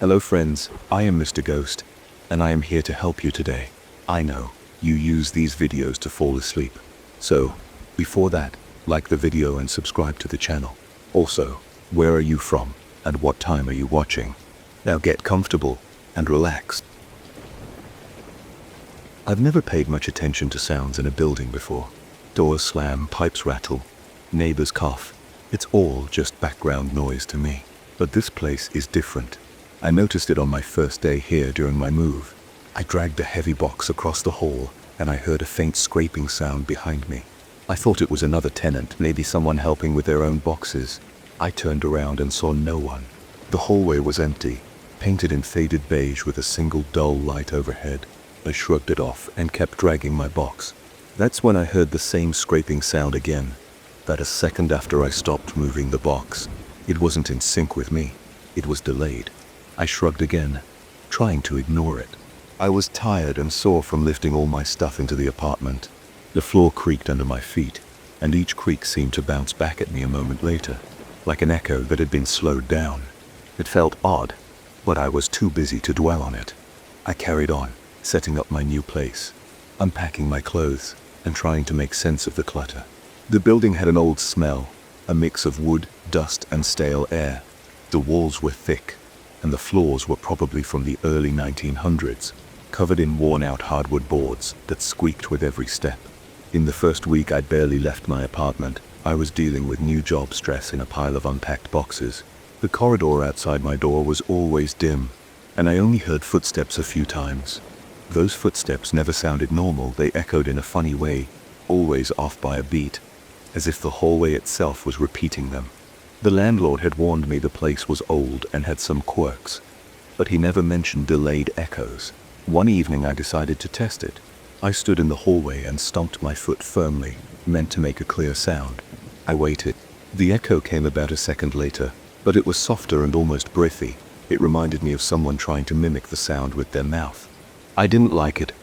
Hello friends, I am Mr. Ghost, and I am here to help you today. I know, you use these videos to fall asleep. So, before that, like the video and subscribe to the channel. Also, where are you from, and what time are you watching? Now get comfortable, and relax. I've never paid much attention to sounds in a building before. Doors slam, pipes rattle, neighbors cough. It's all just background noise to me. But this place is different. I noticed it on my first day here during my move. I dragged a heavy box across the hall, and I heard a faint scraping sound behind me. I thought it was another tenant, maybe someone helping with their own boxes. I turned around and saw no one. The hallway was empty, painted in faded beige with a single dull light overhead. I shrugged it off and kept dragging my box. That's when I heard the same scraping sound again, that a second after I stopped moving the box. It wasn't in sync with me. It was delayed. I shrugged again, trying to ignore it. I was tired and sore from lifting all my stuff into the apartment. The floor creaked under my feet, and each creak seemed to bounce back at me a moment later, like an echo that had been slowed down. It felt odd, but I was too busy to dwell on it. I carried on, setting up my new place, unpacking my clothes, and trying to make sense of the clutter. The building had an old smell, a mix of wood, dust, and stale air. The walls were thick, and the floors were probably from the early 1900s, covered in worn-out hardwood boards that squeaked with every step. In the first week I'd barely left my apartment, I was dealing with new job stress in a pile of unpacked boxes. The corridor outside my door was always dim, and I only heard footsteps a few times. Those footsteps never sounded normal, they echoed in a funny way, always off by a beat, as if the hallway itself was repeating them. The landlord had warned me the place was old and had some quirks, but he never mentioned delayed echoes. One evening I decided to test it. I stood in the hallway and stomped my foot firmly, meant to make a clear sound. I waited. The echo came about a second later, but it was softer and almost breathy. It reminded me of someone trying to mimic the sound with their mouth. I didn't like it.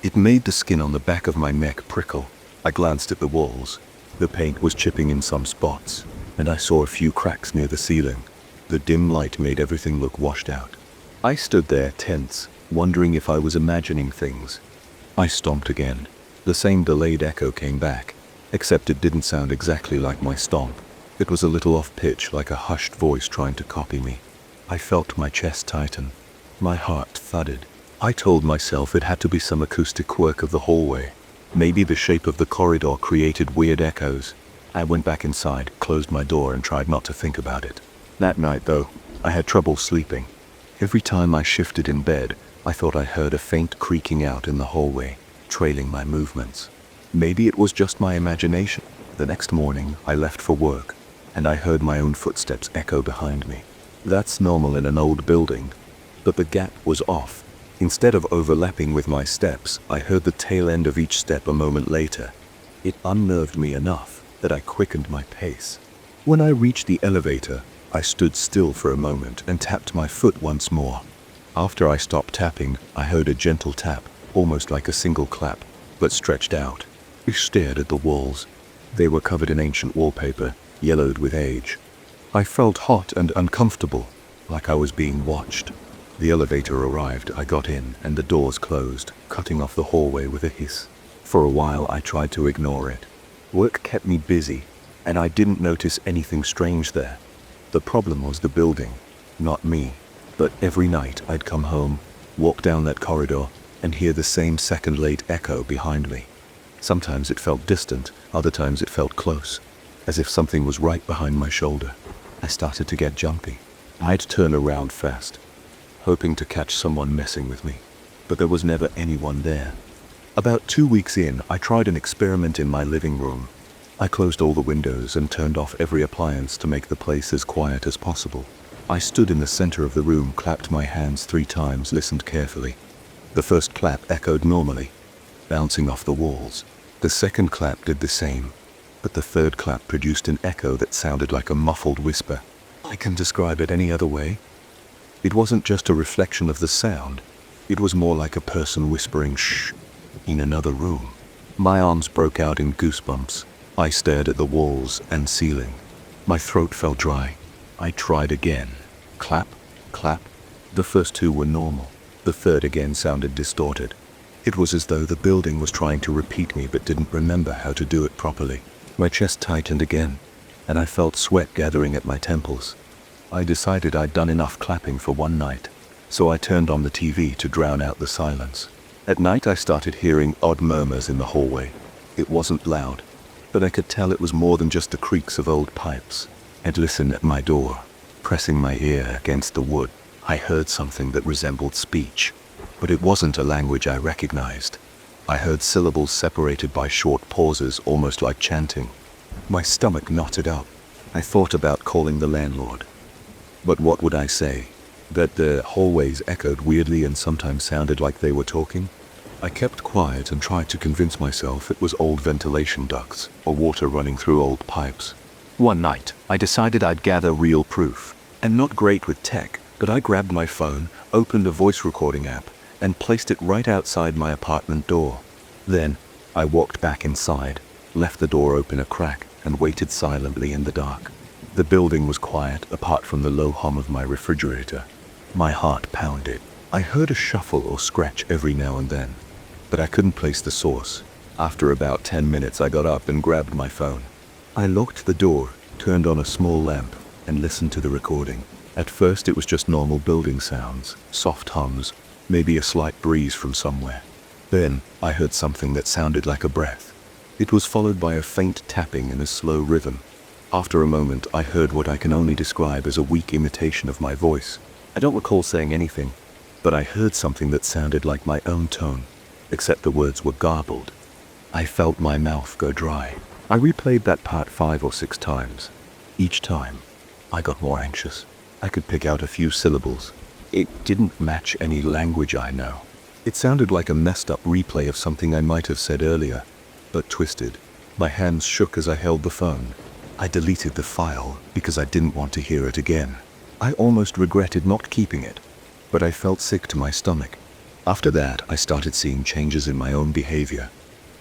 It made the skin on the back of my neck prickle. I glanced at the walls. The paint was chipping in some spots, and I saw a few cracks near the ceiling. The dim light made everything look washed out. I stood there tense, wondering if I was imagining things. I stomped again. The same delayed echo came back, except it didn't sound exactly like my stomp. It was a little off-pitch, like a hushed voice trying to copy me. I felt my chest tighten. My heart thudded. I told myself it had to be some acoustic quirk of the hallway. Maybe the shape of the corridor created weird echoes. I went back inside, closed my door, and tried not to think about it. That night, though, I had trouble sleeping. Every time I shifted in bed, I thought I heard a faint creaking out in the hallway, trailing my movements. Maybe it was just my imagination. The next morning, I left for work, and I heard my own footsteps echo behind me. That's normal in an old building, but the gap was off. Instead of overlapping with my steps, I heard the tail end of each step a moment later. It unnerved me enough that I quickened my pace. When I reached the elevator, I stood still for a moment and tapped my foot once more. After I stopped tapping, I heard a gentle tap, almost like a single clap, but stretched out. I stared at the walls. They were covered in ancient wallpaper, yellowed with age. I felt hot and uncomfortable, like I was being watched. The elevator arrived, I got in, and the doors closed, cutting off the hallway with a hiss. For a while I tried to ignore it. Work kept me busy, and I didn't notice anything strange there. The problem was the building, not me. But every night I'd come home, walk down that corridor, and hear the same second-late echo behind me. Sometimes it felt distant, other times it felt close, as if something was right behind my shoulder. I started to get jumpy. I'd turn around fast, hoping to catch someone messing with me, but there was never anyone there. About 2 weeks in, I tried an experiment in my living room. I closed all the windows and turned off every appliance to make the place as quiet as possible. I stood in the center of the room, clapped my hands 3 times, listened carefully. The first clap echoed normally, bouncing off the walls. The second clap did the same, but the third clap produced an echo that sounded like a muffled whisper. I can describe it any other way. It wasn't just a reflection of the sound. It was more like a person whispering shh in another room. My arms broke out in goosebumps. I stared at the walls and ceiling. My throat felt dry. I tried again. Clap, clap, The first two were normal. The third again sounded distorted. It was as though the building was trying to repeat me but didn't remember how to do it properly. My chest tightened again, and I felt sweat gathering at my temples. I decided I'd done enough clapping for one night, so I turned on the TV to drown out the silence. At night I started hearing odd murmurs in the hallway. It wasn't loud, but I could tell it was more than just the creaks of old pipes. I'd listen at my door, pressing my ear against the wood. I heard something that resembled speech, but it wasn't a language I recognized. I heard syllables separated by short pauses, almost like chanting. My stomach knotted up. I thought about calling the landlord. But what would I say? That the hallways echoed weirdly and sometimes sounded like they were talking? I kept quiet and tried to convince myself it was old ventilation ducts or water running through old pipes. One night, I decided I'd gather real proof. I'm not great with tech, but I grabbed my phone, opened a voice recording app, and placed it right outside my apartment door. Then, I walked back inside, left the door open a crack, and waited silently in the dark. The building was quiet, apart from the low hum of my refrigerator. My heart pounded. I heard a shuffle or scratch every now and then, but I couldn't place the source. After about 10 minutes, I got up and grabbed my phone. I locked the door, turned on a small lamp, and listened to the recording. At first, it was just normal building sounds, soft hums, maybe a slight breeze from somewhere. Then, I heard something that sounded like a breath. It was followed by a faint tapping in a slow rhythm. After a moment, I heard what I can only describe as a weak imitation of my voice. I don't recall saying anything, but I heard something that sounded like my own tone, except the words were garbled. I felt my mouth go dry. I replayed that part 5 or 6 times. Each time, I got more anxious. I could pick out a few syllables. It didn't match any language I know. It sounded like a messed up replay of something I might have said earlier, but twisted. My hands shook as I held the phone. I deleted the file because I didn't want to hear it again. I almost regretted not keeping it, but I felt sick to my stomach. After that, I started seeing changes in my own behavior.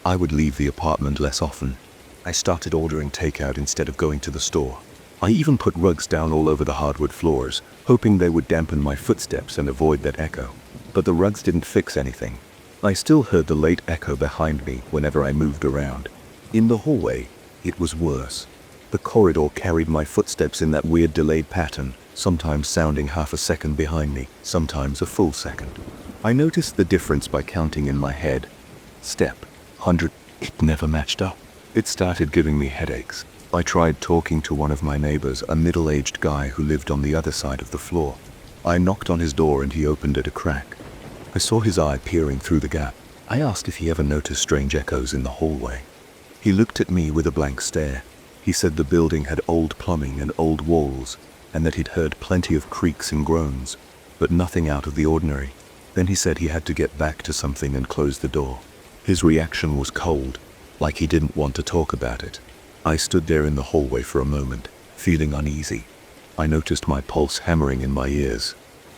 I would leave the apartment less often. I started ordering takeout instead of going to the store. I even put rugs down all over the hardwood floors, hoping they would dampen my footsteps and avoid that echo. But the rugs didn't fix anything. I still heard the late echo behind me whenever I moved around. In the hallway, it was worse. The corridor carried my footsteps in that weird delayed pattern, sometimes sounding half a second behind me, sometimes a full second. I noticed the difference by counting in my head. Step, 100, it never matched up. It started giving me headaches. I tried talking to one of my neighbors, a middle-aged guy who lived on the other side of the floor. I knocked on his door and he opened it a crack. I saw his eye peering through the gap. I asked if he ever noticed strange echoes in the hallway. He looked at me with a blank stare. He said the building had old plumbing and old walls, and that he'd heard plenty of creaks and groans, but nothing out of the ordinary. Then he said he had to get back to something and closed the door. His reaction was cold, like he didn't want to talk about it. I stood there in the hallway for a moment, feeling uneasy. I noticed my pulse hammering in my ears.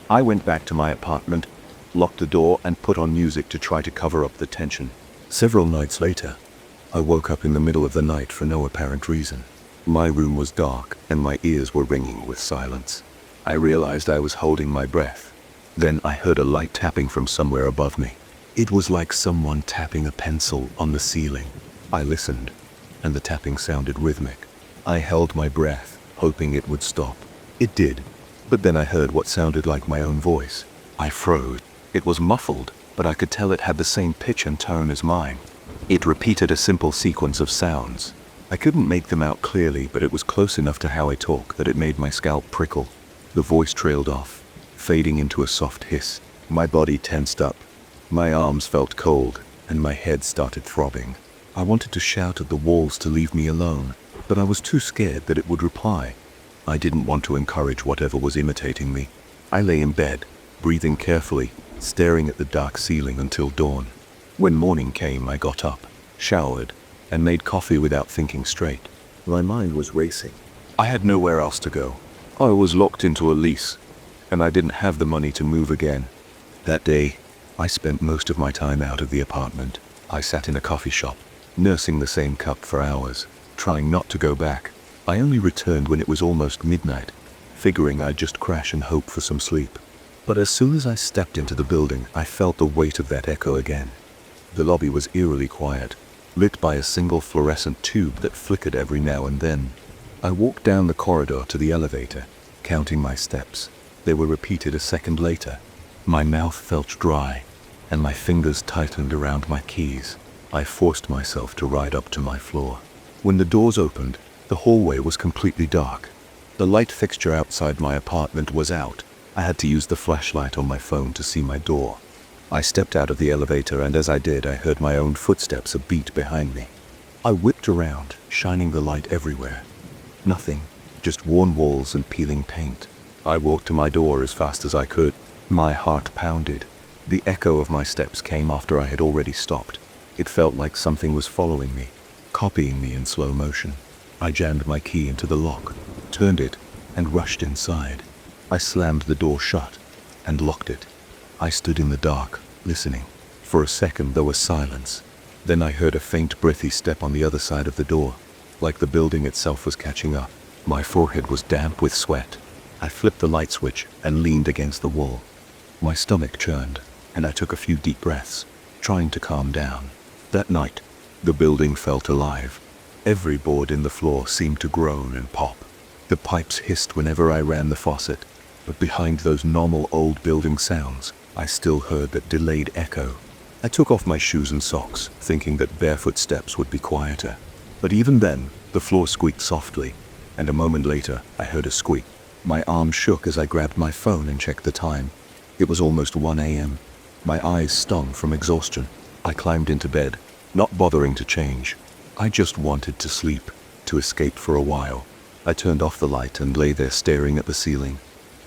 I went back to my apartment, locked the door, and put on music to try to cover up the tension. Several nights later, I woke up in the middle of the night for no apparent reason. My room was dark, and my ears were ringing with silence. I realized I was holding my breath. Then I heard a light tapping from somewhere above me. It was like someone tapping a pencil on the ceiling. I listened, and the tapping sounded rhythmic. I held my breath, hoping it would stop. It did, but then I heard what sounded like my own voice. I froze. It was muffled, but I could tell it had the same pitch and tone as mine. It repeated a simple sequence of sounds. I couldn't make them out clearly, but it was close enough to how I talk that it made my scalp prickle. The voice trailed off, fading into a soft hiss. My body tensed up. My arms felt cold, and my head started throbbing. I wanted to shout at the walls to leave me alone, but I was too scared that it would reply. I didn't want to encourage whatever was imitating me. I lay in bed, breathing carefully, staring at the dark ceiling until dawn. When morning came, I got up, showered, and made coffee without thinking straight. My mind was racing. I had nowhere else to go. I was locked into a lease, and I didn't have the money to move again. That day, I spent most of my time out of the apartment. I sat in a coffee shop, nursing the same cup for hours, trying not to go back. I only returned when it was almost midnight, figuring I'd just crash and hope for some sleep. But as soon as I stepped into the building, I felt the weight of that echo again. The lobby was eerily quiet, lit by a single fluorescent tube that flickered every now and then. I walked down the corridor to the elevator, counting my steps. They were repeated a second later. My mouth felt dry, and my fingers tightened around my keys. I forced myself to ride up to my floor. When the doors opened, the hallway was completely dark. The light fixture outside my apartment was out. I had to use the flashlight on my phone to see my door. I stepped out of the elevator, and as I did, I heard my own footsteps a beat behind me. I whipped around, shining the light everywhere. Nothing, just worn walls and peeling paint. I walked to my door as fast as I could. My heart pounded. The echo of my steps came after I had already stopped. It felt like something was following me, copying me in slow motion. I jammed my key into the lock, turned it, and rushed inside. I slammed the door shut and locked it. I stood in the dark, listening. For a second there was silence. Then I heard a faint breathy step on the other side of the door, like the building itself was catching up. My forehead was damp with sweat. I flipped the light switch and leaned against the wall. My stomach churned, and I took a few deep breaths, trying to calm down. That night, the building felt alive. Every board in the floor seemed to groan and pop. The pipes hissed whenever I ran the faucet, but behind those normal old building sounds, I still heard that delayed echo. I took off my shoes and socks, thinking that barefoot steps would be quieter. But even then, the floor squeaked softly, and a moment later, I heard a squeak. My arm shook as I grabbed my phone and checked the time. It was almost 1 a.m. My eyes stung from exhaustion. I climbed into bed, not bothering to change. I just wanted to sleep, to escape for a while. I turned off the light and lay there staring at the ceiling.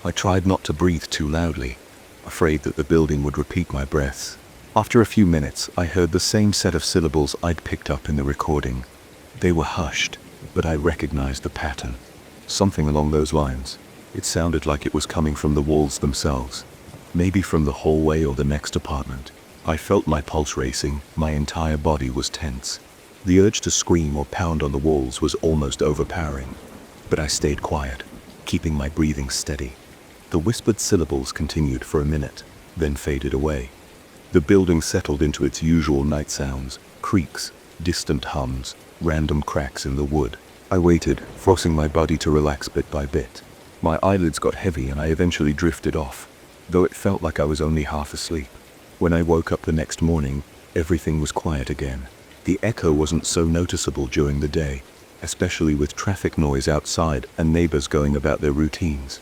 I tried not to breathe too loudly, afraid that the building would repeat my breaths. After a few minutes, I heard the same set of syllables I'd picked up in the recording. They were hushed, but I recognized the pattern. Something along those lines. It sounded like it was coming from the walls themselves, maybe from the hallway or the next apartment. I felt my pulse racing, my entire body was tense. The urge to scream or pound on the walls was almost overpowering, but I stayed quiet, keeping my breathing steady. The whispered syllables continued for a minute, then faded away. The building settled into its usual night sounds, creaks, distant hums, random cracks in the wood. I waited, forcing my body to relax bit by bit. My eyelids got heavy and I eventually drifted off, though it felt like I was only half asleep. When I woke up the next morning, everything was quiet again. The echo wasn't so noticeable during the day, especially with traffic noise outside and neighbors going about their routines.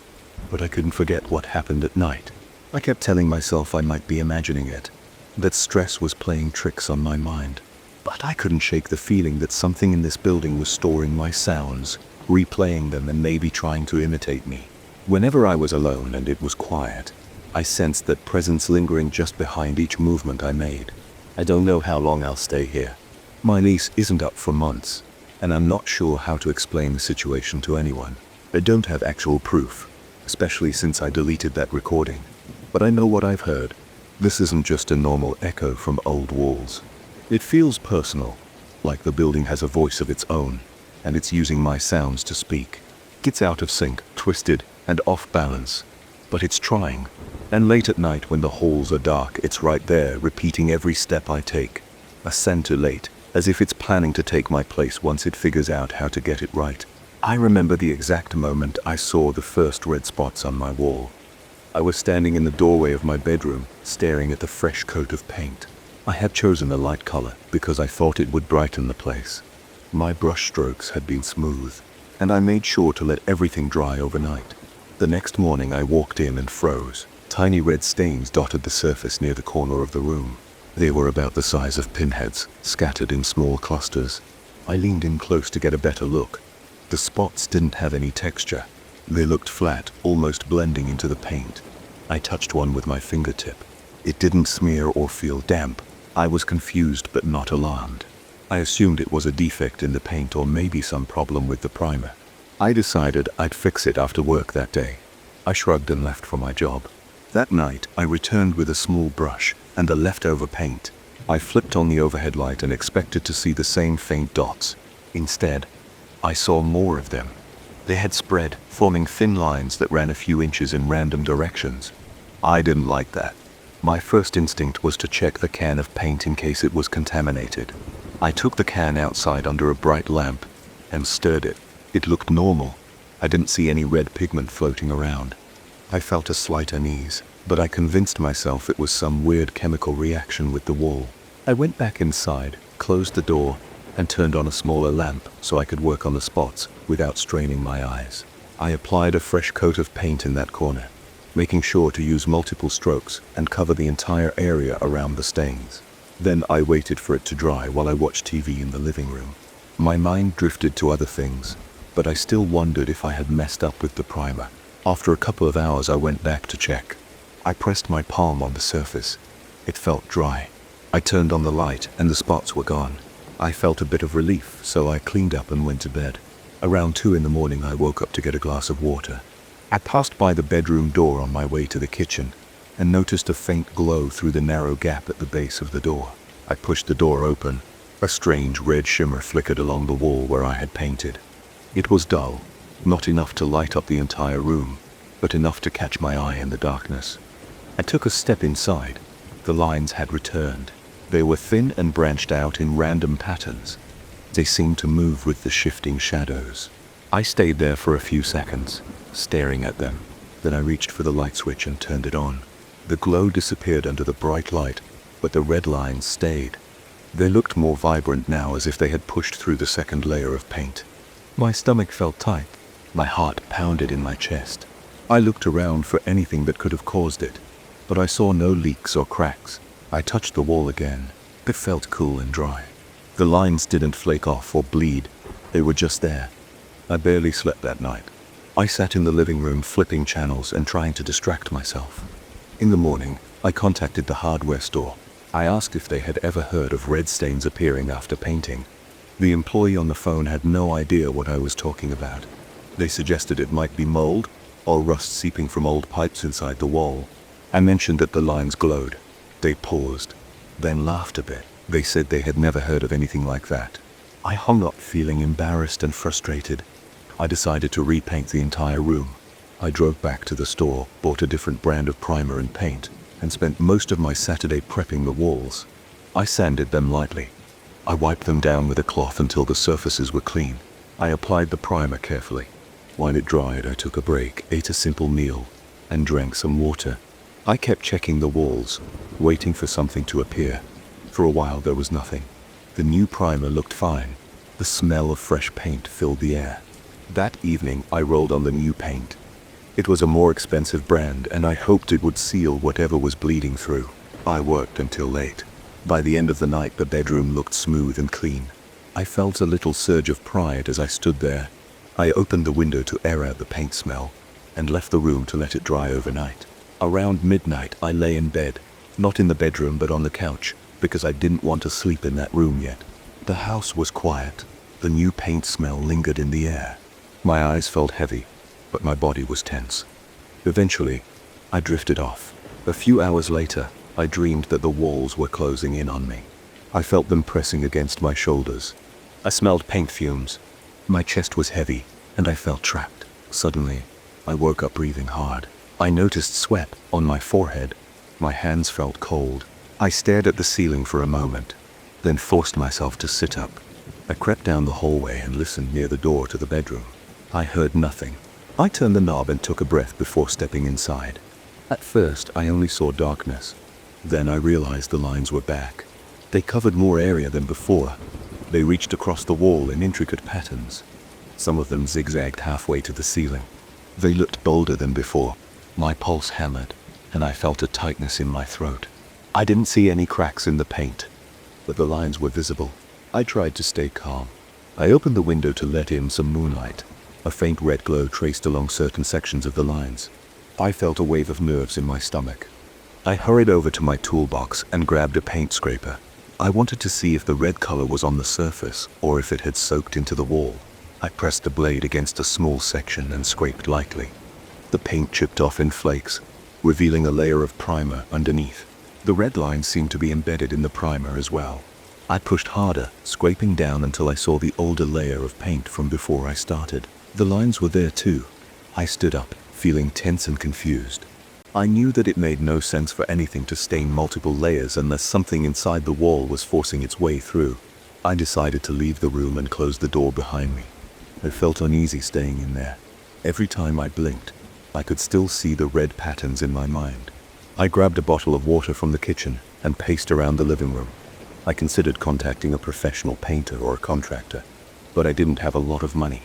But I couldn't forget what happened at night. I kept telling myself I might be imagining it, that stress was playing tricks on my mind. But I couldn't shake the feeling that something in this building was storing my sounds, replaying them and maybe trying to imitate me. Whenever I was alone and it was quiet, I sensed that presence lingering just behind each movement I made. I don't know how long I'll stay here. My lease isn't up for months, and I'm not sure how to explain the situation to anyone. I don't have actual proof, especially since I deleted that recording. But I know what I've heard. This isn't just a normal echo from old walls. It feels personal, like the building has a voice of its own, and it's using my sounds to speak. It's out of sync, twisted, and off balance, but it's trying. And late at night when the halls are dark, it's right there, repeating every step I take. A center late, as if it's planning to take my place once it figures out how to get it right. I remember the exact moment I saw the first red spots on my wall. I was standing in the doorway of my bedroom, staring at the fresh coat of paint. I had chosen a light color because I thought it would brighten the place. My brush strokes had been smooth, and I made sure to let everything dry overnight. The next morning I walked in and froze. Tiny red stains dotted the surface near the corner of the room. They were about the size of pinheads, scattered in small clusters. I leaned in close to get a better look. The spots didn't have any texture. They looked flat, almost blending into the paint. I touched one with my fingertip. It didn't smear or feel damp. I was confused but not alarmed. I assumed it was a defect in the paint or maybe some problem with the primer. I decided I'd fix it after work that day. I shrugged and left for my job. That night, I returned with a small brush and the leftover paint. I flipped on the overhead light and expected to see the same faint dots. Instead, I saw more of them. They had spread, forming thin lines that ran a few inches in random directions. I didn't like that. My first instinct was to check the can of paint in case it was contaminated. I took the can outside under a bright lamp and stirred it. It looked normal. I didn't see any red pigment floating around. I felt a slight unease, but I convinced myself it was some weird chemical reaction with the wall. I went back inside, closed the door, and turned on a smaller lamp so I could work on the spots without straining my eyes. I applied a fresh coat of paint in that corner, making sure to use multiple strokes and cover the entire area around the stains. Then I waited for it to dry while I watched TV in the living room. My mind drifted to other things, but I still wondered if I had messed up with the primer. After a couple of hours, I went back to check. I pressed my palm on the surface. It felt dry. I turned on the light and the spots were gone. I felt a bit of relief, so I cleaned up and went to bed. Around 2 in the morning, I woke up to get a glass of water. I passed by the bedroom door on my way to the kitchen and noticed a faint glow through the narrow gap at the base of the door. I pushed the door open. A strange red shimmer flickered along the wall where I had painted. It was dull, not enough to light up the entire room, but enough to catch my eye in the darkness. I took a step inside. The lines had returned. They were thin and branched out in random patterns. They seemed to move with the shifting shadows. I stayed there for a few seconds, staring at them. Then I reached for the light switch and turned it on. The glow disappeared under the bright light, but the red lines stayed. They looked more vibrant now, as if they had pushed through the second layer of paint. My stomach felt tight. My heart pounded in my chest. I looked around for anything that could have caused it, but I saw no leaks or cracks. I touched the wall again. It felt cool and dry. The lines didn't flake off or bleed. They were just there. I barely slept that night. I sat in the living room flipping channels and trying to distract myself. In the morning, I contacted the hardware store. I asked if they had ever heard of red stains appearing after painting. The employee on the phone had no idea what I was talking about. They suggested it might be mold or rust seeping from old pipes inside the wall. I mentioned that the lines glowed. They paused, then laughed a bit. They said they had never heard of anything like that. I hung up feeling embarrassed and frustrated. I decided to repaint the entire room. I drove back to the store, bought a different brand of primer and paint, and spent most of my Saturday prepping the walls. I sanded them lightly. I wiped them down with a cloth until the surfaces were clean. I applied the primer carefully. While it dried, I took a break, ate a simple meal, and drank some water. I kept checking the walls, waiting for something to appear. For a while there was nothing. The new primer looked fine. The smell of fresh paint filled the air. That evening, I rolled on the new paint. It was a more expensive brand, and I hoped it would seal whatever was bleeding through. I worked until late. By the end of the night, the bedroom looked smooth and clean. I felt a little surge of pride as I stood there. I opened the window to air out the paint smell and left the room to let it dry overnight. Around midnight, I lay in bed, not in the bedroom but on the couch, because I didn't want to sleep in that room yet. The house was quiet. The new paint smell lingered in the air. My eyes felt heavy, but my body was tense. Eventually, I drifted off. A few hours later, I dreamed that the walls were closing in on me. I felt them pressing against my shoulders. I smelled paint fumes. My chest was heavy, and I felt trapped. Suddenly, I woke up breathing hard. I noticed sweat on my forehead. My hands felt cold. I stared at the ceiling for a moment, then forced myself to sit up. I crept down the hallway and listened near the door to the bedroom. I heard nothing. I turned the knob and took a breath before stepping inside. At first, I only saw darkness. Then I realized the lines were back. They covered more area than before. They reached across the wall in intricate patterns. Some of them zigzagged halfway to the ceiling. They looked bolder than before. My pulse hammered, and I felt a tightness in my throat. I didn't see any cracks in the paint, but the lines were visible. I tried to stay calm. I opened the window to let in some moonlight. A faint red glow traced along certain sections of the lines. I felt a wave of nerves in my stomach. I hurried over to my toolbox and grabbed a paint scraper. I wanted to see if the red color was on the surface or if it had soaked into the wall. I pressed the blade against a small section and scraped lightly. The paint chipped off in flakes, revealing a layer of primer underneath. The red lines seemed to be embedded in the primer as well. I pushed harder, scraping down until I saw the older layer of paint from before I started. The lines were there too. I stood up, feeling tense and confused. I knew that it made no sense for anything to stain multiple layers unless something inside the wall was forcing its way through. I decided to leave the room and close the door behind me. I felt uneasy staying in there. Every time I blinked, I could still see the red patterns in my mind. I grabbed a bottle of water from the kitchen and paced around the living room. I considered contacting a professional painter or a contractor, but I didn't have a lot of money.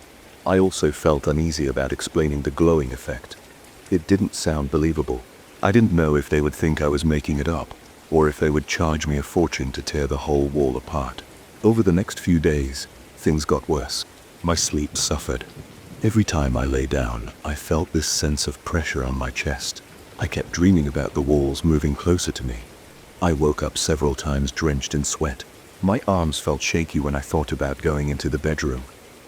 I also felt uneasy about explaining the glowing effect. It didn't sound believable. I didn't know if they would think I was making it up, or if they would charge me a fortune to tear the whole wall apart. Over the next few days, things got worse. My sleep suffered. Every time I lay down, I felt this sense of pressure on my chest. I kept dreaming about the walls moving closer to me. I woke up several times drenched in sweat. My arms felt shaky when I thought about going into the bedroom.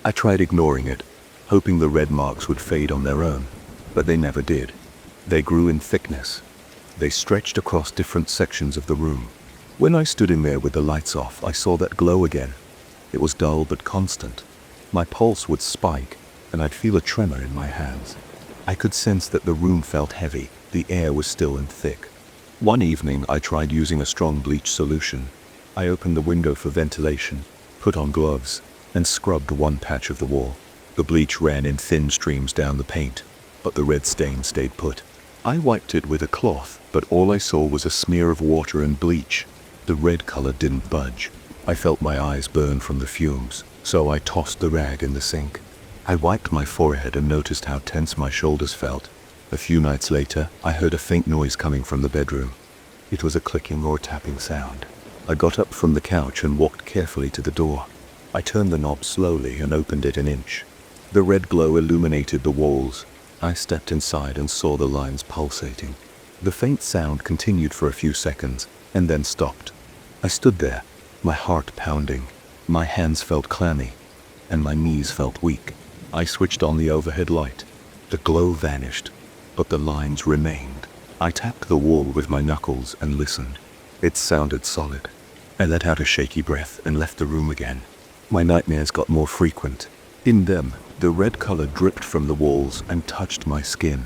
I tried ignoring it, hoping the red marks would fade on their own, but they never did. They grew in thickness. They stretched across different sections of the room. When I stood in there with the lights off, I saw that glow again. It was dull but constant. My pulse would spike, and I'd feel a tremor in my hands. I could sense that the room felt heavy. The air was still and thick. One evening, I tried using a strong bleach solution. I opened the window for ventilation, put on gloves, and scrubbed one patch of the wall. The bleach ran in thin streams down the paint, but the red stain stayed put. I wiped it with a cloth, but all I saw was a smear of water and bleach. The red color didn't budge. I felt my eyes burn from the fumes, so I tossed the rag in the sink. I wiped my forehead and noticed how tense my shoulders felt. A few nights later, I heard a faint noise coming from the bedroom. It was a clicking or tapping sound. I got up from the couch and walked carefully to the door. I turned the knob slowly and opened it an inch. The red glow illuminated the walls. I stepped inside and saw the lines pulsating. The faint sound continued for a few seconds and then stopped. I stood there, my heart pounding. My hands felt clammy, and my knees felt weak. I switched on the overhead light. The glow vanished, but the lines remained. I tapped the wall with my knuckles and listened. It sounded solid. I let out a shaky breath and left the room again. My nightmares got more frequent. In them, the red color dripped from the walls and touched my skin.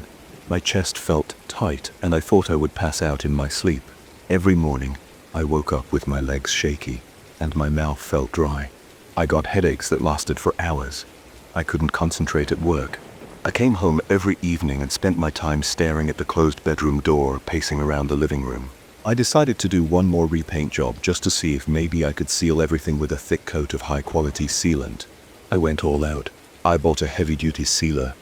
My chest felt tight, and I thought I would pass out in my sleep. Every morning, I woke up with my legs shaky, and my mouth felt dry. I got headaches that lasted for hours. I couldn't concentrate at work. I came home every evening and spent my time staring at the closed bedroom door, pacing around the living room. I decided to do one more repaint job just to see if maybe I could seal everything with a thick coat of high-quality sealant. I went all out. I bought a heavy-duty sealer,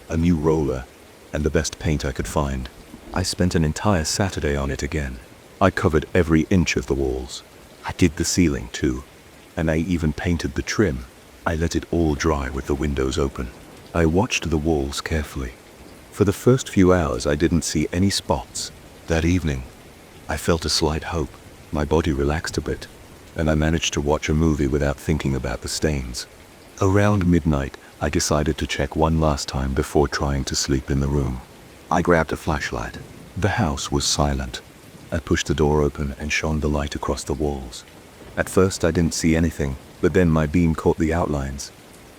a new roller, and the best paint I could find. I spent an entire Saturday on it again. I covered every inch of the walls. I did the ceiling too, and I even painted the trim. I let it all dry with the windows open. I watched the walls carefully. For the first few hours, I didn't see any spots. That evening, I felt a slight hope. My body relaxed a bit, and I managed to watch a movie without thinking about the stains. Around midnight, I decided to check one last time before trying to sleep in the room. I grabbed a flashlight. The house was silent. I pushed the door open and shone the light across the walls. At first I didn't see anything, but then my beam caught the outlines.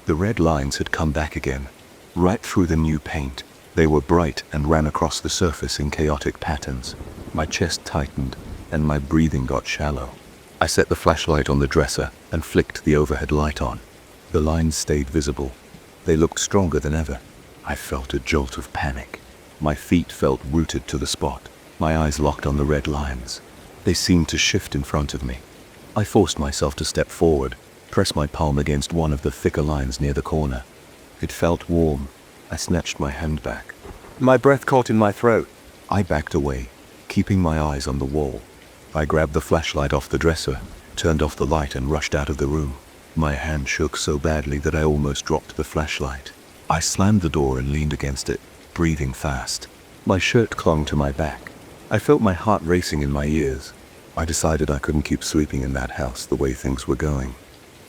The red lines had come back again, right through the new paint. They were bright and ran across the surface in chaotic patterns. My chest tightened, and my breathing got shallow. I set the flashlight on the dresser and flicked the overhead light on. The lines stayed visible. They looked stronger than ever. I felt a jolt of panic. My feet felt rooted to the spot. My eyes locked on the red lines. They seemed to shift in front of me. I forced myself to step forward, press my palm against one of the thicker lines near the corner. It felt warm. I snatched my hand back. My breath caught in my throat. I backed away, keeping my eyes on the wall. I grabbed the flashlight off the dresser, turned off the light and rushed out of the room. My hand shook so badly that I almost dropped the flashlight. I slammed the door and leaned against it, breathing fast. My shirt clung to my back. I felt my heart racing in my ears. I decided I couldn't keep sleeping in that house the way things were going.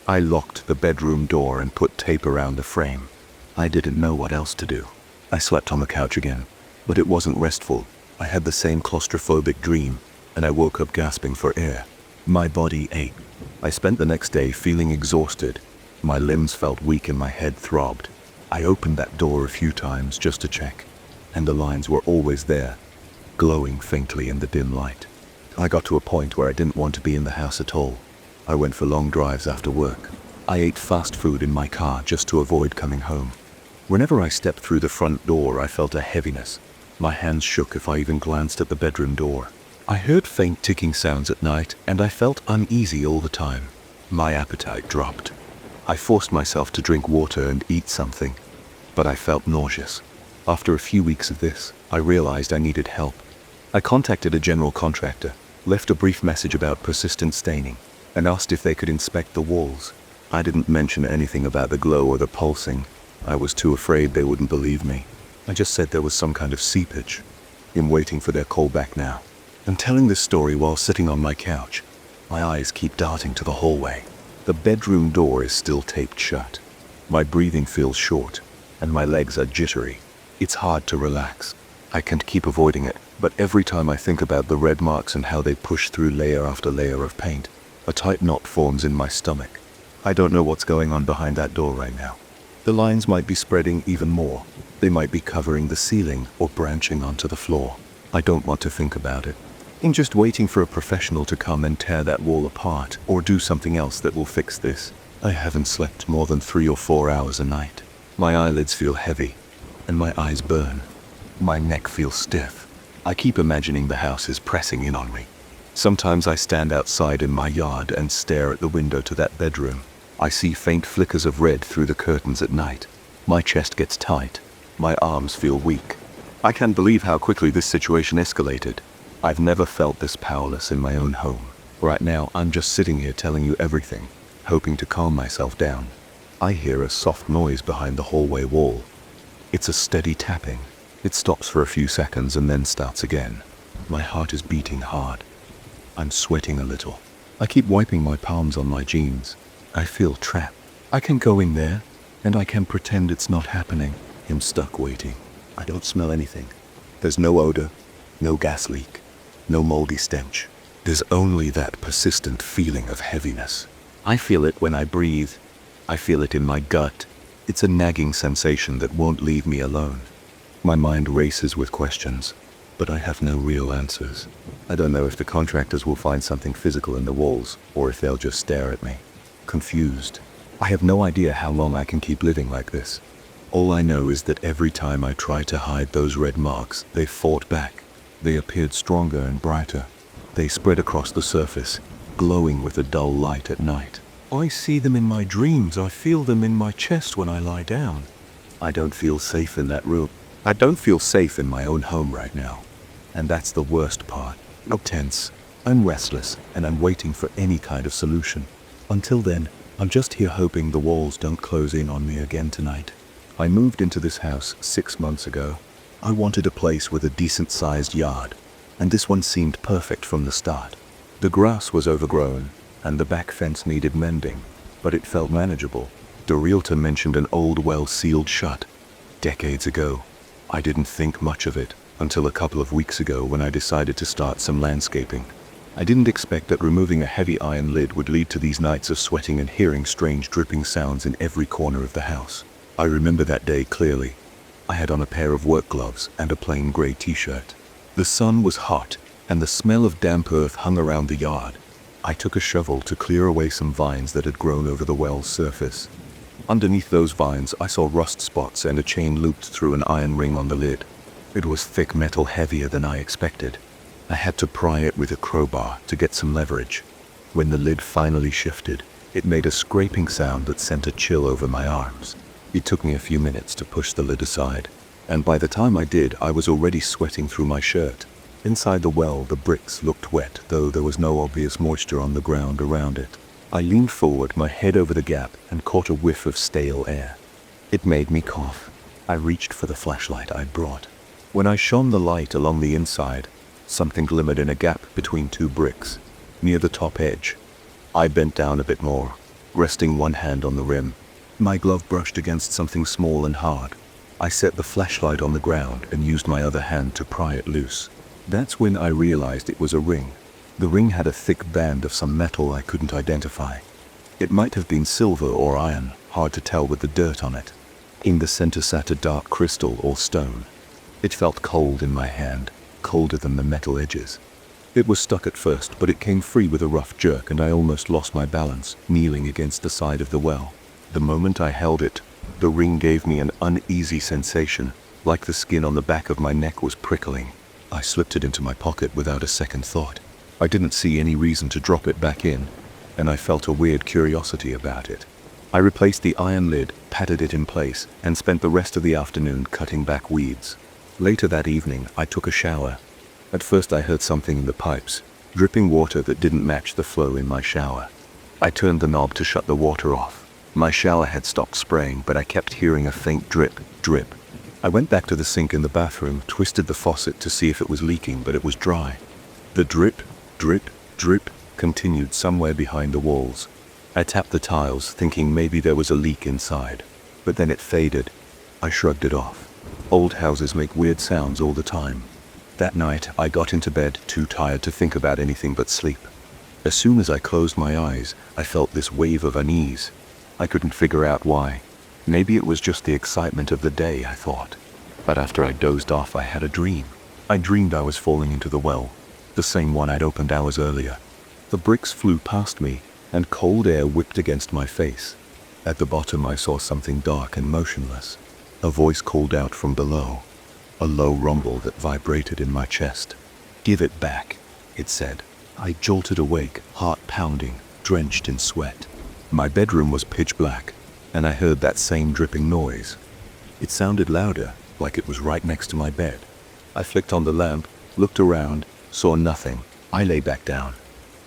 I locked the bedroom door and put tape around the frame. I didn't know what else to do. I slept on the couch again, but it wasn't restful. I had the same claustrophobic dream, and I woke up gasping for air. My body ached. I spent the next day feeling exhausted. My limbs felt weak and my head throbbed. I opened that door a few times just to check, and the lines were always there. glowing faintly in the dim light. I got to a point where I didn't want to be in the house at all. I went for long drives after work. I ate fast food in my car just to avoid coming home. Whenever I stepped through the front door, I felt a heaviness. My hands shook if I even glanced at the bedroom door. I heard faint ticking sounds at night, and I felt uneasy all the time. My appetite dropped. I forced myself to drink water and eat something, but I felt nauseous. After a few weeks of this, I realized I needed help. I contacted a general contractor, left a brief message about persistent staining, and asked if they could inspect the walls. I didn't mention anything about the glow or the pulsing. I was too afraid they wouldn't believe me. I just said there was some kind of seepage. I'm waiting for their call back now. I'm telling this story while sitting on my couch. My eyes keep darting to the hallway. The bedroom door is still taped shut. My breathing feels short, and my legs are jittery. It's hard to relax. I can't keep avoiding it, but every time I think about the red marks and how they push through layer after layer of paint, a tight knot forms in my stomach. I don't know what's going on behind that door right now. The lines might be spreading even more. They might be covering the ceiling or branching onto the floor. I don't want to think about it. I'm just waiting for a professional to come and tear that wall apart or do something else that will fix this. I haven't slept more than 3 or 4 hours a night. My eyelids feel heavy, and my eyes burn. My neck feels stiff. I keep imagining the house is pressing in on me. Sometimes I stand outside in my yard and stare at the window to that bedroom. I see faint flickers of red through the curtains at night. My chest gets tight. My arms feel weak. I can't believe how quickly this situation escalated. I've never felt this powerless in my own home. Right now, I'm just sitting here telling you everything, hoping to calm myself down. I hear a soft noise behind the hallway wall. It's a steady tapping. It stops for a few seconds and then starts again. My heart is beating hard. I'm sweating a little. I keep wiping my palms on my jeans. I feel trapped. I can go in there, and I can pretend it's not happening. I'm stuck waiting. I don't smell anything. There's no odor, no gas leak, no moldy stench. There's only that persistent feeling of heaviness. I feel it when I breathe. I feel it in my gut. It's a nagging sensation that won't leave me alone. My mind races with questions, but I have no real answers. I don't know if the contractors will find something physical in the walls, or if they'll just stare at me. Confused. I have no idea how long I can keep living like this. All I know is that every time I try to hide those red marks, they fought back. They appeared stronger and brighter. They spread across the surface, glowing with a dull light at night. I see them in my dreams. I feel them in my chest when I lie down. I don't feel safe in that room. I don't feel safe in my own home right now. And that's the worst part. I'm tense, I'm restless, and I'm waiting for any kind of solution. Until then, I'm just here hoping the walls don't close in on me again tonight. I moved into this house 6 months ago. I wanted a place with a decent-sized yard, and this one seemed perfect from the start. The grass was overgrown, and the back fence needed mending, but it felt manageable. The realtor mentioned an old well sealed shut. Decades ago, I didn't think much of it until a couple of weeks ago when I decided to start some landscaping. I didn't expect that removing a heavy iron lid would lead to these nights of sweating and hearing strange dripping sounds in every corner of the house. I remember that day clearly. I had on a pair of work gloves and a plain gray t-shirt. The sun was hot, and the smell of damp earth hung around the yard. I took a shovel to clear away some vines that had grown over the well's surface. Underneath those vines, I saw rust spots and a chain looped through an iron ring on the lid. It was thick metal, heavier than I expected. I had to pry it with a crowbar to get some leverage. When the lid finally shifted, it made a scraping sound that sent a chill over my arms. It took me a few minutes to push the lid aside, and by the time I did, I was already sweating through my shirt. Inside the well, the bricks looked wet, though there was no obvious moisture on the ground around it. I leaned forward, my head over the gap, and caught a whiff of stale air. It made me cough. I reached for the flashlight I'd brought. When I shone the light along the inside, something glimmered in a gap between 2 bricks, near the top edge. I bent down a bit more, resting one hand on the rim. My glove brushed against something small and hard. I set the flashlight on the ground and used my other hand to pry it loose. That's when I realized it was a ring. The ring had a thick band of some metal I couldn't identify. It might have been silver or iron, hard to tell with the dirt on it. In the center sat a dark crystal or stone. It felt cold in my hand. colder than the metal edges. It was stuck at first, but it came free with a rough jerk and I almost lost my balance, kneeling against the side of the well. The moment I held it, the ring gave me an uneasy sensation, like the skin on the back of my neck was prickling. I slipped it into my pocket without a second thought. I didn't see any reason to drop it back in, and I felt a weird curiosity about it. I replaced the iron lid, patted it in place, and spent the rest of the afternoon cutting back weeds. Later that evening, I took a shower. At first I heard something in the pipes, dripping water that didn't match the flow in my shower. I turned the knob to shut the water off. My shower had stopped spraying, but I kept hearing a faint drip, drip. I went back to the sink in the bathroom, twisted the faucet to see if it was leaking, but it was dry. The drip, drip, drip continued somewhere behind the walls. I tapped the tiles, thinking maybe there was a leak inside, but then it faded. I shrugged it off. Old houses make weird sounds all the time. That night, I got into bed too tired to think about anything but sleep. As soon as I closed my eyes, I felt this wave of unease. I couldn't figure out why. Maybe it was just the excitement of the day, I thought. But after I dozed off, I had a dream. I dreamed I was falling into the well, the same one I'd opened hours earlier. The bricks flew past me, and cold air whipped against my face. At the bottom, I saw something dark and motionless. A voice called out from below, a low rumble that vibrated in my chest. "Give it back," it said. I jolted awake, heart pounding, drenched in sweat. My bedroom was pitch black, and I heard that same dripping noise. It sounded louder, like it was right next to my bed. I flicked on the lamp, looked around, saw nothing. I lay back down,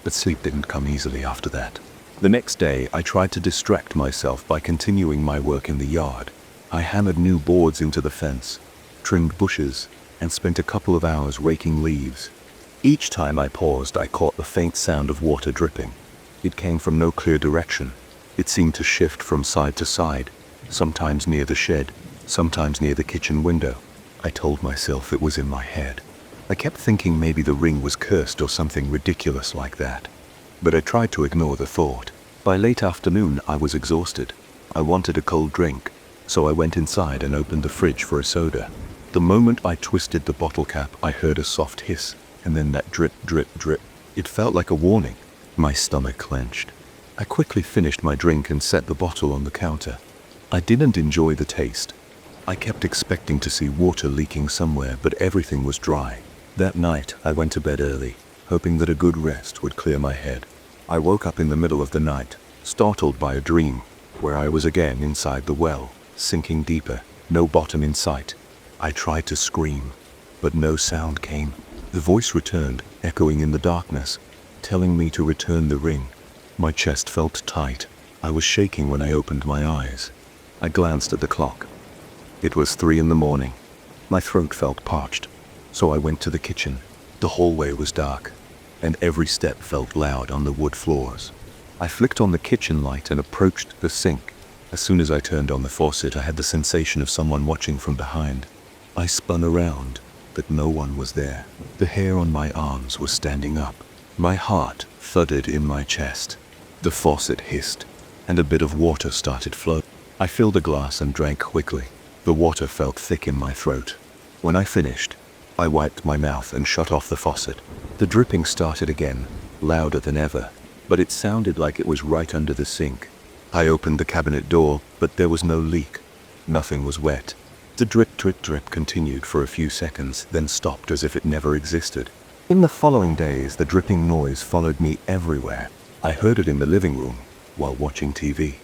but sleep didn't come easily after that. The next day, I tried to distract myself by continuing my work in the yard. I hammered new boards into the fence, trimmed bushes, and spent a couple of hours raking leaves. Each time I paused, I caught the faint sound of water dripping. It came from no clear direction. It seemed to shift from side to side, sometimes near the shed, sometimes near the kitchen window. I told myself it was in my head. I kept thinking maybe the ring was cursed or something ridiculous like that. But I tried to ignore the thought. By late afternoon, I was exhausted. I wanted a cold drink, so I went inside and opened the fridge for a soda. The moment I twisted the bottle cap, I heard a soft hiss, and then that drip, drip, drip. It felt like a warning. My stomach clenched. I quickly finished my drink and set the bottle on the counter. I didn't enjoy the taste. I kept expecting to see water leaking somewhere, but everything was dry. That night, I went to bed early, hoping that a good rest would clear my head. I woke up in the middle of the night, startled by a dream, where I was again inside the well, sinking deeper, no bottom in sight. I tried to scream, but no sound came. The voice returned, echoing in the darkness, telling me to return the ring. My chest felt tight. I was shaking when I opened my eyes. I glanced at the clock. It was 3 a.m. My throat felt parched, so I went to the kitchen. The hallway was dark, and every step felt loud on the wood floors. I flicked on the kitchen light and approached the sink. As soon as I turned on the faucet, I had the sensation of someone watching from behind. I spun around, but no one was there. The hair on my arms was standing up. My heart thudded in my chest. The faucet hissed, and a bit of water started flowing. I filled a glass and drank quickly. The water felt thick in my throat. When I finished, I wiped my mouth and shut off the faucet. The dripping started again, louder than ever, but it sounded like it was right under the sink. I opened the cabinet door, but there was no leak. Nothing was wet. The drip, drip, drip continued for a few seconds, then stopped as if it never existed. In the following days, the dripping noise followed me everywhere. I heard it in the living room, while watching TV.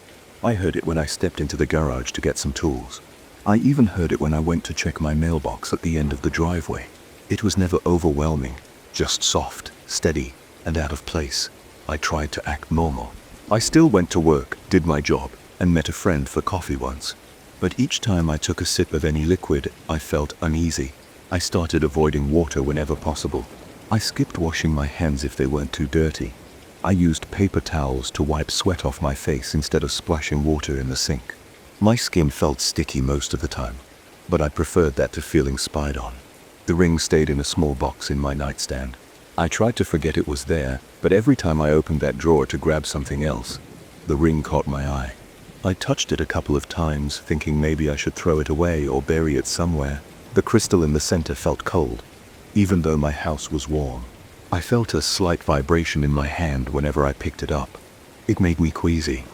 I heard it when I stepped into the garage to get some tools. I even heard it when I went to check my mailbox at the end of the driveway. It was never overwhelming, just soft, steady, and out of place. I tried to act normal. I still went to work, did my job, and met a friend for coffee once. But each time I took a sip of any liquid, I felt uneasy. I started avoiding water whenever possible. I skipped washing my hands if they weren't too dirty. I used paper towels to wipe sweat off my face instead of splashing water in the sink. My skin felt sticky most of the time, but I preferred that to feeling spied on. The ring stayed in a small box in my nightstand. I tried to forget it was there, but every time I opened that drawer to grab something else, the ring caught my eye. I touched it a couple of times, thinking maybe I should throw it away or bury it somewhere. The crystal in the center felt cold, even though my house was warm. I felt a slight vibration in my hand whenever I picked it up. It made me queasy.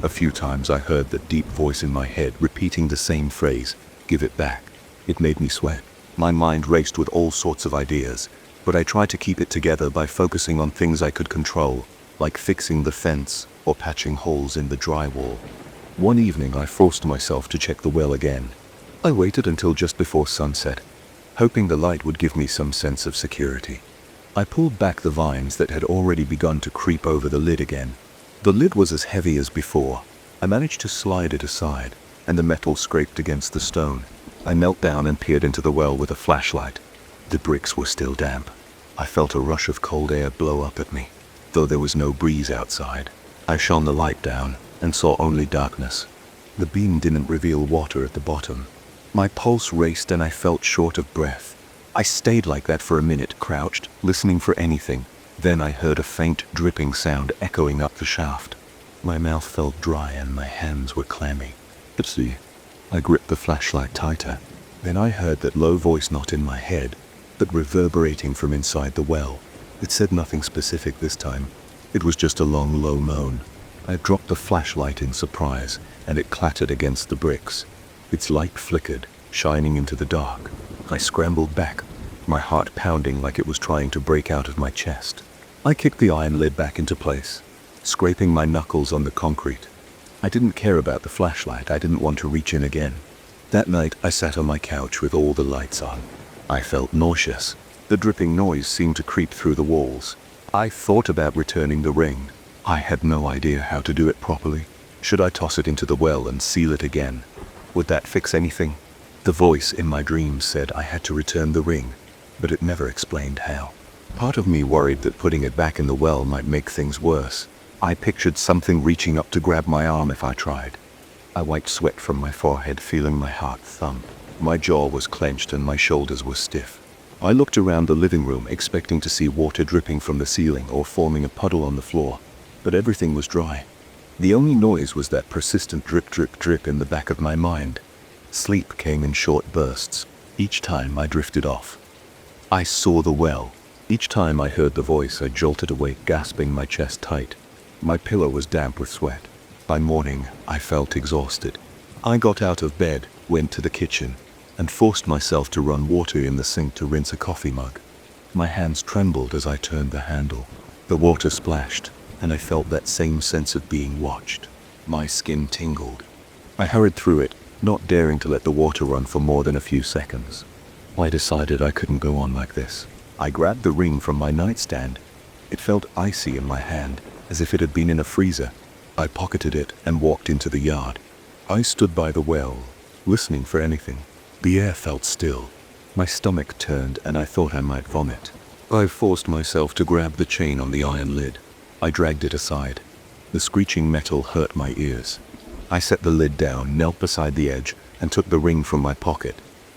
A few times I heard the deep voice in my head repeating the same phrase, "Give it back." It made me sweat. My mind raced with all sorts of ideas, but I tried to keep it together by focusing on things I could control, like fixing the fence or patching holes in the drywall. One evening I forced myself to check the well again. I waited until just before sunset, hoping the light would give me some sense of security. I pulled back the vines that had already begun to creep over the lid again. The lid was as heavy as before. I managed to slide it aside, and the metal scraped against the stone. I knelt down and peered into the well with a flashlight. The bricks were still damp. I felt a rush of cold air blow up at me, though there was no breeze outside. I shone the light down and saw only darkness. The beam didn't reveal water at the bottom. My pulse raced and I felt short of breath. I stayed like that for a minute, crouched, listening for anything. Then I heard a faint dripping sound echoing up the shaft. My mouth felt dry and my hands were clammy. Oopsie. I gripped the flashlight tighter. Then I heard that low voice not in my head, but reverberating from inside the well. It said nothing specific this time. It was just a long, low moan. I dropped the flashlight in surprise, and it clattered against the bricks. Its light flickered, shining into the dark. I scrambled back, my heart pounding like it was trying to break out of my chest. I kicked the iron lid back into place, scraping my knuckles on the concrete. I didn't care about the flashlight. I didn't want to reach in again. That night, I sat on my couch with all the lights on. I felt nauseous. The dripping noise seemed to creep through the walls. I thought about returning the ring. I had no idea how to do it properly. Should I toss it into the well and seal it again? Would that fix anything? The voice in my dreams said I had to return the ring, but it never explained how. Part of me worried that putting it back in the well might make things worse. I pictured something reaching up to grab my arm if I tried. I wiped sweat from my forehead, feeling my heart thump. My jaw was clenched and my shoulders were stiff. I looked around the living room, expecting to see water dripping from the ceiling or forming a puddle on the floor, but everything was dry. The only noise was that persistent drip, drip, drip in the back of my mind. Sleep came in short bursts. Each time I drifted off. I saw the well. Each time I heard the voice, I jolted awake, gasping, my chest tight. My pillow was damp with sweat. By morning, I felt exhausted. I got out of bed, went to the kitchen, and forced myself to run water in the sink to rinse a coffee mug. My hands trembled as I turned the handle. The water splashed, and I felt that same sense of being watched. My skin tingled. I hurried through it, not daring to let the water run for more than a few seconds. I decided I couldn't go on like this. I grabbed the ring from my nightstand. It felt icy in my hand, as if it had been in a freezer. I pocketed it and walked into the yard. I stood by the well, listening for anything. The air felt still. My stomach turned and I thought I might vomit. I forced myself to grab the chain on the iron lid. I dragged it aside. The screeching metal hurt my ears. I set the lid down, knelt beside the edge, and took the ring from my pocket.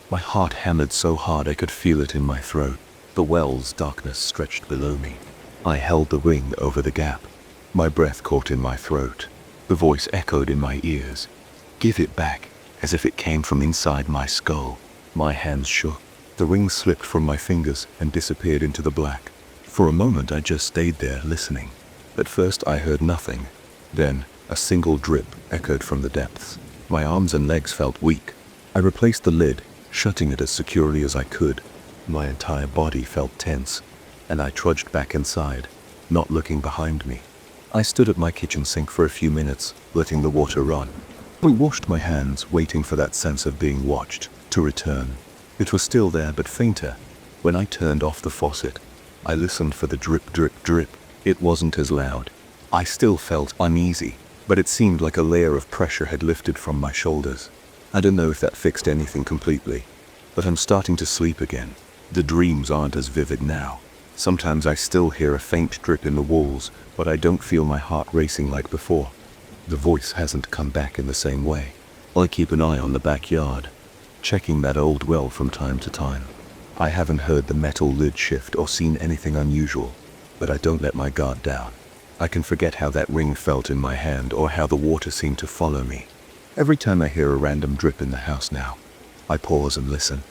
My heart hammered so hard I could feel it in my throat. The well's darkness stretched below me. I held the ring over the gap. My breath caught in my throat. The voice echoed in my ears. "Give it back," as if it came from inside my skull. My hands shook. The ring slipped from my fingers and disappeared into the black. For a moment I just stayed there, listening. At first I heard nothing. Then a single drip echoed from the depths. My arms and legs felt weak. I replaced the lid, shutting it as securely as I could. My entire body felt tense, and I trudged back inside, not looking behind me. I stood at my kitchen sink for a few minutes, letting the water run. I washed my hands, waiting for that sense of being watched to return. It was still there, but fainter. When I turned off the faucet, I listened for the drip, drip, drip. It wasn't as loud. I still felt uneasy, but it seemed like a layer of pressure had lifted from my shoulders. I don't know if that fixed anything completely, but I'm starting to sleep again. The dreams aren't as vivid now. Sometimes I still hear a faint drip in the walls, but I don't feel my heart racing like before. The voice hasn't come back in the same way. I keep an eye on the backyard, checking that old well from time to time. I haven't heard the metal lid shift or seen anything unusual, but I don't let my guard down. I can forget how that ring felt in my hand or how the water seemed to follow me. Every time I hear a random drip in the house now, I pause and listen.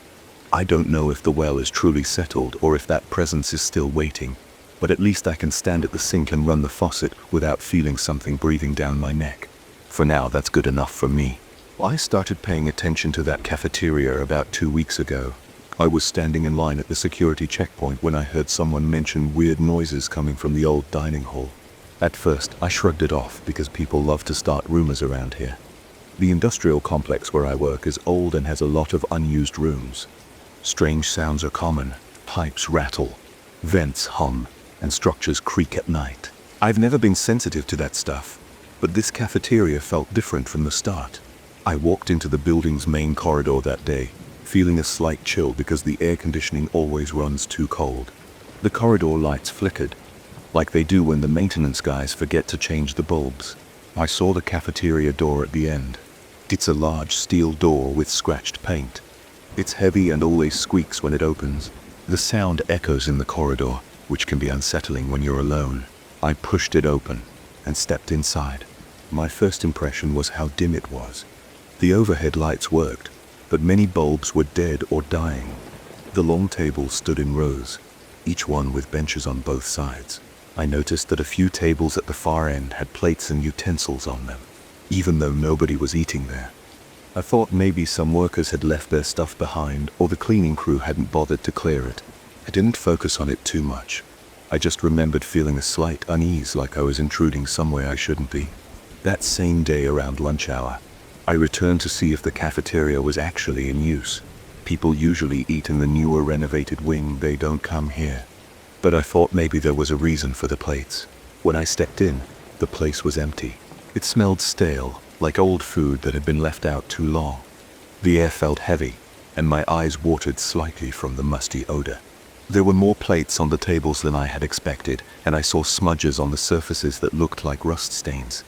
I don't know if the well is truly settled or if that presence is still waiting, but at least I can stand at the sink and run the faucet without feeling something breathing down my neck. For now, that's good enough for me. I started paying attention to that cafeteria about 2 weeks ago. I was standing in line at the security checkpoint when I heard someone mention weird noises coming from the old dining hall. At first, I shrugged it off because people love to start rumors around here. The industrial complex where I work is old and has a lot of unused rooms. Strange sounds are common. Pipes rattle, vents hum, and structures creak at night. I've never been sensitive to that stuff, but this cafeteria felt different from the start. I walked into the building's main corridor that day, feeling a slight chill because the air conditioning always runs too cold. The corridor lights flickered, like they do when the maintenance guys forget to change the bulbs. I saw the cafeteria door at the end. It's a large steel door with scratched paint. It's heavy and always squeaks when it opens. The sound echoes in the corridor, which can be unsettling when you're alone. I pushed it open and stepped inside. My first impression was how dim it was. The overhead lights worked, but many bulbs were dead or dying. The long tables stood in rows, each one with benches on both sides. I noticed that a few tables at the far end had plates and utensils on them, even though nobody was eating there. I thought maybe some workers had left their stuff behind or the cleaning crew hadn't bothered to clear it. I didn't focus on it too much. I just remembered feeling a slight unease, like I was intruding somewhere I shouldn't be. That same day around lunch hour, I returned to see if the cafeteria was actually in use. People usually eat in the newer renovated wing, they don't come here. But I thought maybe there was a reason for the plates. When I stepped in, the place was empty. It smelled stale, like old food that had been left out too long. The air felt heavy, and my eyes watered slightly from the musty odor. There were more plates on the tables than I had expected, and I saw smudges on the surfaces that looked like rust stains.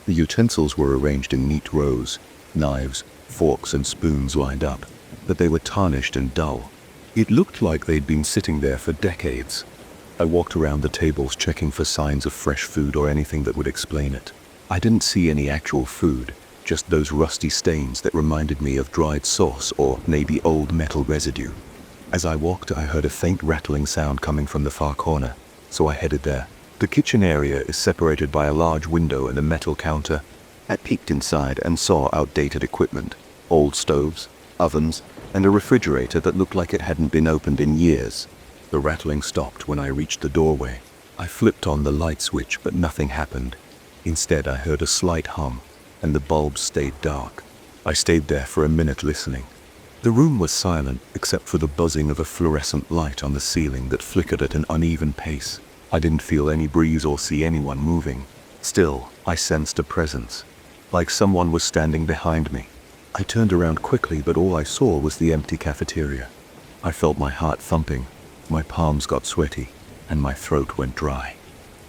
The utensils were arranged in neat rows, knives, forks, and spoons lined up, but they were tarnished and dull. It looked like they'd been sitting there for decades. I walked around the tables checking for signs of fresh food or anything that would explain it. I didn't see any actual food, just those rusty stains that reminded me of dried sauce or maybe old metal residue. As I walked, I heard a faint rattling sound coming from the far corner, so I headed there. The kitchen area is separated by a large window and a metal counter. I peeked inside and saw outdated equipment, old stoves, ovens, and a refrigerator that looked like it hadn't been opened in years. The rattling stopped when I reached the doorway. I flipped on the light switch, but nothing happened. Instead, I heard a slight hum, and the bulbs stayed dark. I stayed there for a minute listening. The room was silent, except for the buzzing of a fluorescent light on the ceiling that flickered at an uneven pace. I didn't feel any breeze or see anyone moving. Still, I sensed a presence, like someone was standing behind me. I turned around quickly, but all I saw was the empty cafeteria. I felt my heart thumping, my palms got sweaty, and my throat went dry.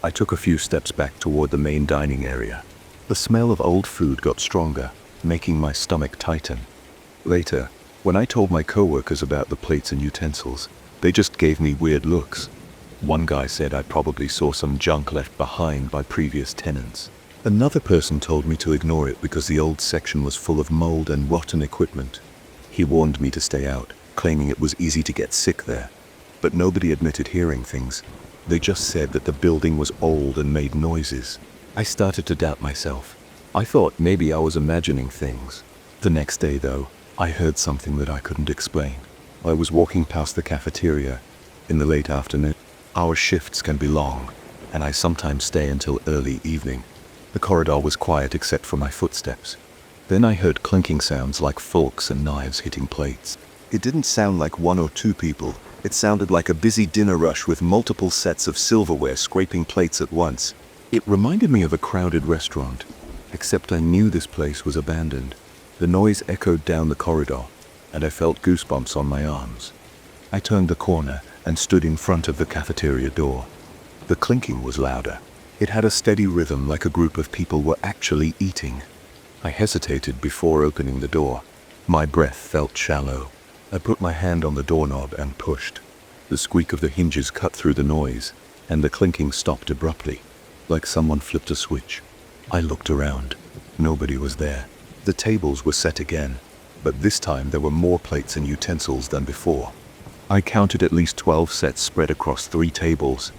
I took a few steps back toward the main dining area. The smell of old food got stronger, making my stomach tighten. Later, when I told my coworkers about the plates and utensils, they just gave me weird looks. One guy said I probably saw some junk left behind by previous tenants. Another person told me to ignore it because the old section was full of mold and rotten equipment. He warned me to stay out, claiming it was easy to get sick there. But nobody admitted hearing things. They just said that the building was old and made noises. I started to doubt myself. I thought maybe I was imagining things. The next day, though, I heard something that I couldn't explain. I was walking past the cafeteria in the late afternoon. Our shifts can be long, and I sometimes stay until early evening. The corridor was quiet except for my footsteps. Then I heard clinking sounds like forks and knives hitting plates. It didn't sound like one or two people. It sounded like a busy dinner rush with multiple sets of silverware scraping plates at once. It reminded me of a crowded restaurant, except I knew this place was abandoned. The noise echoed down the corridor, and I felt goosebumps on my arms. I turned the corner and stood in front of the cafeteria door. The clinking was louder. It had a steady rhythm, like a group of people were actually eating. I hesitated before opening the door. My breath felt shallow. I put my hand on the doorknob and pushed. The squeak of the hinges cut through the noise, and the clinking stopped abruptly, like someone flipped a switch. I looked around. Nobody was there. The tables were set again, but this time there were more plates and utensils than before. I counted at least 12 sets spread across 3 tables.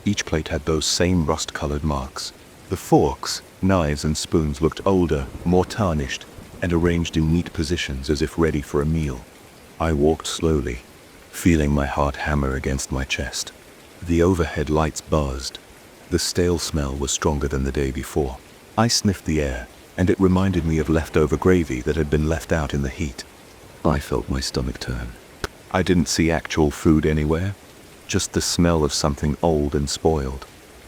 Each plate had those same rust-colored marks. The forks, knives and spoons looked older, more tarnished, and arranged in neat positions as if ready for a meal. I walked slowly, feeling my heart hammer against my chest. The overhead lights buzzed. The stale smell was stronger than the day before. I sniffed the air, and it reminded me of leftover gravy that had been left out in the heat. I felt my stomach turn. I didn't see actual food anywhere, just the smell of something old and spoiled.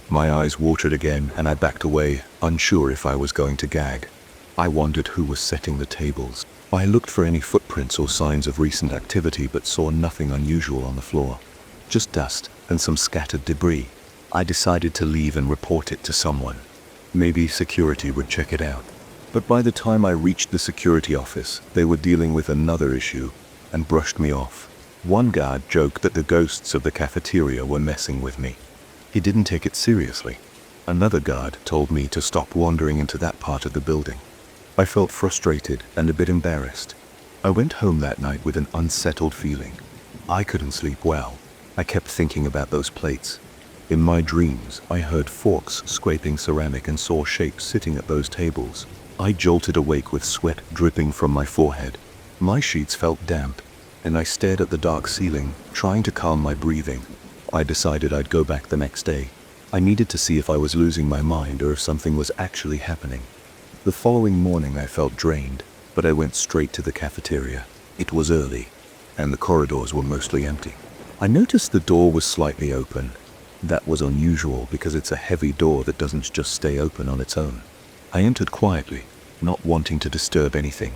My eyes watered again, and I backed away, unsure if I was going to gag. I wondered who was setting the tables. I looked for any footprints or signs of recent activity, but saw nothing unusual on the floor. Just dust and some scattered debris. I decided to leave and report it to someone. Maybe security would check it out. But by the time I reached the security office, they were dealing with another issue and brushed me off. One guard joked that the ghosts of the cafeteria were messing with me. He didn't take it seriously. Another guard told me to stop wandering into that part of the building. I felt frustrated and a bit embarrassed. I went home that night with an unsettled feeling. I couldn't sleep well. I kept thinking about those plates. In my dreams, I heard forks scraping ceramic and saw shapes sitting at those tables. I jolted awake with sweat dripping from my forehead. My sheets felt damp, and I stared at the dark ceiling, trying to calm my breathing. I decided I'd go back the next day. I needed to see if I was losing my mind or if something was actually happening. The following morning I felt drained, but I went straight to the cafeteria. It was early, and the corridors were mostly empty. I noticed the door was slightly open. That was unusual because it's a heavy door that doesn't just stay open on its own. I entered quietly, not wanting to disturb anything.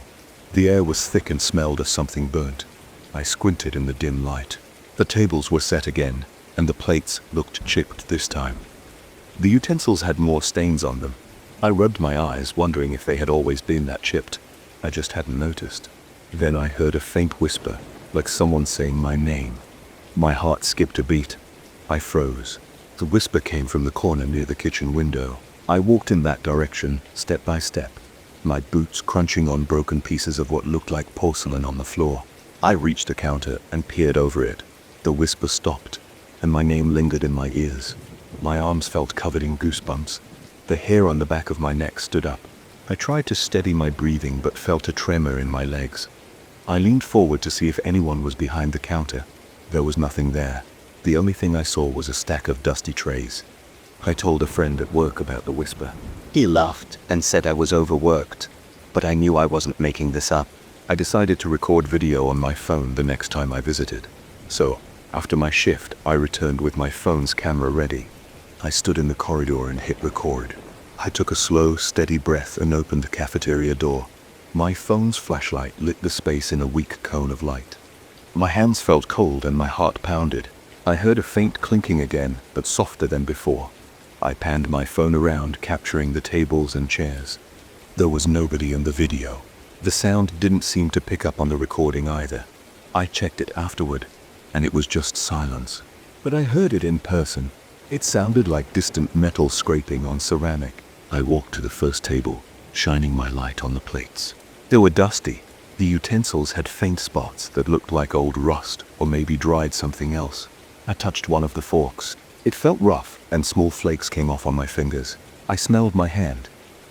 The air was thick and smelled of something burnt. I squinted in the dim light. The tables were set again, and the plates looked chipped this time. The utensils had more stains on them. I rubbed my eyes, wondering if they had always been that chipped. I just hadn't noticed. Then I heard a faint whisper, like someone saying my name. My heart skipped a beat. I froze. The whisper came from the corner near the kitchen window. I walked in that direction, step by step, my boots crunching on broken pieces of what looked like porcelain on the floor. I reached the counter and peered over it. The whisper stopped, and my name lingered in my ears. My arms felt covered in goosebumps. The hair on the back of my neck stood up. I tried to steady my breathing but felt a tremor in my legs. I leaned forward to see if anyone was behind the counter. There was nothing there. The only thing I saw was a stack of dusty trays. I told a friend at work about the whisper. He laughed and said I was overworked, but I knew I wasn't making this up. I decided to record video on my phone the next time I visited. So, after my shift, I returned with my phone's camera ready. I stood in the corridor and hit record. I took a slow, steady breath and opened the cafeteria door. My phone's flashlight lit the space in a weak cone of light. My hands felt cold and my heart pounded. I heard a faint clinking again, but softer than before. I panned my phone around, capturing the tables and chairs. There was nobody in the video. The sound didn't seem to pick up on the recording either. I checked it afterward, and it was just silence. But I heard it in person. It sounded like distant metal scraping on ceramic. I walked to the first table, shining my light on the plates. They were dusty. The utensils had faint spots that looked like old rust or maybe dried something else. I touched one of the forks. It felt rough, and small flakes came off on my fingers. I smelled my hand.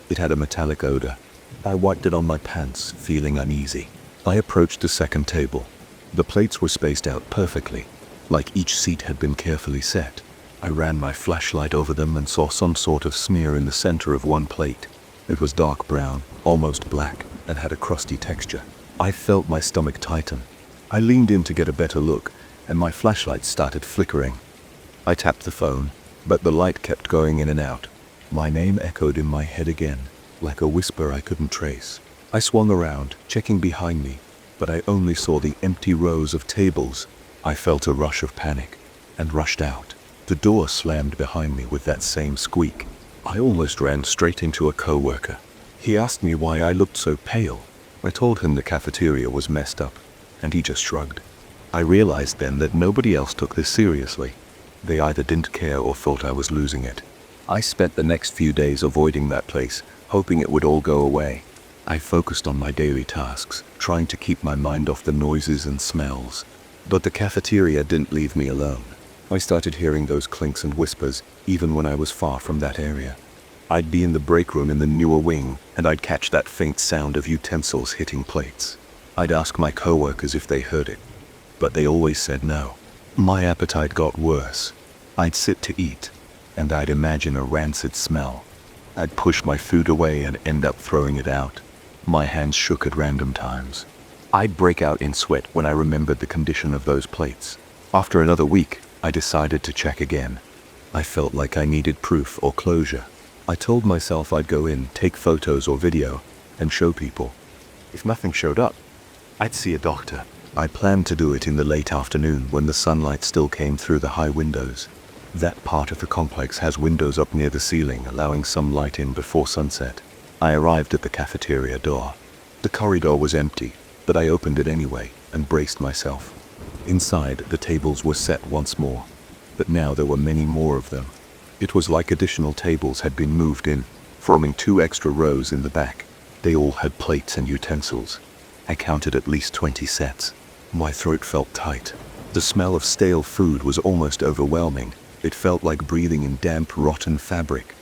It had a metallic odor. I wiped it on my pants, feeling uneasy. I approached the second table. The plates were spaced out perfectly, like each seat had been carefully set. I ran my flashlight over them and saw some sort of smear in the center of one plate. It was dark brown, almost black, and had a crusty texture. I felt my stomach tighten. I leaned in to get a better look, and my flashlight started flickering. I tapped the phone, but the light kept going in and out. My name echoed in my head again, like a whisper I couldn't trace. I swung around, checking behind me, but I only saw the empty rows of tables. I felt a rush of panic, and rushed out. The door slammed behind me with that same squeak. I almost ran straight into a coworker. He asked me why I looked so pale. I told him the cafeteria was messed up, and he just shrugged. I realized then that nobody else took this seriously. They either didn't care or thought I was losing it. I spent the next few days avoiding that place, hoping it would all go away. I focused on my daily tasks, trying to keep my mind off the noises and smells. But the cafeteria didn't leave me alone. I started hearing those clinks and whispers, even when I was far from that area. I'd be in the break room in the newer wing, and I'd catch that faint sound of utensils hitting plates. I'd ask my coworkers if they heard it, but they always said no. My appetite got worse. I'd sit to eat, and I'd imagine a rancid smell. I'd push my food away and end up throwing it out. My hands shook at random times. I'd break out in sweat when I remembered the condition of those plates. After another week, I decided to check again. I felt like I needed proof or closure. I told myself I'd go in, take photos or video, and show people. If nothing showed up, I'd see a doctor. I planned to do it in the late afternoon when the sunlight still came through the high windows. That part of the complex has windows up near the ceiling, allowing some light in before sunset. I arrived at the cafeteria door. The corridor was empty, but I opened it anyway and braced myself. Inside, the tables were set once more, but now there were many more of them. It was like additional tables had been moved in, forming 2 extra rows in the back. They all had plates and utensils. I counted at least 20 sets. My throat felt tight. The smell of stale food was almost overwhelming. It felt like breathing in damp, rotten fabric.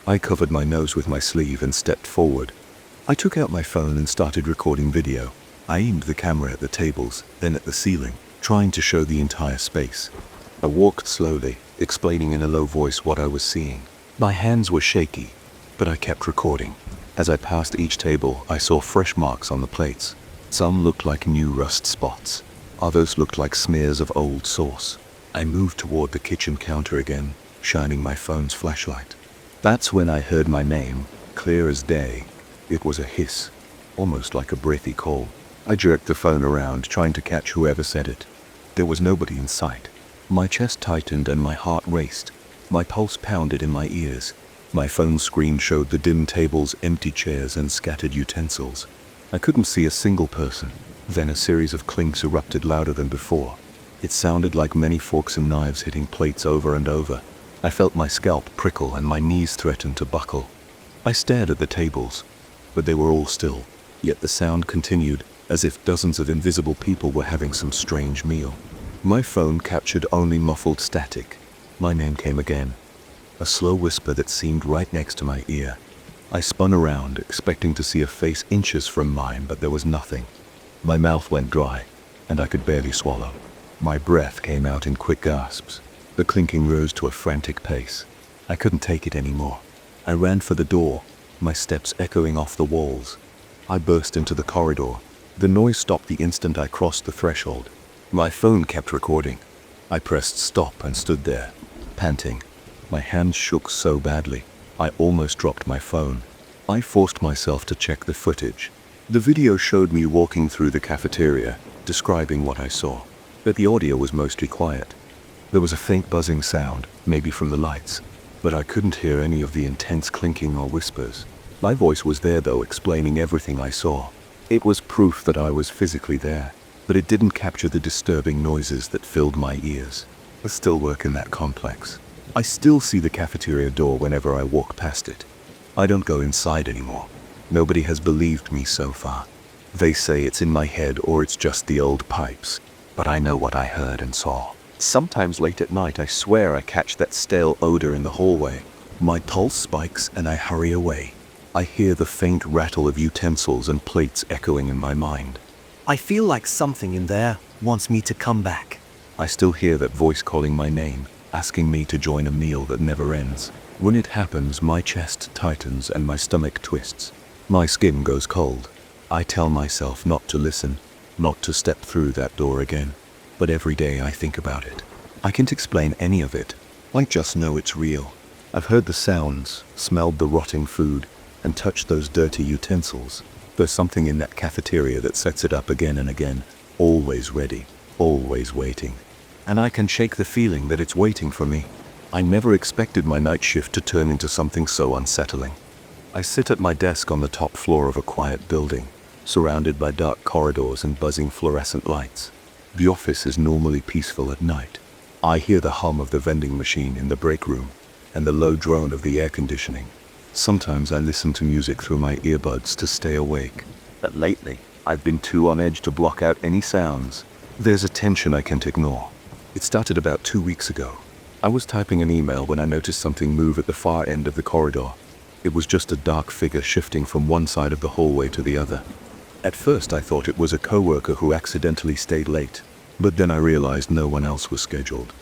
I covered my nose with my sleeve and stepped forward. I took out my phone and started recording video. I aimed the camera at the tables, then at the ceiling, trying to show the entire space. I walked slowly, explaining in a low voice what I was seeing. My hands were shaky, but I kept recording. As I passed each table, I saw fresh marks on the plates. Some looked like new rust spots. Others looked like smears of old sauce. I moved toward the kitchen counter again, shining my phone's flashlight. That's when I heard my name, clear as day. It was a hiss, almost like a breathy call. I jerked the phone around, trying to catch whoever said it. There was nobody in sight. My chest tightened and my heart raced. My pulse pounded in my ears. My phone screen showed the dim tables, empty chairs, and scattered utensils. I couldn't see a single person. Then a series of clinks erupted louder than before. It sounded like many forks and knives hitting plates over and over. I felt my scalp prickle and my knees threaten to buckle. I stared at the tables, but they were all still. Yet the sound continued, as if dozens of invisible people were having some strange meal. My phone captured only muffled static. My name came again, a slow whisper that seemed right next to my ear. I spun around, expecting to see a face inches from mine, but there was nothing. My mouth went dry, and I could barely swallow. My breath came out in quick gasps. The clinking rose to a frantic pace. I couldn't take it anymore. I ran for the door, my steps echoing off the walls. I burst into the corridor. The noise stopped the instant I crossed the threshold. My phone kept recording. I pressed stop and stood there, panting. My hands shook so badly, I almost dropped my phone. I forced myself to check the footage. The video showed me walking through the cafeteria, describing what I saw, but the audio was mostly quiet. There was a faint buzzing sound, maybe from the lights, but I couldn't hear any of the intense clinking or whispers. My voice was there though, explaining everything I saw. It was proof that I was physically there, but it didn't capture the disturbing noises that filled my ears. I still work in that complex. I still see the cafeteria door whenever I walk past it. I don't go inside anymore. Nobody has believed me so far. They say it's in my head or it's just the old pipes, but I know what I heard and saw. Sometimes late at night I swear I catch that stale odor in the hallway. My pulse spikes and I hurry away. I hear the faint rattle of utensils and plates echoing in my mind. I feel like something in there wants me to come back. I still hear that voice calling my name, asking me to join a meal that never ends. When it happens, my chest tightens and my stomach twists. My skin goes cold. I tell myself not to listen, not to step through that door again. But every day I think about it. I can't explain any of it. I just know it's real. I've heard the sounds, smelled the rotting food, and touched those dirty utensils. There's something in that cafeteria that sets it up again and again, always ready, always waiting. And I can shake the feeling that it's waiting for me. I never expected my night shift to turn into something so unsettling. I sit at my desk on the top floor of a quiet building, surrounded by dark corridors and buzzing fluorescent lights. The office is normally peaceful at night. I hear the hum of the vending machine in the break room and the low drone of the air conditioning. Sometimes I listen to music through my earbuds to stay awake. But lately, I've been too on edge to block out any sounds. There's a tension I can't ignore. It started about 2 weeks ago. I was typing an email when I noticed something move at the far end of the corridor. It was just a dark figure shifting from one side of the hallway to the other. At first I thought it was a coworker who accidentally stayed late, but then I realized no one else was scheduled.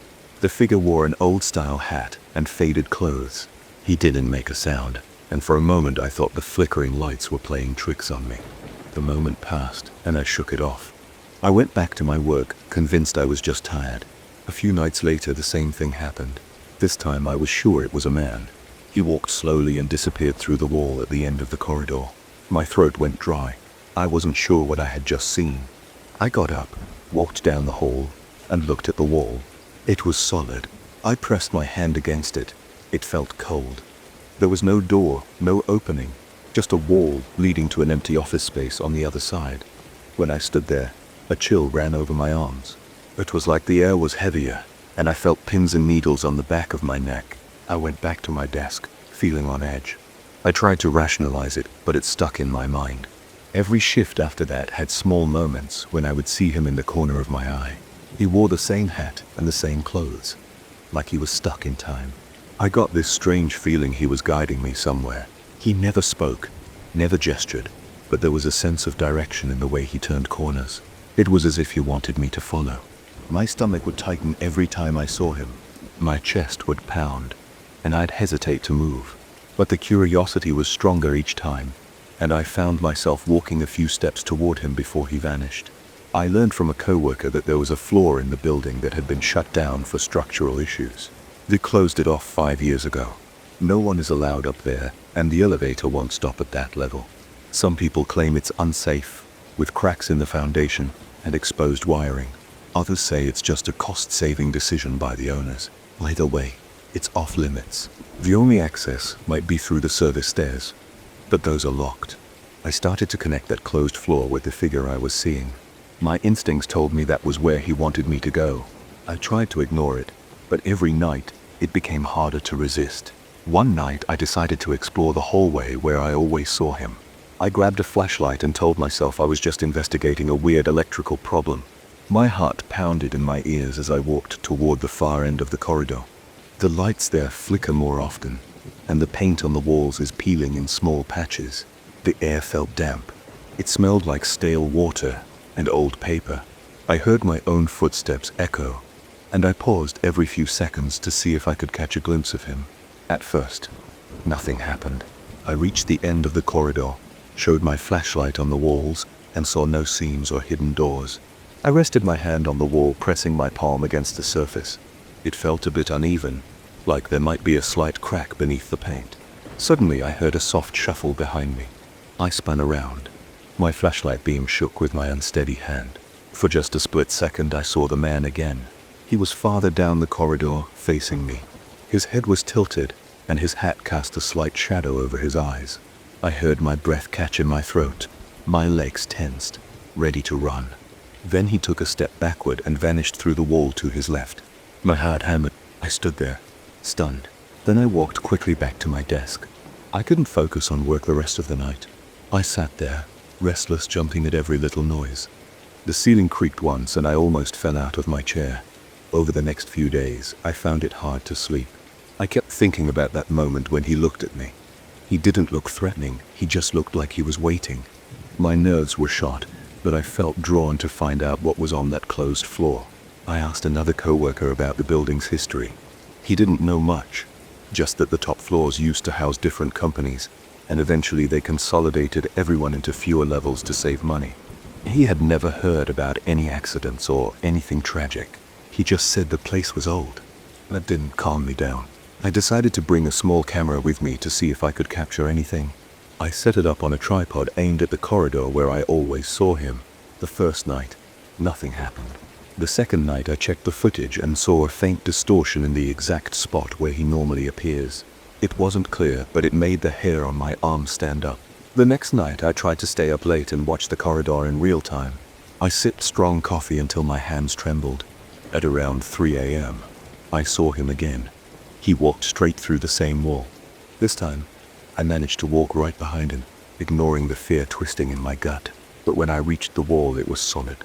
The figure wore an old-style hat and faded clothes. He didn't make a sound, and for a moment I thought the flickering lights were playing tricks on me. The moment passed, and I shook it off. I went back to my work, convinced I was just tired. A few nights later, the same thing happened. This time I was sure it was a man. He walked slowly and disappeared through the wall at the end of the corridor. My throat went dry. I wasn't sure what I had just seen. I got up, walked down the hall, and looked at the wall. It was solid. I pressed my hand against it. It felt cold. There was no door, no opening, just a wall leading to an empty office space on the other side. When I stood there, a chill ran over my arms. It was like the air was heavier, and I felt pins and needles on the back of my neck. I went back to my desk, feeling on edge. I tried to rationalize it, but it stuck in my mind. Every shift after that had small moments when I would see him in the corner of my eye. He wore the same hat and the same clothes, like he was stuck in time. I got this strange feeling he was guiding me somewhere. He never spoke, never gestured, but there was a sense of direction in the way he turned corners. It was as if he wanted me to follow. My stomach would tighten every time I saw him. My chest would pound, and I'd hesitate to move. But the curiosity was stronger each time, and I found myself walking a few steps toward him before he vanished. I learned from a coworker that there was a floor in the building that had been shut down for structural issues. They closed it off 5 years ago. No one is allowed up there, and the elevator won't stop at that level. Some people claim it's unsafe, with cracks in the foundation and exposed wiring. Others say it's just a cost-saving decision by the owners. Either way, it's off limits. The only access might be through the service stairs, but those are locked. I started to connect that closed floor with the figure I was seeing. My instincts told me that was where he wanted me to go. I tried to ignore it, but every night it became harder to resist. One night I decided to explore the hallway where I always saw him. I grabbed a flashlight and told myself I was just investigating a weird electrical problem. My heart pounded in my ears as I walked toward the far end of the corridor. The lights there flicker more often, and the paint on the walls is peeling in small patches. The air felt damp. It smelled like stale water and old paper. I heard my own footsteps echo, and I paused every few seconds to see if I could catch a glimpse of him. At first, nothing happened. I reached the end of the corridor, showed my flashlight on the walls, and saw no seams or hidden doors. I rested my hand on the wall, pressing my palm against the surface. It felt a bit uneven, like there might be a slight crack beneath the paint. Suddenly I heard a soft shuffle behind me. I spun around. My flashlight beam shook with my unsteady hand. For just a split second I saw the man again. He was farther down the corridor, facing me. His head was tilted, and his hat cast a slight shadow over his eyes. I heard my breath catch in my throat. My legs tensed, ready to run. Then he took a step backward and vanished through the wall to his left. My heart hammered. I stood there, stunned. Then I walked quickly back to my desk. I couldn't focus on work the rest of the night. I sat there, restless, jumping at every little noise. The ceiling creaked once and I almost fell out of my chair. Over the next few days, I found it hard to sleep. I kept thinking about that moment when he looked at me. He didn't look threatening, he just looked like he was waiting. My nerves were shot, but I felt drawn to find out what was on that closed floor. I asked another coworker about the building's history. He didn't know much, just that the top floors used to house different companies, and eventually they consolidated everyone into fewer levels to save money. He had never heard about any accidents or anything tragic. He just said the place was old. That didn't calm me down. I decided to bring a small camera with me to see if I could capture anything. I set it up on a tripod aimed at the corridor where I always saw him. The first night, nothing happened. The second night I checked the footage and saw a faint distortion in the exact spot where he normally appears. It wasn't clear, but it made the hair on my arm stand up. The next night I tried to stay up late and watch the corridor in real time. I sipped strong coffee until my hands trembled. At around 3 a.m., I saw him again. He walked straight through the same wall. This time, I managed to walk right behind him, ignoring the fear twisting in my gut. But when I reached the wall, it was solid.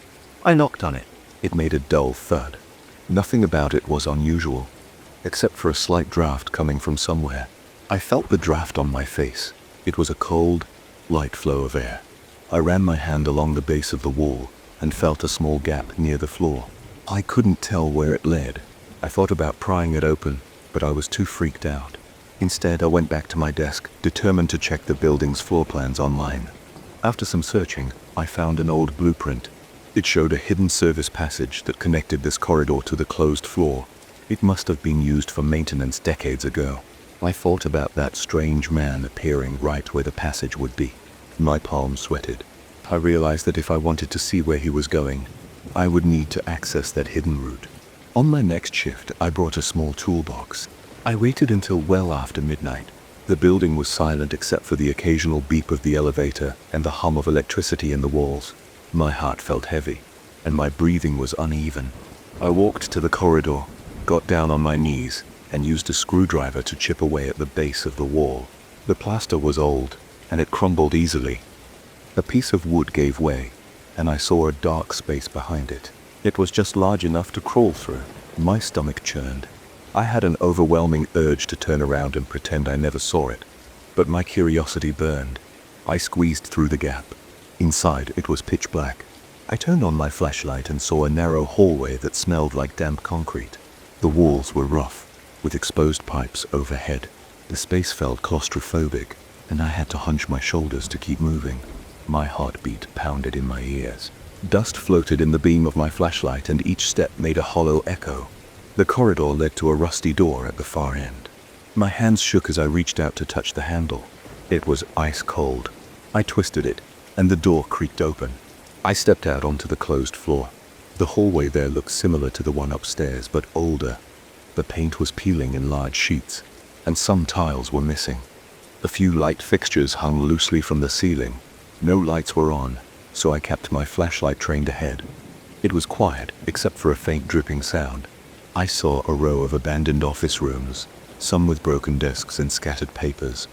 I knocked on it. It made a dull thud. Nothing about it was unusual, except for a slight draft coming from somewhere. I felt the draft on my face. It was a cold, light flow of air. I ran my hand along the base of the wall and felt a small gap near the floor. I couldn't tell where it led. I thought about prying it open, but I was too freaked out. Instead, I went back to my desk, determined to check the building's floor plans online. After some searching, I found an old blueprint. It showed a hidden service passage that connected this corridor to the closed floor. It must have been used for maintenance decades ago. I thought about that strange man appearing right where the passage would be. My palms sweated. I realized that if I wanted to see where he was going, I would need to access that hidden route. On my next shift, I brought a small toolbox. I waited until well after midnight. The building was silent except for the occasional beep of the elevator and the hum of electricity in the walls. My heart felt heavy, and my breathing was uneven. I walked to the corridor, got down on my knees, and used a screwdriver to chip away at the base of the wall. The plaster was old, and it crumbled easily. A piece of wood gave way, and I saw a dark space behind it. It was just large enough to crawl through. My stomach churned. I had an overwhelming urge to turn around and pretend I never saw it, but my curiosity burned. I squeezed through the gap. Inside, it was pitch black. I turned on my flashlight and saw a narrow hallway that smelled like damp concrete. The walls were rough, with exposed pipes overhead. The space felt claustrophobic, and I had to hunch my shoulders to keep moving. My heartbeat pounded in my ears. Dust floated in the beam of my flashlight, and each step made a hollow echo. The corridor led to a rusty door at the far end. My hands shook as I reached out to touch the handle. It was ice cold. I twisted it, and the door creaked open. I stepped out onto the closed floor. The hallway there looked similar to the one upstairs, but older. The paint was peeling in large sheets, and some tiles were missing. A few light fixtures hung loosely from the ceiling. No lights were on, so I kept my flashlight trained ahead. It was quiet, except for a faint dripping sound. I saw a row of abandoned office rooms, some with broken desks and scattered papers.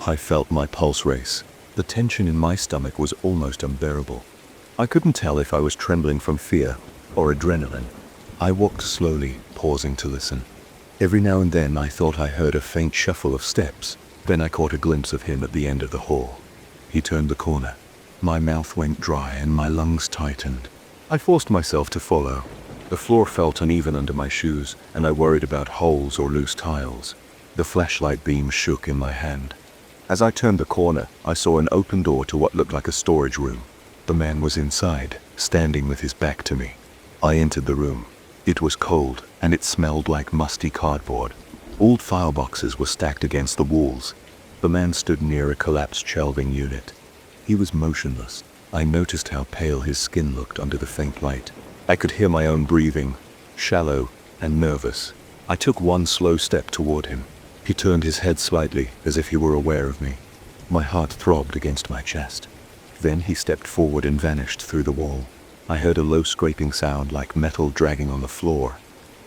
I felt my pulse race. The tension in my stomach was almost unbearable. I couldn't tell if I was trembling from fear or adrenaline. I walked slowly, pausing to listen. Every now and then I thought I heard a faint shuffle of steps. Then I caught a glimpse of him at the end of the hall. He turned the corner. My mouth went dry and my lungs tightened. I forced myself to follow. The floor felt uneven under my shoes, and I worried about holes or loose tiles. The flashlight beam shook in my hand. As I turned the corner, I saw an open door to what looked like a storage room. The man was inside, standing with his back to me. I entered the room. It was cold, and it smelled like musty cardboard. Old file boxes were stacked against the walls. The man stood near a collapsed shelving unit. He was motionless. I noticed how pale his skin looked under the faint light. I could hear my own breathing, shallow and nervous. I took one slow step toward him. He turned his head slightly, as if he were aware of me. My heart throbbed against my chest. Then he stepped forward and vanished through the wall. I heard a low scraping sound like metal dragging on the floor.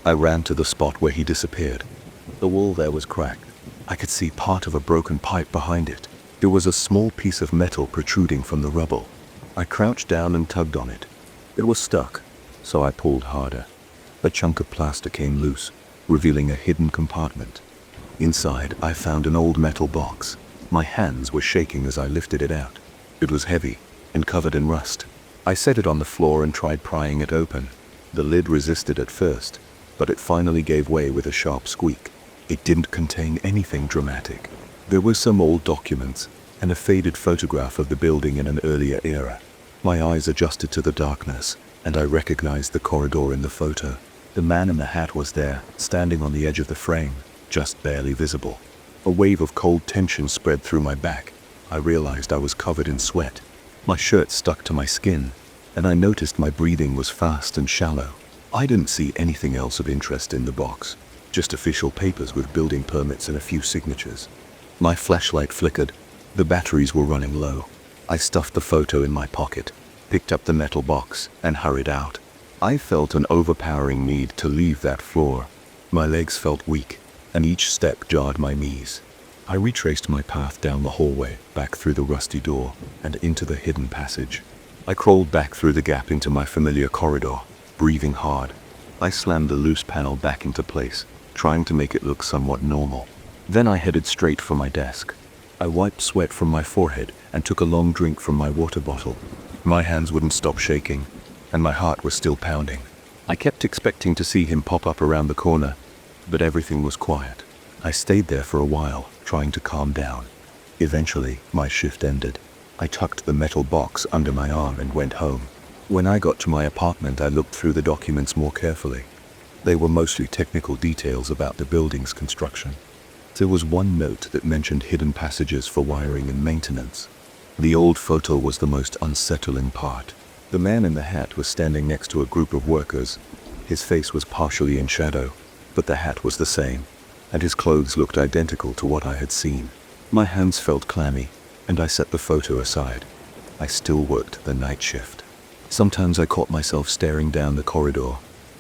I ran to the spot where he disappeared. The wall there was cracked. I could see part of a broken pipe behind it. There was a small piece of metal protruding from the rubble. I crouched down and tugged on it. It was stuck, so I pulled harder. A chunk of plaster came loose, revealing a hidden compartment. Inside, I found an old metal box. My hands were shaking as I lifted it out. It was heavy and covered in rust. I set it on the floor and tried prying it open. The lid resisted at first, but it finally gave way with a sharp squeak. It didn't contain anything dramatic. There were some old documents and a faded photograph of the building in an earlier era. My eyes adjusted to the darkness, and I recognized the corridor in the photo. The man in the hat was there, standing on the edge of the frame, just barely visible. A wave of cold tension spread through my back. I realized I was covered in sweat. My shirt stuck to my skin, and I noticed my breathing was fast and shallow. I didn't see anything else of interest in the box, just official papers with building permits and a few signatures. My flashlight flickered. The batteries were running low. I stuffed the photo in my pocket, picked up the metal box, and hurried out. I felt an overpowering need to leave that floor. My legs felt weak, and each step jarred my knees. I retraced my path down the hallway, back through the rusty door, and into the hidden passage. I crawled back through the gap into my familiar corridor, breathing hard. I slammed the loose panel back into place, trying to make it look somewhat normal. Then I headed straight for my desk. I wiped sweat from my forehead and took a long drink from my water bottle. My hands wouldn't stop shaking, and my heart was still pounding. I kept expecting to see him pop up around the corner, but everything was quiet. I stayed there for a while, trying to calm down. Eventually, my shift ended. I tucked the metal box under my arm and went home. When I got to my apartment, I looked through the documents more carefully. They were mostly technical details about the building's construction. There was one note that mentioned hidden passages for wiring and maintenance. The old photo was the most unsettling part. The man in the hat was standing next to a group of workers. His face was partially in shadow, but the hat was the same, and his clothes looked identical to what I had seen. My hands felt clammy, and I set the photo aside. I still worked the night shift. Sometimes I caught myself staring down the corridor,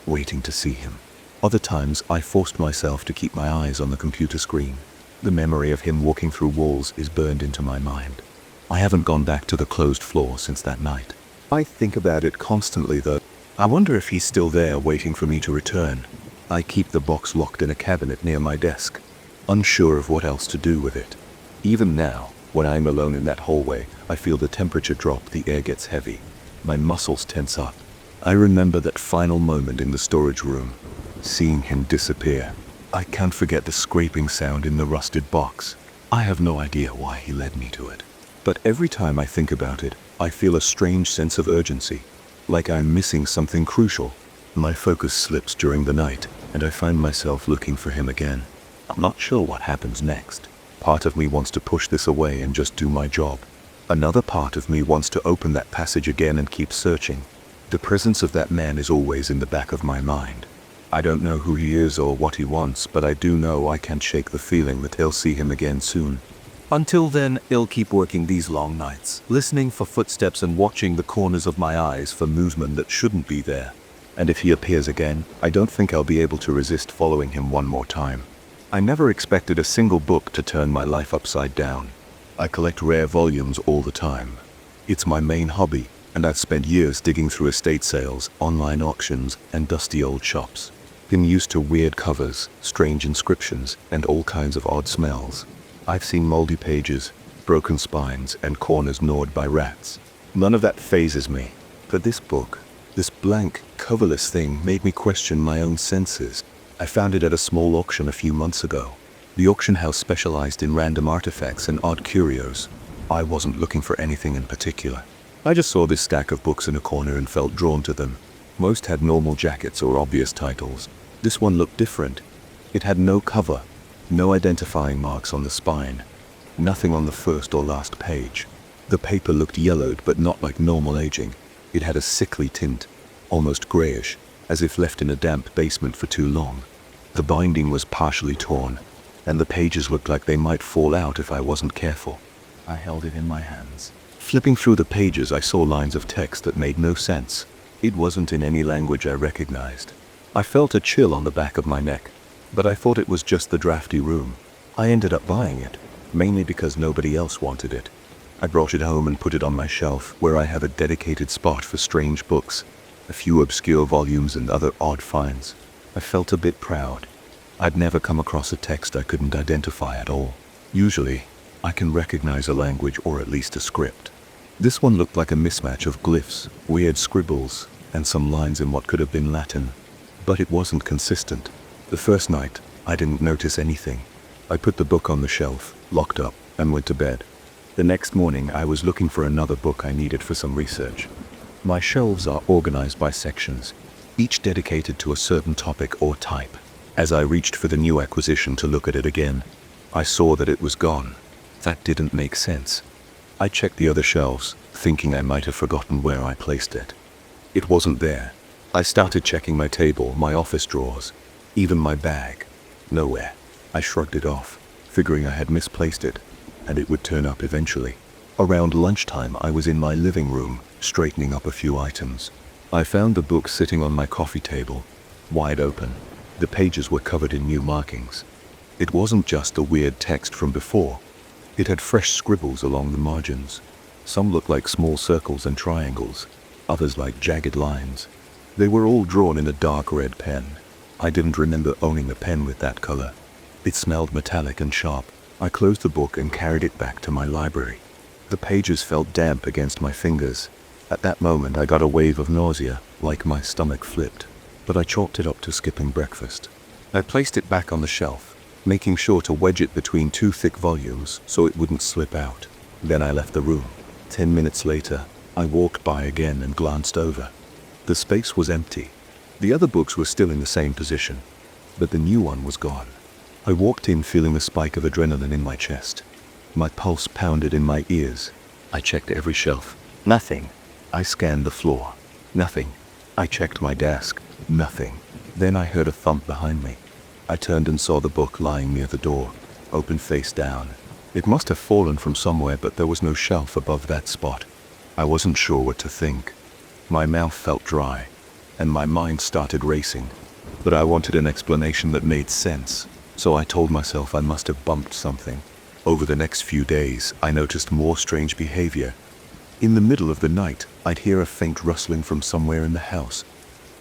waiting to see him. Other times I forced myself to keep my eyes on the computer screen. The memory of him walking through walls is burned into my mind. I haven't gone back to the closed floor since that night. I think about it constantly, though. I wonder if he's still there waiting for me to return. I keep the box locked in a cabinet near my desk, unsure of what else to do with it. Even now, when I'm alone in that hallway, I feel the temperature drop, the air gets heavy. My muscles tense up. I remember that final moment in the storage room, seeing him disappear. I can't forget the scraping sound in the rusted box. I have no idea why he led me to it. But every time I think about it, I feel a strange sense of urgency, like I'm missing something crucial. My focus slips during the night, and I find myself looking for him again. I'm not sure what happens next. Part of me wants to push this away and just do my job. Another part of me wants to open that passage again and keep searching. The presence of that man is always in the back of my mind. I don't know who he is or what he wants, but I do know I can't shake the feeling that I'll see him again soon. Until then, I'll keep working these long nights, listening for footsteps and watching the corners of my eyes for movement that shouldn't be there. And if he appears again, I don't think I'll be able to resist following him one more time. I never expected a single book to turn my life upside down. I collect rare volumes all the time. It's my main hobby, and I've spent years digging through estate sales, online auctions, and dusty old shops. Been used to weird covers, strange inscriptions, and all kinds of odd smells. I've seen moldy pages, broken spines, and corners gnawed by rats. None of that phases me. But this book, this blank, coverless thing, made me question my own senses. I found it at a small auction a few months ago. The auction house specialized in random artifacts and odd curios. I wasn't looking for anything in particular. I just saw this stack of books in a corner and felt drawn to them. Most had normal jackets or obvious titles. This one looked different. It had no cover, no identifying marks on the spine, nothing on the first or last page. The paper looked yellowed, but not like normal aging. It had a sickly tint, almost grayish, as if left in a damp basement for too long. The binding was partially torn, and the pages looked like they might fall out if I wasn't careful. I held it in my hands. Flipping through the pages, I saw lines of text that made no sense. It wasn't in any language I recognized. I felt a chill on the back of my neck, but I thought it was just the drafty room. I ended up buying it, mainly because nobody else wanted it. I brought it home and put it on my shelf, where I have a dedicated spot for strange books, a few obscure volumes and other odd finds. I felt a bit proud. I'd never come across a text I couldn't identify at all. Usually, I can recognize a language or at least a script. This one looked like a mismatch of glyphs, weird scribbles, and some lines in what could have been Latin. But it wasn't consistent. The first night, I didn't notice anything. I put the book on the shelf, locked up, and went to bed. The next morning, I was looking for another book I needed for some research. My shelves are organized by sections, each dedicated to a certain topic or type. As I reached for the new acquisition to look at it again, I saw that it was gone. That didn't make sense. I checked the other shelves, thinking I might have forgotten where I placed it. It wasn't there. I started checking my table, my office drawers, even my bag. Nowhere. I shrugged it off, figuring I had misplaced it, and it would turn up eventually. Around lunchtime, I was in my living room, straightening up a few items. I found the book sitting on my coffee table, wide open. The pages were covered in new markings. It wasn't just the weird text from before. It had fresh scribbles along the margins. Some looked like small circles and triangles, others like jagged lines. They were all drawn in a dark red pen. I didn't remember owning a pen with that color. It smelled metallic and sharp. I closed the book and carried it back to my library. The pages felt damp against my fingers. At that moment I got a wave of nausea, like my stomach flipped, but I chalked it up to skipping breakfast. I placed it back on the shelf, making sure to wedge it between two thick volumes so it wouldn't slip out. Then I left the room. 10 minutes later, I walked by again and glanced over. The space was empty. The other books were still in the same position, but the new one was gone. I walked in feeling a spike of adrenaline in my chest. My pulse pounded in my ears. I checked every shelf. Nothing. I scanned the floor. Nothing. I checked my desk. Nothing. Then I heard a thump behind me. I turned and saw the book lying near the door, open face down. It must have fallen from somewhere, but there was no shelf above that spot. I wasn't sure what to think. My mouth felt dry, and my mind started racing. But I wanted an explanation that made sense, so I told myself I must have bumped something. Over the next few days, I noticed more strange behavior. In the middle of the night, I'd hear a faint rustling from somewhere in the house.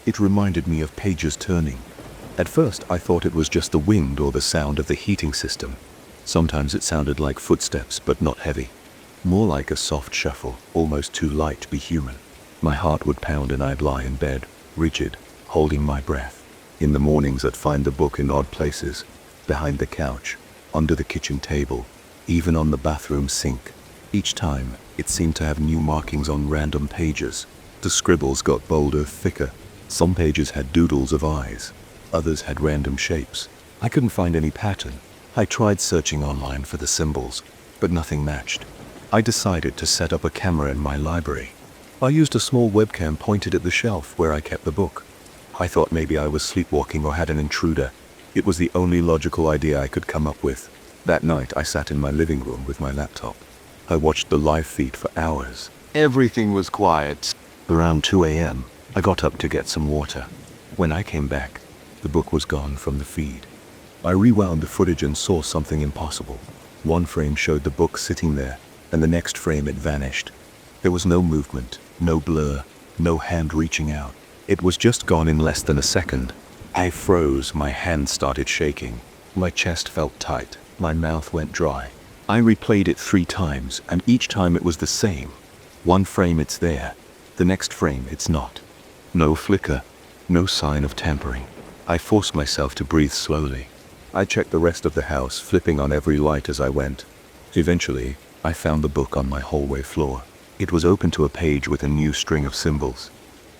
It reminded me of pages turning. At first, I thought it was just the wind or the sound of the heating system. Sometimes it sounded like footsteps, but not heavy. More like a soft shuffle, almost too light to be human. My heart would pound and I'd lie in bed, rigid, holding my breath. In the mornings, I'd find the book in odd places, behind the couch, under the kitchen table, even on the bathroom sink. Each time, it seemed to have new markings on random pages. The scribbles got bolder, thicker. Some pages had doodles of eyes. Others had random shapes. I couldn't find any pattern. I tried searching online for the symbols, but nothing matched. I decided to set up a camera in my library. I used a small webcam pointed at the shelf where I kept the book. I thought maybe I was sleepwalking or had an intruder. It was the only logical idea I could come up with. That night, I sat in my living room with my laptop. I watched the live feed for hours. Everything was quiet. Around 2 a.m., I got up to get some water. When I came back, the book was gone from the feed. I rewound the footage and saw something impossible. One frame showed the book sitting there, and the next frame it vanished. There was no movement, no blur, no hand reaching out. It was just gone in less than a second. I froze, my hand started shaking. My chest felt tight, my mouth went dry. I replayed it 3 times, and each time it was the same. One frame it's there, the next frame it's not. No flicker, no sign of tampering. I forced myself to breathe slowly. I checked the rest of the house, flipping on every light as I went. Eventually, I found the book on my hallway floor. It was open to a page with a new string of symbols.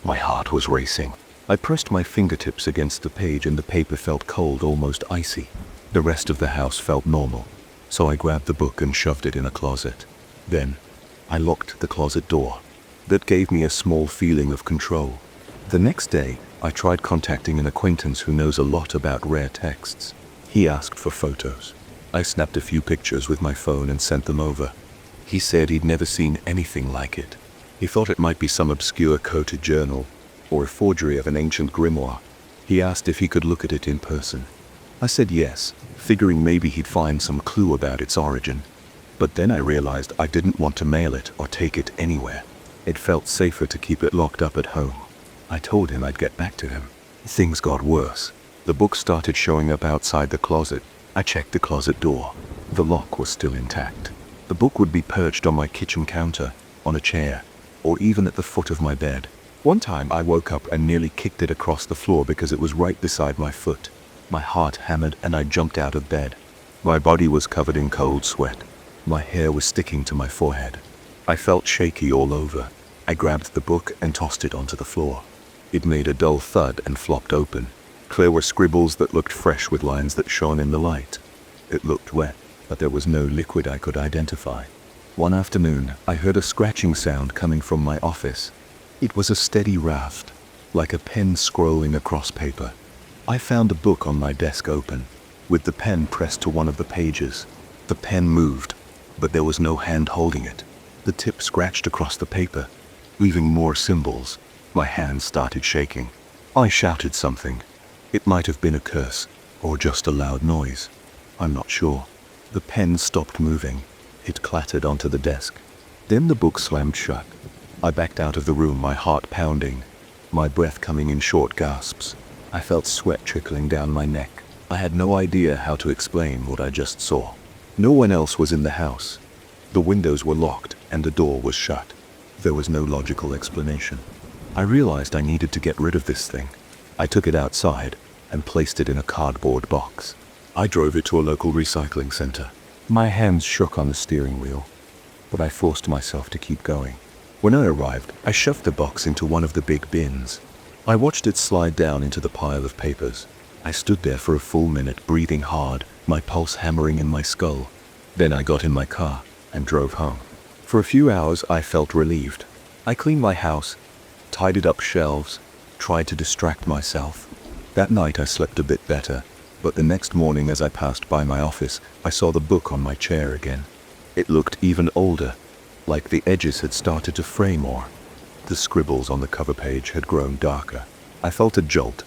My heart was racing. I pressed my fingertips against the page and the paper felt cold, almost icy. The rest of the house felt normal, so I grabbed the book and shoved it in a closet. Then, I locked the closet door. That gave me a small feeling of control. The next day, I tried contacting an acquaintance who knows a lot about rare texts. He asked for photos. I snapped a few pictures with my phone and sent them over. He said he'd never seen anything like it. He thought it might be some obscure coded journal, or a forgery of an ancient grimoire. He asked if he could look at it in person. I said yes, figuring maybe he'd find some clue about its origin. But then I realized I didn't want to mail it or take it anywhere. It felt safer to keep it locked up at home. I told him I'd get back to him. Things got worse. The book started showing up outside the closet. I checked the closet door. The lock was still intact. The book would be perched on my kitchen counter, on a chair, or even at the foot of my bed. One time I woke up and nearly kicked it across the floor because it was right beside my foot. My heart hammered and I jumped out of bed. My body was covered in cold sweat. My hair was sticking to my forehead. I felt shaky all over. I grabbed the book and tossed it onto the floor. It made a dull thud and flopped open. There were scribbles that looked fresh with lines that shone in the light. It looked wet, but there was no liquid I could identify. One afternoon, I heard a scratching sound coming from my office. It was a steady raft, like a pen scrolling across paper. I found the book on my desk open, with the pen pressed to one of the pages. The pen moved, but there was no hand holding it. The tip scratched across the paper, leaving more symbols. My hands started shaking. I shouted something. It might have been a curse, or just a loud noise. I'm not sure. The pen stopped moving. It clattered onto the desk. Then the book slammed shut. I backed out of the room, my heart pounding, my breath coming in short gasps. I felt sweat trickling down my neck. I had no idea how to explain what I just saw. No one else was in the house. The windows were locked and the door was shut. There was no logical explanation. I realized I needed to get rid of this thing. I took it outside and placed it in a cardboard box. I drove it to a local recycling center. My hands shook on the steering wheel, but I forced myself to keep going. When I arrived, I shoved the box into one of the big bins. I watched it slide down into the pile of papers. I stood there for a full minute, breathing hard, my pulse hammering in my skull. Then I got in my car and drove home. For a few hours, I felt relieved. I cleaned my house, tidied up shelves, tried to distract myself. That night I slept a bit better, but the next morning as I passed by my office, I saw the book on my chair again. It looked even older, like the edges had started to fray more. The scribbles on the cover page had grown darker. I felt a jolt,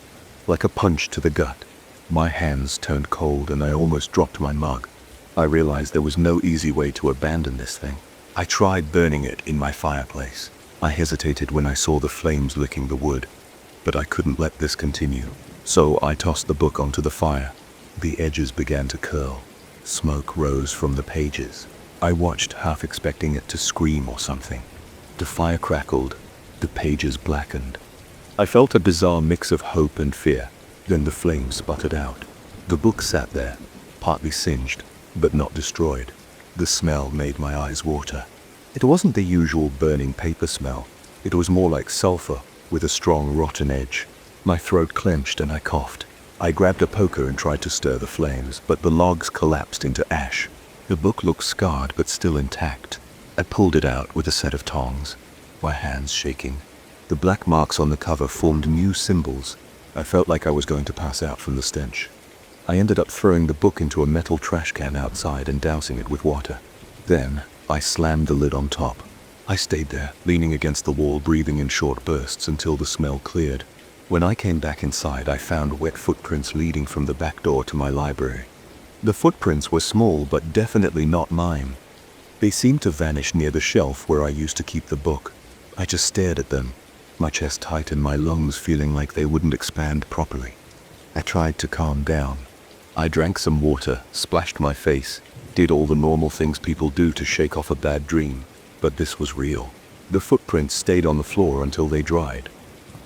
like a punch to the gut. My hands turned cold and I almost dropped my mug. I realized there was no easy way to abandon this thing. I tried burning it in my fireplace. I hesitated when I saw the flames licking the wood, but I couldn't let this continue. So I tossed the book onto the fire. The edges began to curl. Smoke rose from the pages. I watched, half expecting it to scream or something. The fire crackled. The pages blackened. I felt a bizarre mix of hope and fear. Then the flames sputtered out. The book sat there, partly singed, but not destroyed. The smell made my eyes water. It wasn't the usual burning paper smell. It was more like sulfur, with a strong rotten edge. My throat clenched and I coughed. I grabbed a poker and tried to stir the flames, but the logs collapsed into ash. The book looked scarred but still intact. I pulled it out with a set of tongs, my hands shaking. The black marks on the cover formed new symbols. I felt like I was going to pass out from the stench. I ended up throwing the book into a metal trash can outside and dousing it with water. Then I slammed the lid on top. I stayed there, leaning against the wall, breathing in short bursts until the smell cleared. When I came back inside, I found wet footprints leading from the back door to my library. The footprints were small, but definitely not mine. They seemed to vanish near the shelf where I used to keep the book. I just stared at them, my chest tight and my lungs feeling like they wouldn't expand properly. I tried to calm down. I drank some water, splashed my face, did all the normal things people do to shake off a bad dream, but this was real. The footprints stayed on the floor until they dried.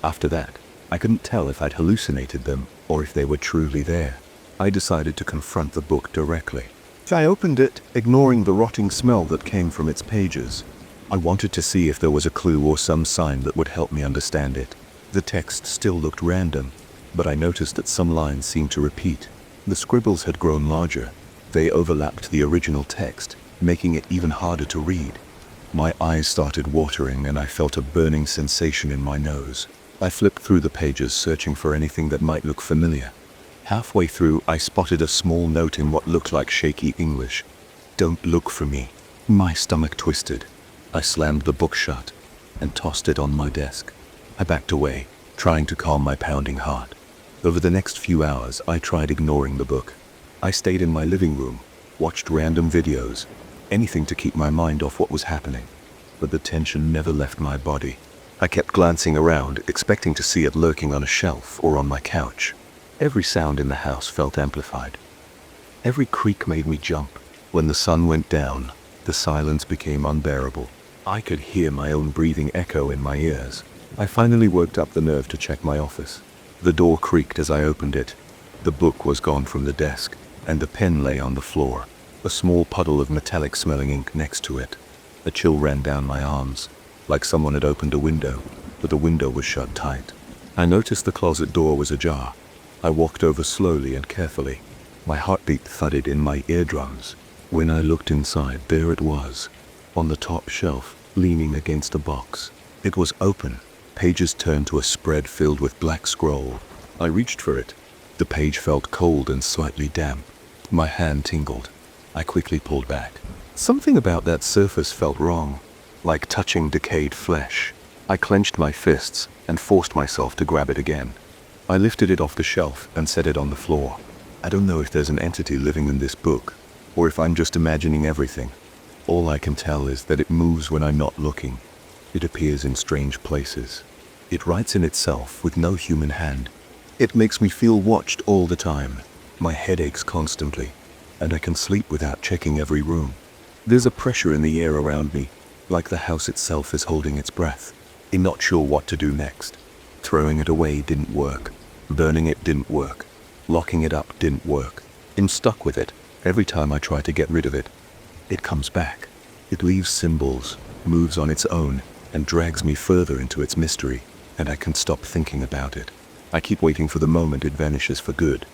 After that, I couldn't tell if I'd hallucinated them or if they were truly there. I decided to confront the book directly. I opened it, ignoring the rotting smell that came from its pages. I wanted to see if there was a clue or some sign that would help me understand it. The text still looked random, but I noticed that some lines seemed to repeat. The scribbles had grown larger. They overlapped the original text, making it even harder to read. My eyes started watering and I felt a burning sensation in my nose. I flipped through the pages, searching for anything that might look familiar. Halfway through, I spotted a small note in what looked like shaky English. "Don't look for me." My stomach twisted. I slammed the book shut and tossed it on my desk. I backed away, trying to calm my pounding heart. Over the next few hours, I tried ignoring the book. I stayed in my living room, watched random videos, anything to keep my mind off what was happening. But the tension never left my body. I kept glancing around, expecting to see it lurking on a shelf or on my couch. Every sound in the house felt amplified. Every creak made me jump. When the sun went down, the silence became unbearable. I could hear my own breathing echo in my ears. I finally worked up the nerve to check my office. The door creaked as I opened it. The book was gone from the desk, and the pen lay on the floor, a small puddle of metallic-smelling ink next to it. A chill ran down my arms, like someone had opened a window, but the window was shut tight. I noticed the closet door was ajar. I walked over slowly and carefully. My heartbeat thudded in my eardrums. When I looked inside, there it was, on the top shelf, leaning against a box. It was open, pages turned to a spread filled with black scroll. I reached for it. The page felt cold and slightly damp. My hand tingled. I quickly pulled back. Something about that surface felt wrong, like touching decayed flesh. I clenched my fists and forced myself to grab it again. I lifted it off the shelf and set it on the floor. I don't know if there's an entity living in this book, or if I'm just imagining everything. All I can tell is that it moves when I'm not looking. It appears in strange places. It writes in itself with no human hand. It makes me feel watched all the time. My head aches constantly, and I can sleep without checking every room. There's a pressure in the air around me, like the house itself is holding its breath. I'm not sure what to do next. Throwing it away didn't work. Burning it didn't work. Locking it up didn't work. I'm stuck with it. Every time I try to get rid of it, it comes back. It leaves symbols, moves on its own, and drags me further into its mystery, and I can't stop thinking about it. I keep waiting for the moment it vanishes for good,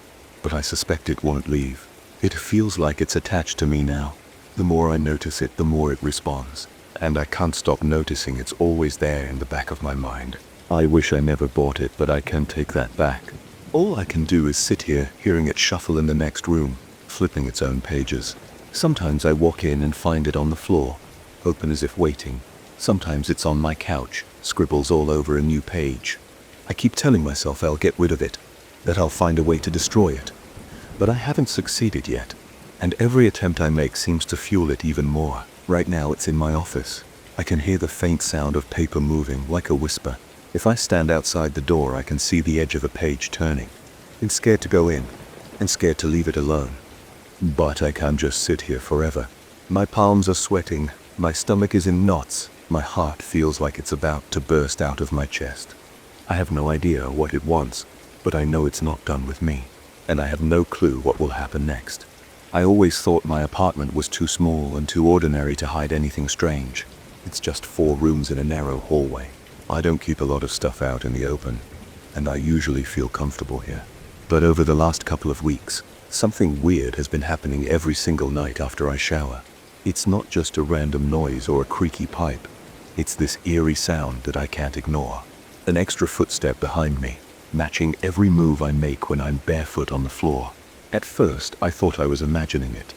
but I suspect it won't leave. It feels like it's attached to me now. The more I notice it, the more it responds, and I can't stop noticing it's always there in the back of my mind. I wish I never bought it, but I can't take that back. All I can do is sit here, hearing it shuffle in the next room, flipping its own pages. Sometimes I walk in and find it on the floor, open as if waiting. Sometimes it's on my couch, scribbles all over a new page. I keep telling myself I'll get rid of it, that I'll find a way to destroy it. But I haven't succeeded yet, and every attempt I make seems to fuel it even more. Right now it's in my office. I can hear the faint sound of paper moving like a whisper. If I stand outside the door, I can see the edge of a page turning. I'm scared to go in, and scared to leave it alone. But I can't just sit here forever. My palms are sweating, my stomach is in knots, my heart feels like it's about to burst out of my chest. I have no idea what it wants, but I know it's not done with me, and I have no clue what will happen next. I always thought my apartment was too small and too ordinary to hide anything strange. It's just 4 rooms in a narrow hallway. I don't keep a lot of stuff out in the open, and I usually feel comfortable here. But over the last couple of weeks, something weird has been happening every single night after I shower. It's not just a random noise or a creaky pipe. It's this eerie sound that I can't ignore. An extra footstep behind me, matching every move I make when I'm barefoot on the floor. At first, I thought I was imagining it.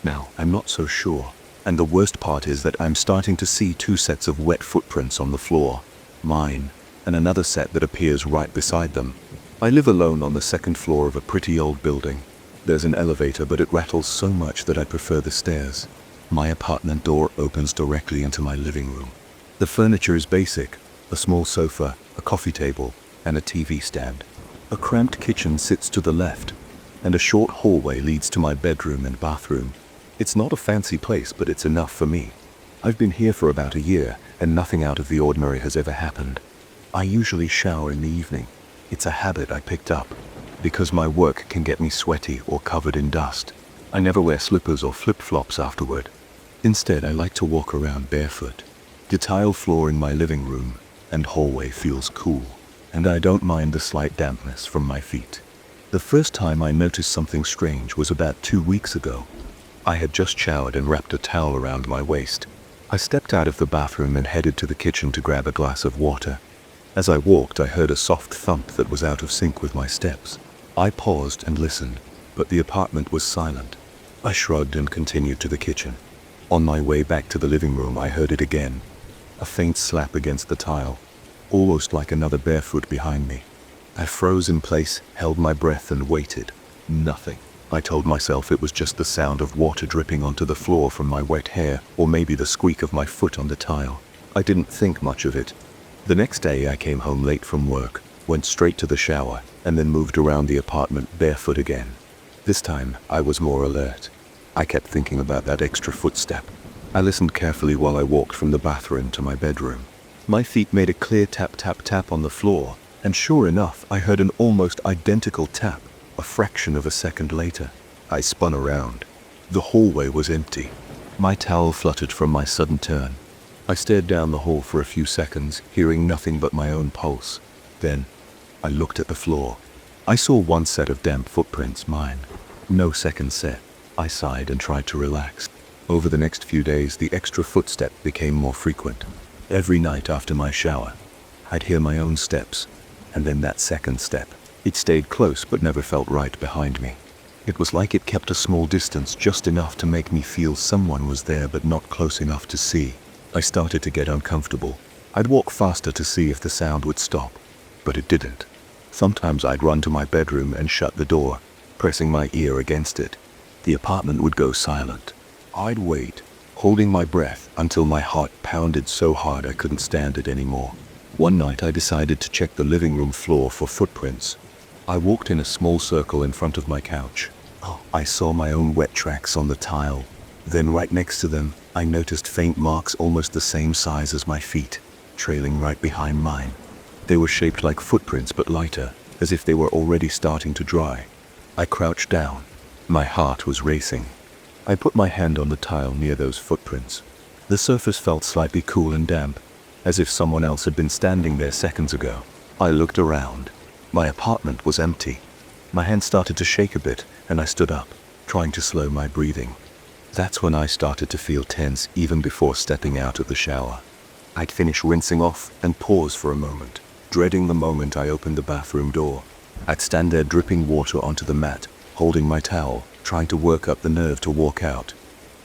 Now, I'm not so sure. And the worst part is that I'm starting to see 2 sets of wet footprints on the floor. Mine, and another set that appears right beside them. I live alone on the 2nd floor of a pretty old building. There's an elevator, but it rattles so much that I prefer the stairs. My apartment door opens directly into my living room. The furniture is basic: a small sofa, a coffee table, and a TV stand. A cramped kitchen sits to the left, and a short hallway leads to my bedroom and bathroom. It's not a fancy place, but it's enough for me. I've been here for about a year, and nothing out of the ordinary has ever happened. I usually shower in the evening. It's a habit I picked up, because my work can get me sweaty or covered in dust. I never wear slippers or flip-flops afterward. Instead, I like to walk around barefoot. The tile floor in my living room and hallway feels cool, and I don't mind the slight dampness from my feet. The first time I noticed something strange was about 2 weeks ago. I had just showered and wrapped a towel around my waist. I stepped out of the bathroom and headed to the kitchen to grab a glass of water. As I walked, I heard a soft thump that was out of sync with my steps. I paused and listened, but the apartment was silent. I shrugged and continued to the kitchen. On my way back to the living room, I heard it again. A faint slap against the tile, almost like another barefoot behind me. I froze in place, held my breath, and waited. Nothing. I told myself it was just the sound of water dripping onto the floor from my wet hair, or maybe the squeak of my foot on the tile. I didn't think much of it. The next day, I came home late from work, went straight to the shower, and then moved around the apartment barefoot again. This time, I was more alert. I kept thinking about that extra footstep. I listened carefully while I walked from the bathroom to my bedroom. My feet made a clear tap, tap, tap on the floor, and sure enough, I heard an almost identical tap. A fraction of a second later, I spun around. The hallway was empty. My towel fluttered from my sudden turn. I stared down the hall for a few seconds, hearing nothing but my own pulse. Then, I looked at the floor. I saw 1 set of damp footprints, mine. No second set. I sighed and tried to relax. Over the next few days, the extra footstep became more frequent. Every night after my shower, I'd hear my own steps, and then that second step. It stayed close but never felt right behind me. It was like it kept a small distance, just enough to make me feel someone was there but not close enough to see. I started to get uncomfortable. I'd walk faster to see if the sound would stop, but it didn't. Sometimes I'd run to my bedroom and shut the door, pressing my ear against it. The apartment would go silent. I'd wait, holding my breath until my heart pounded so hard I couldn't stand it anymore. One night I decided to check the living room floor for footprints. I walked in a small circle in front of my couch. I saw my own wet tracks on the tile. Then right next to them, I noticed faint marks almost the same size as my feet, trailing right behind mine. They were shaped like footprints but lighter, as if they were already starting to dry. I crouched down. My heart was racing. I put my hand on the tile near those footprints. The surface felt slightly cool and damp, as if someone else had been standing there seconds ago. I looked around. My apartment was empty. My hand started to shake a bit, and I stood up, trying to slow my breathing. That's when I started to feel tense even before stepping out of the shower. I'd finish rinsing off and pause for a moment, dreading the moment I opened the bathroom door. I'd stand there dripping water onto the mat, holding my towel, trying to work up the nerve to walk out.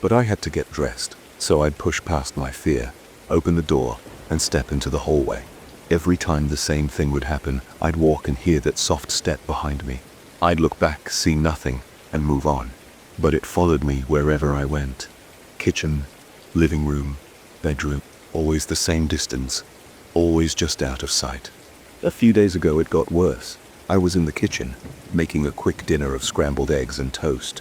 But I had to get dressed, so I'd push past my fear, open the door, and step into the hallway. Every time the same thing would happen, I'd walk and hear that soft step behind me. I'd look back, see nothing, and move on. But it followed me wherever I went. Kitchen, living room, bedroom, always the same distance, always just out of sight. A few days ago it got worse. I was in the kitchen, making a quick dinner of scrambled eggs and toast.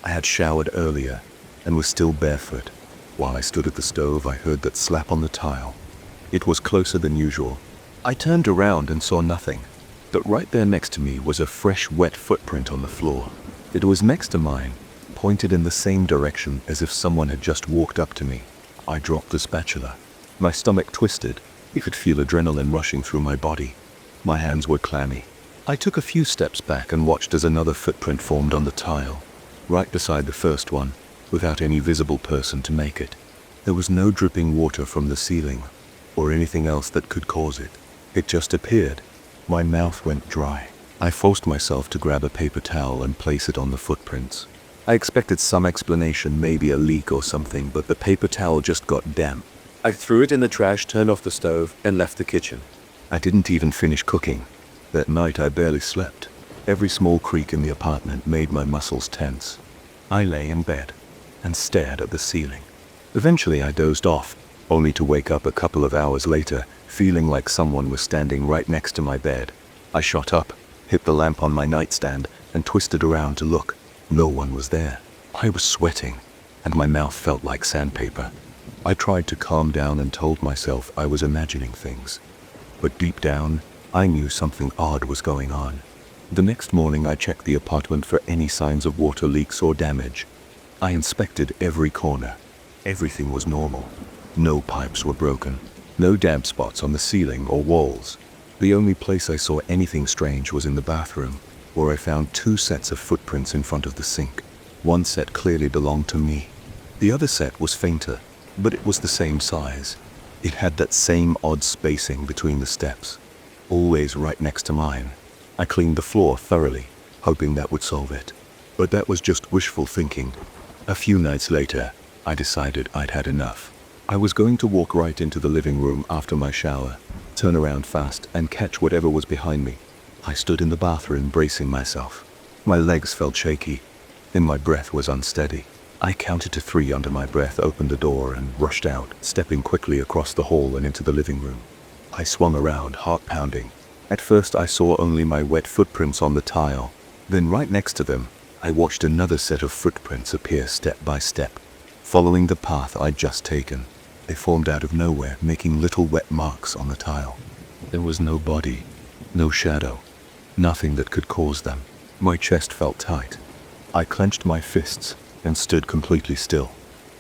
I had showered earlier, and was still barefoot. While I stood at the stove, I heard that slap on the tile. It was closer than usual. I turned around and saw nothing, but right there next to me was a fresh, wet footprint on the floor. It was next to mine, pointed in the same direction as if someone had just walked up to me. I dropped the spatula. My stomach twisted. You could feel adrenaline rushing through my body. My hands were clammy. I took a few steps back and watched as another footprint formed on the tile, right beside the first one, without any visible person to make it. There was no dripping water from the ceiling, or anything else that could cause it. It just appeared. My mouth went dry. I forced myself to grab a paper towel and place it on the footprints. I expected some explanation, maybe a leak or something, but the paper towel just got damp. I threw it in the trash, turned off the stove, and left the kitchen. I didn't even finish cooking. That night I barely slept. Every small creak in the apartment made my muscles tense. I lay in bed and stared at the ceiling. Eventually I dozed off, only to wake up a couple of hours later, feeling like someone was standing right next to my bed. I shot up, hit the lamp on my nightstand, and twisted around to look. No one was there. I was sweating, and my mouth felt like sandpaper. I tried to calm down and told myself I was imagining things. But deep down, I knew something odd was going on. The next morning I checked the apartment for any signs of water leaks or damage. I inspected every corner. Everything was normal. No pipes were broken. No damp spots on the ceiling or walls. The only place I saw anything strange was in the bathroom, where I found 2 sets of footprints in front of the sink. One set clearly belonged to me. The other set was fainter, but it was the same size. It had that same odd spacing between the steps, always right next to mine. I cleaned the floor thoroughly, hoping that would solve it. But that was just wishful thinking. A few nights later, I decided I'd had enough. I was going to walk right into the living room after my shower, turn around fast, and catch whatever was behind me. I stood in the bathroom bracing myself. My legs felt shaky, and my breath was unsteady. I counted to 3 under my breath, opened the door, and rushed out, stepping quickly across the hall and into the living room. I swung around, heart pounding. At first I saw only my wet footprints on the tile. Then right next to them, I watched another set of footprints appear step by step, following the path I'd just taken. They formed out of nowhere, making little wet marks on the tile. There was no body, no shadow, nothing that could cause them. My chest felt tight. I clenched my fists and stood completely still.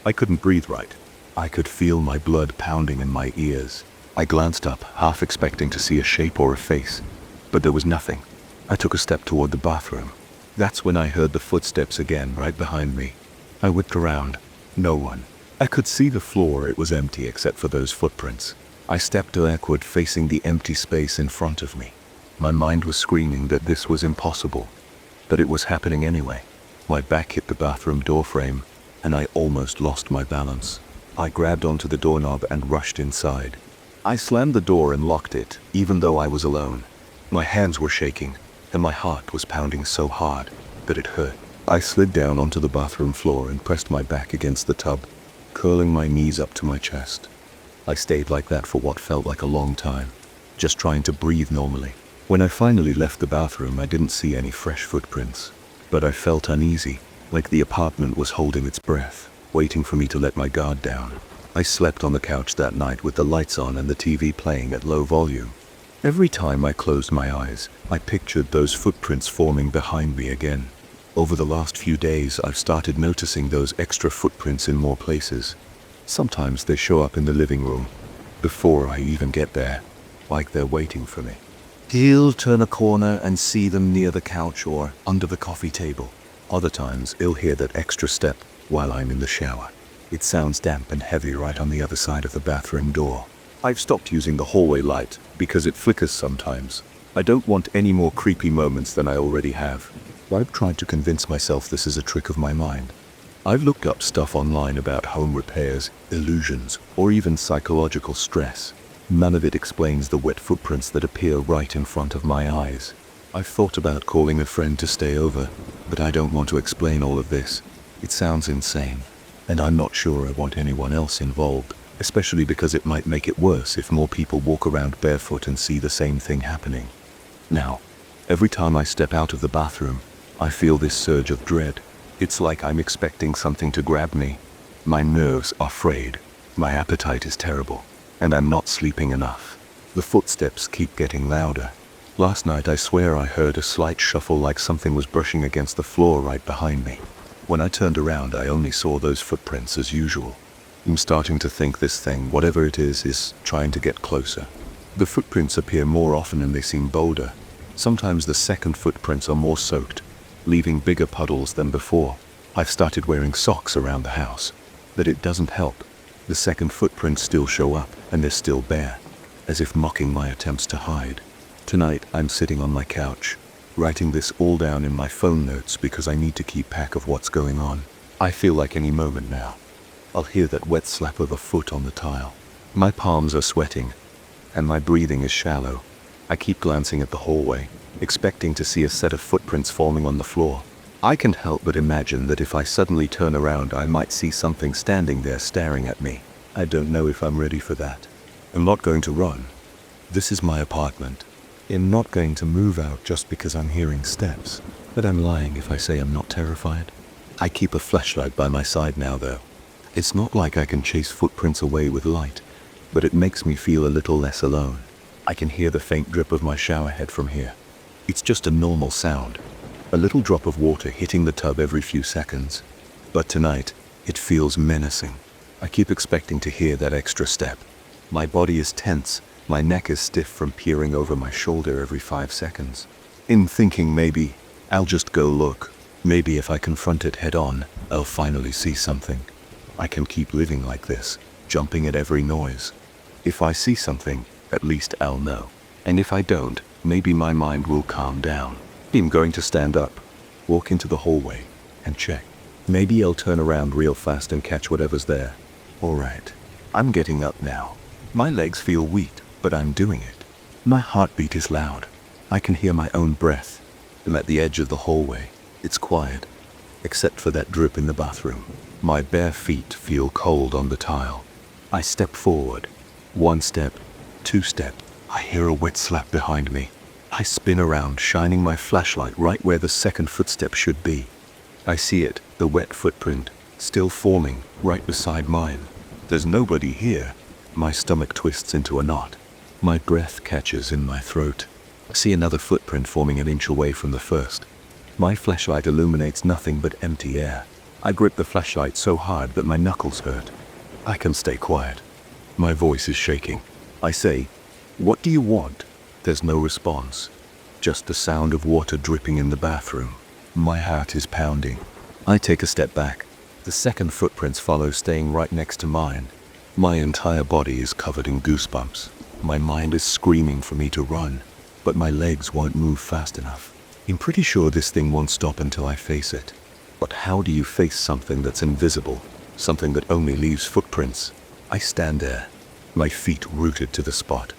I couldn't breathe right. I could feel my blood pounding in my ears. I glanced up, half expecting to see a shape or a face, but there was nothing. I took a step toward the bathroom. That's when I heard the footsteps again, right behind me. I whipped around. No one. I could see the floor. It was empty except for those footprints. I stepped backward, facing the empty space in front of me. My mind was screaming that this was impossible, but it was happening anyway. My back hit the bathroom door frame, and I almost lost my balance. I grabbed onto the doorknob and rushed inside. I slammed the door and locked it, even though I was alone. My hands were shaking, and my heart was pounding so hard. but it hurt. I slid down onto the bathroom floor and pressed my back against the tub, curling my knees up to my chest. I stayed like that for what felt like a long time, just trying to breathe normally. When I finally left the bathroom, I didn't see any fresh footprints, but I felt uneasy, like the apartment was holding its breath, waiting for me to let my guard down. I slept on the couch that night with the lights on and the TV playing at low volume. Every time I closed my eyes, I pictured those footprints forming behind me again. Over the last few days, I've started noticing those extra footprints in more places. Sometimes they show up in the living room, before I even get there, like they're waiting for me. He'll turn a corner and see them near the couch or under the coffee table. Other times, he'll hear that extra step while I'm in the shower. It sounds damp and heavy right on the other side of the bathroom door. I've stopped using the hallway light because it flickers sometimes. I don't want any more creepy moments than I already have. I've tried to convince myself this is a trick of my mind. I've looked up stuff online about home repairs, illusions, or even psychological stress. None of it explains the wet footprints that appear right in front of my eyes. I've thought about calling a friend to stay over, but I don't want to explain all of this. It sounds insane, and I'm not sure I want anyone else involved, especially because it might make it worse if more people walk around barefoot and see the same thing happening. Now, every time I step out of the bathroom, I feel this surge of dread. It's like I'm expecting something to grab me. My nerves are frayed. My appetite is terrible, and I'm not sleeping enough. The footsteps keep getting louder. Last night I swear I heard a slight shuffle like something was brushing against the floor right behind me. When I turned around, I only saw those footprints as usual. I'm starting to think this thing, whatever it is trying to get closer. The footprints appear more often and they seem bolder. Sometimes the second footprints are more soaked, leaving bigger puddles than before. I've started wearing socks around the house, but it doesn't help. The second footprints still show up, and they're still bare, as if mocking my attempts to hide. Tonight, I'm sitting on my couch, writing this all down in my phone notes because I need to keep track of what's going on. I feel like any moment now, I'll hear that wet slap of a foot on the tile. My palms are sweating, and my breathing is shallow. I keep glancing at the hallway, expecting to see a set of footprints forming on the floor. I can't help but imagine that if I suddenly turn around, I might see something standing there staring at me. I don't know if I'm ready for that. I'm not going to run. This is my apartment. I'm not going to move out just because I'm hearing steps. But I'm lying if I say I'm not terrified. I keep a flashlight by my side now, though. It's not like I can chase footprints away with light, but it makes me feel a little less alone. I can hear the faint drip of my shower head from here. It's just a normal sound, a little drop of water hitting the tub every few seconds. But tonight, it feels menacing. I keep expecting to hear that extra step. My body is tense, my neck is stiff from peering over my shoulder every 5 seconds. In thinking maybe I'll just go look. Maybe if I confront it head on, I'll finally see something. I can keep living like this, jumping at every noise. If I see something, at least I'll know. And if I don't, maybe my mind will calm down. I'm going to stand up, walk into the hallway, and check. Maybe I'll turn around real fast and catch whatever's there. Alright, I'm getting up now. My legs feel weak, but I'm doing it. My heartbeat is loud. I can hear my own breath. I'm at the edge of the hallway. It's quiet, except for that drip in the bathroom. My bare feet feel cold on the tile. I step forward. 1 step, 2 steps. I hear a wet slap behind me. I spin around, shining my flashlight right where the second footstep should be. I see it, the wet footprint, still forming, right beside mine. There's nobody here. My stomach twists into a knot. My breath catches in my throat. I see another footprint forming an inch away from the first. My flashlight illuminates nothing but empty air. I grip the flashlight so hard that my knuckles hurt. I can stay quiet. My voice is shaking. I say, "What do you want?" There's no response. Just the sound of water dripping in the bathroom. My heart is pounding. I take a step back. The second footprints follow, staying right next to mine. My entire body is covered in goosebumps. My mind is screaming for me to run, but my legs won't move fast enough. I'm pretty sure this thing won't stop until I face it. But how do you face something that's invisible? Something that only leaves footprints? I stand there, my feet rooted to the spot.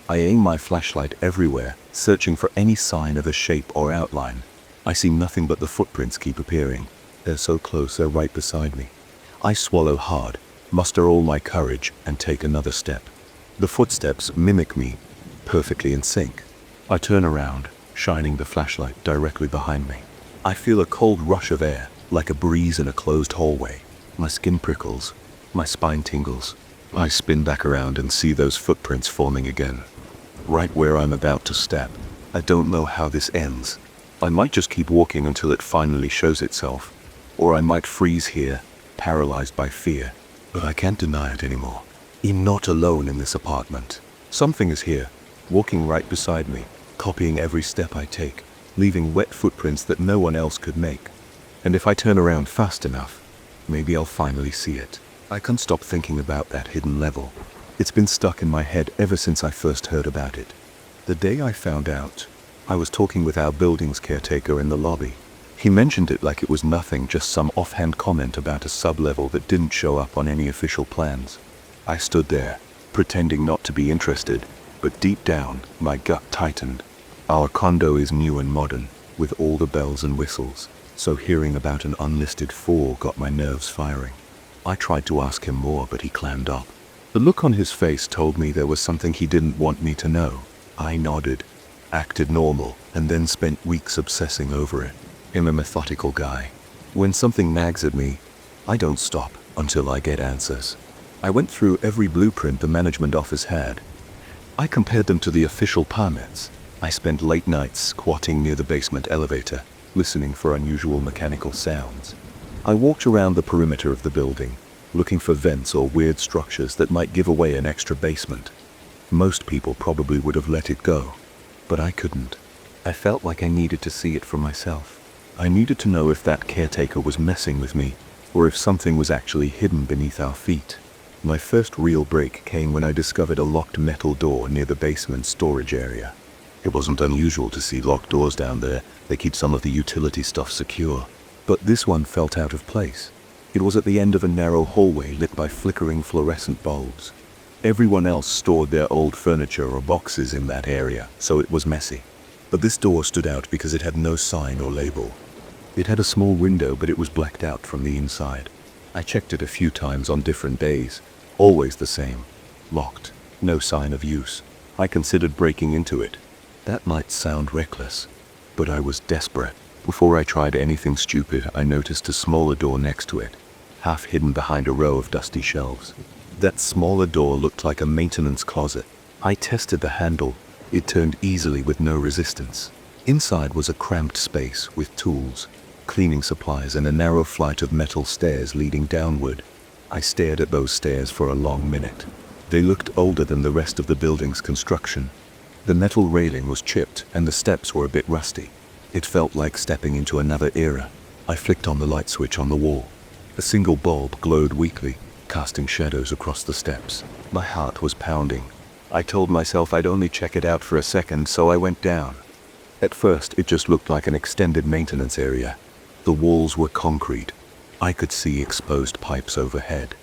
I aim my flashlight everywhere, searching for any sign of a shape or outline. I see nothing but the footprints keep appearing. They're so close, they're right beside me. I swallow hard, muster all my courage, and take another step. The footsteps mimic me, perfectly in sync. I turn around, shining the flashlight directly behind me. I feel a cold rush of air, like a breeze in a closed hallway. My skin prickles, my spine tingles. I spin back around and see those footprints forming again, right where I'm about to step. I don't know how this ends. I might just keep walking until it finally shows itself, or I might freeze here, paralyzed by fear. But I can't deny it anymore. I'm not alone in this apartment. Something is here, walking right beside me, copying every step I take, leaving wet footprints that no one else could make. And if I turn around fast enough, maybe I'll finally see it. I can't stop thinking about that hidden level. It's been stuck in my head ever since I first heard about it. The day I found out, I was talking with our building's caretaker in the lobby. He mentioned it like it was nothing, just some offhand comment about a sub-level that didn't show up on any official plans. I stood there, pretending not to be interested, but deep down, my gut tightened. Our condo is new and modern, with all the bells and whistles, so hearing about an unlisted 4 got my nerves firing. I tried to ask him more, but he clammed up. The look on his face told me there was something he didn't want me to know. I nodded, acted normal, and then spent weeks obsessing over it. I'm a methodical guy. When something nags at me, I don't stop until I get answers. I went through every blueprint the management office had. I compared them to the official permits. I spent late nights squatting near the basement elevator, listening for unusual mechanical sounds. I walked around the perimeter of the building, looking for vents or weird structures that might give away an extra basement. Most people probably would have let it go, but I couldn't. I felt like I needed to see it for myself. I needed to know if that caretaker was messing with me, or if something was actually hidden beneath our feet. My first real break came when I discovered a locked metal door near the basement storage area. It wasn't unusual to see locked doors down there. They keep some of the utility stuff secure. But this one felt out of place. It was at the end of a narrow hallway lit by flickering fluorescent bulbs. Everyone else stored their old furniture or boxes in that area, so it was messy. But this door stood out because it had no sign or label. It had a small window, but it was blacked out from the inside. I checked it a few times on different days. Always the same. Locked. No sign of use. I considered breaking into it. That might sound reckless, but I was desperate. Before I tried anything stupid, I noticed a smaller door next to it, half hidden behind a row of dusty shelves. That smaller door looked like a maintenance closet. I tested the handle. It turned easily with no resistance. Inside was a cramped space with tools, cleaning supplies, and a narrow flight of metal stairs leading downward. I stared at those stairs for a long minute. They looked older than the rest of the building's construction. The metal railing was chipped and the steps were a bit rusty. It felt like stepping into another era. I flicked on the light switch on the wall. A single bulb glowed weakly, casting shadows across the steps. My heart was pounding. I told myself I'd only check it out for a second, so I went down. At first, it just looked like an extended maintenance area. The walls were concrete. I could see exposed pipes overhead.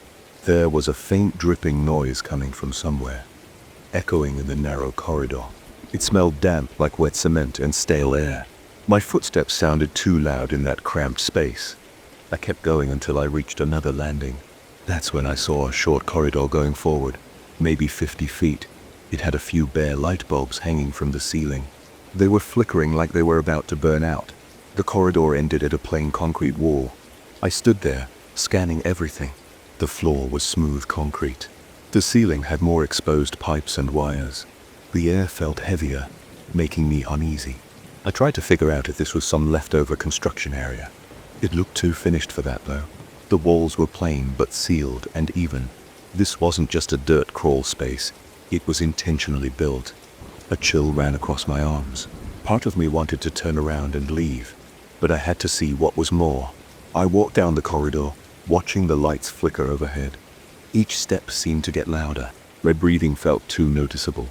There was a faint dripping noise coming from somewhere, echoing in the narrow corridor. It smelled damp like wet cement and stale air. My footsteps sounded too loud in that cramped space. I kept going until I reached another landing. That's when I saw a short corridor going forward, maybe 50 feet. It had a few bare light bulbs hanging from the ceiling. They were flickering like they were about to burn out. The corridor ended at a plain concrete wall. I stood there, scanning everything. The floor was smooth concrete. The ceiling had more exposed pipes and wires. The air felt heavier, making me uneasy. I tried to figure out if this was some leftover construction area. It looked too finished for that, though. The walls were plain but sealed and even. This wasn't just a dirt crawl space. It was intentionally built. A chill ran across my arms. Part of me wanted to turn around and leave, but I had to see what was more. I walked down the corridor, watching the lights flicker overhead. Each step seemed to get louder. My breathing felt too noticeable.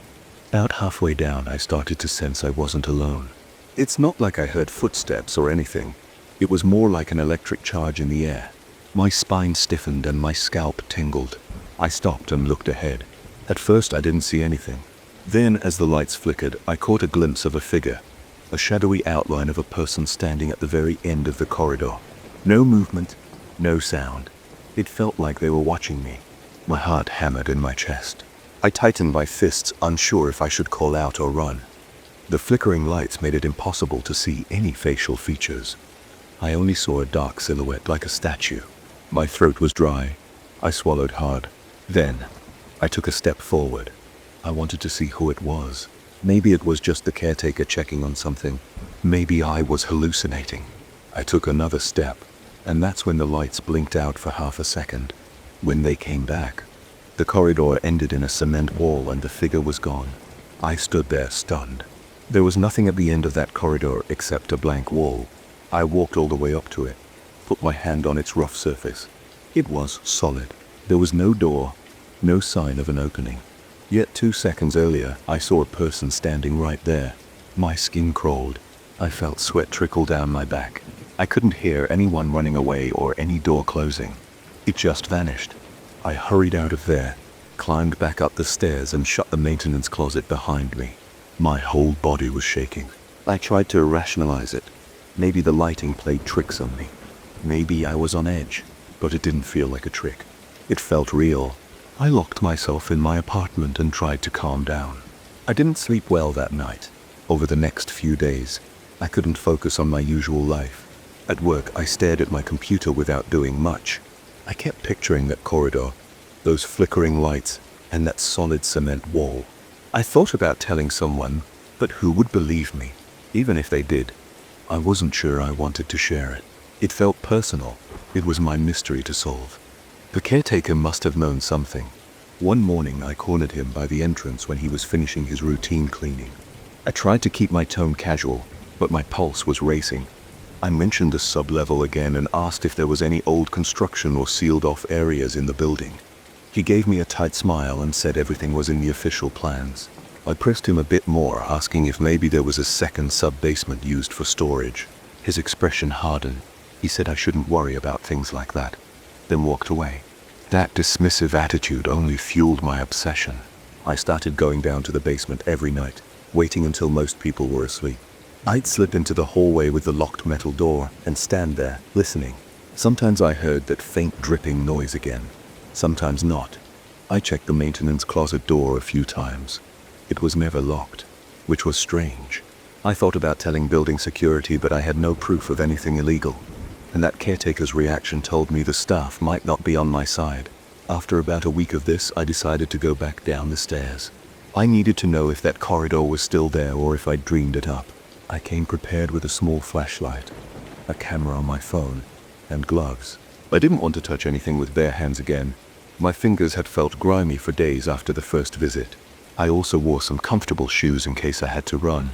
About halfway down, I started to sense I wasn't alone. It's not like I heard footsteps or anything. It was more like an electric charge in the air. My spine stiffened and my scalp tingled. I stopped and looked ahead. At first, I didn't see anything. Then, as the lights flickered, I caught a glimpse of a figure. a shadowy outline of a person standing at the very end of the corridor. No movement, no sound. It felt like they were watching me. My heart hammered in my chest. I tightened my fists, unsure if I should call out or run. The flickering lights made it impossible to see any facial features. I only saw a dark silhouette like a statue. My throat was dry. I swallowed hard. Then, I took a step forward. I wanted to see who it was. Maybe it was just the caretaker checking on something. Maybe I was hallucinating. I took another step, and that's when the lights blinked out for half a second. When they came back, the corridor ended in a cement wall and the figure was gone. I stood there stunned. There was nothing at the end of that corridor except a blank wall. I walked all the way up to it, put my hand on its rough surface. It was solid. There was no door, no sign of an opening. Yet 2 seconds earlier, I saw a person standing right there. My skin crawled. I felt sweat trickle down my back. I couldn't hear anyone running away or any door closing. It just vanished. I hurried out of there, climbed back up the stairs and shut the maintenance closet behind me. My whole body was shaking. I tried to rationalize it. Maybe the lighting played tricks on me. Maybe I was on edge, but it didn't feel like a trick. It felt real. I locked myself in my apartment and tried to calm down. I didn't sleep well that night. Over the next few days, I couldn't focus on my usual life. At work, I stared at my computer without doing much. I kept picturing that corridor, those flickering lights, and that solid cement wall. I thought about telling someone, but who would believe me? Even if they did, I wasn't sure I wanted to share it. It felt personal. It was my mystery to solve. The caretaker must have known something. One morning, I cornered him by the entrance when he was finishing his routine cleaning. I tried to keep my tone casual, but my pulse was racing. I mentioned the sub-level again and asked if there was any old construction or sealed-off areas in the building. He gave me a tight smile and said everything was in the official plans. I pressed him a bit more, asking if maybe there was a second sub-basement used for storage. His expression hardened. He said I shouldn't worry about things like that, then walked away. That dismissive attitude only fueled my obsession. I started going down to the basement every night, waiting until most people were asleep. I'd slip into the hallway with the locked metal door and stand there, listening. Sometimes I heard that faint dripping noise again, sometimes not. I checked the maintenance closet door a few times. It was never locked, which was strange. I thought about telling building security, but I had no proof of anything illegal. And that caretaker's reaction told me the staff might not be on my side. After about a week of this, I decided to go back down the stairs. I needed to know if that corridor was still there or if I'd dreamed it up. I came prepared with a small flashlight, a camera on my phone, and gloves. I didn't want to touch anything with bare hands again. My fingers had felt grimy for days after the first visit. I also wore some comfortable shoes in case I had to run.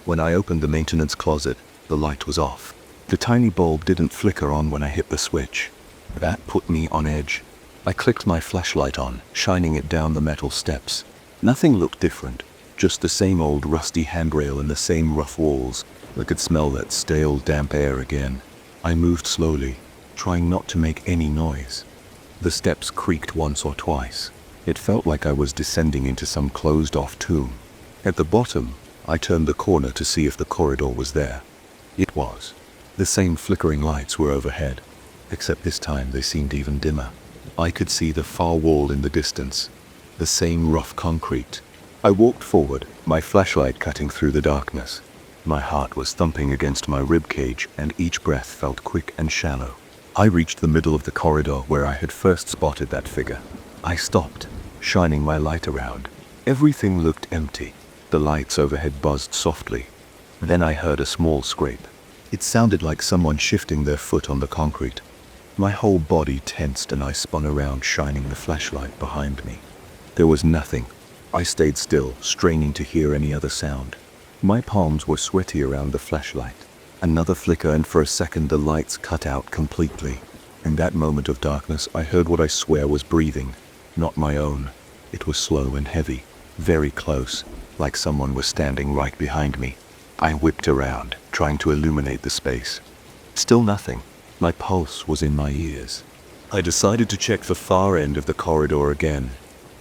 When I opened the maintenance closet, the light was off. The tiny bulb didn't flicker on when I hit the switch. That put me on edge. I clicked my flashlight on, shining it down the metal steps. Nothing looked different, just the same old rusty handrail and the same rough walls. I could smell that stale, damp air again. I moved slowly, trying not to make any noise. The steps creaked once or twice. It felt like I was descending into some closed-off tomb. At the bottom, I turned the corner to see if the corridor was there. It was. The same flickering lights were overhead, except this time they seemed even dimmer. I could see the far wall in the distance, the same rough concrete. I walked forward, my flashlight cutting through the darkness. My heart was thumping against my ribcage, and each breath felt quick and shallow. I reached the middle of the corridor where I had first spotted that figure. I stopped, shining my light around. Everything looked empty. The lights overhead buzzed softly. Then I heard a small scrape. It sounded like someone shifting their foot on the concrete. My whole body tensed and I spun around, shining the flashlight behind me. There was nothing. I stayed still, straining to hear any other sound. My palms were sweaty around the flashlight. Another flicker, and for a second the lights cut out completely. In that moment of darkness, I heard what I swear was breathing. Not my own. It was slow and heavy, very close, like someone was standing right behind me. I whipped around, trying to illuminate the space. Still nothing. My pulse was in my ears. I decided to check the far end of the corridor again.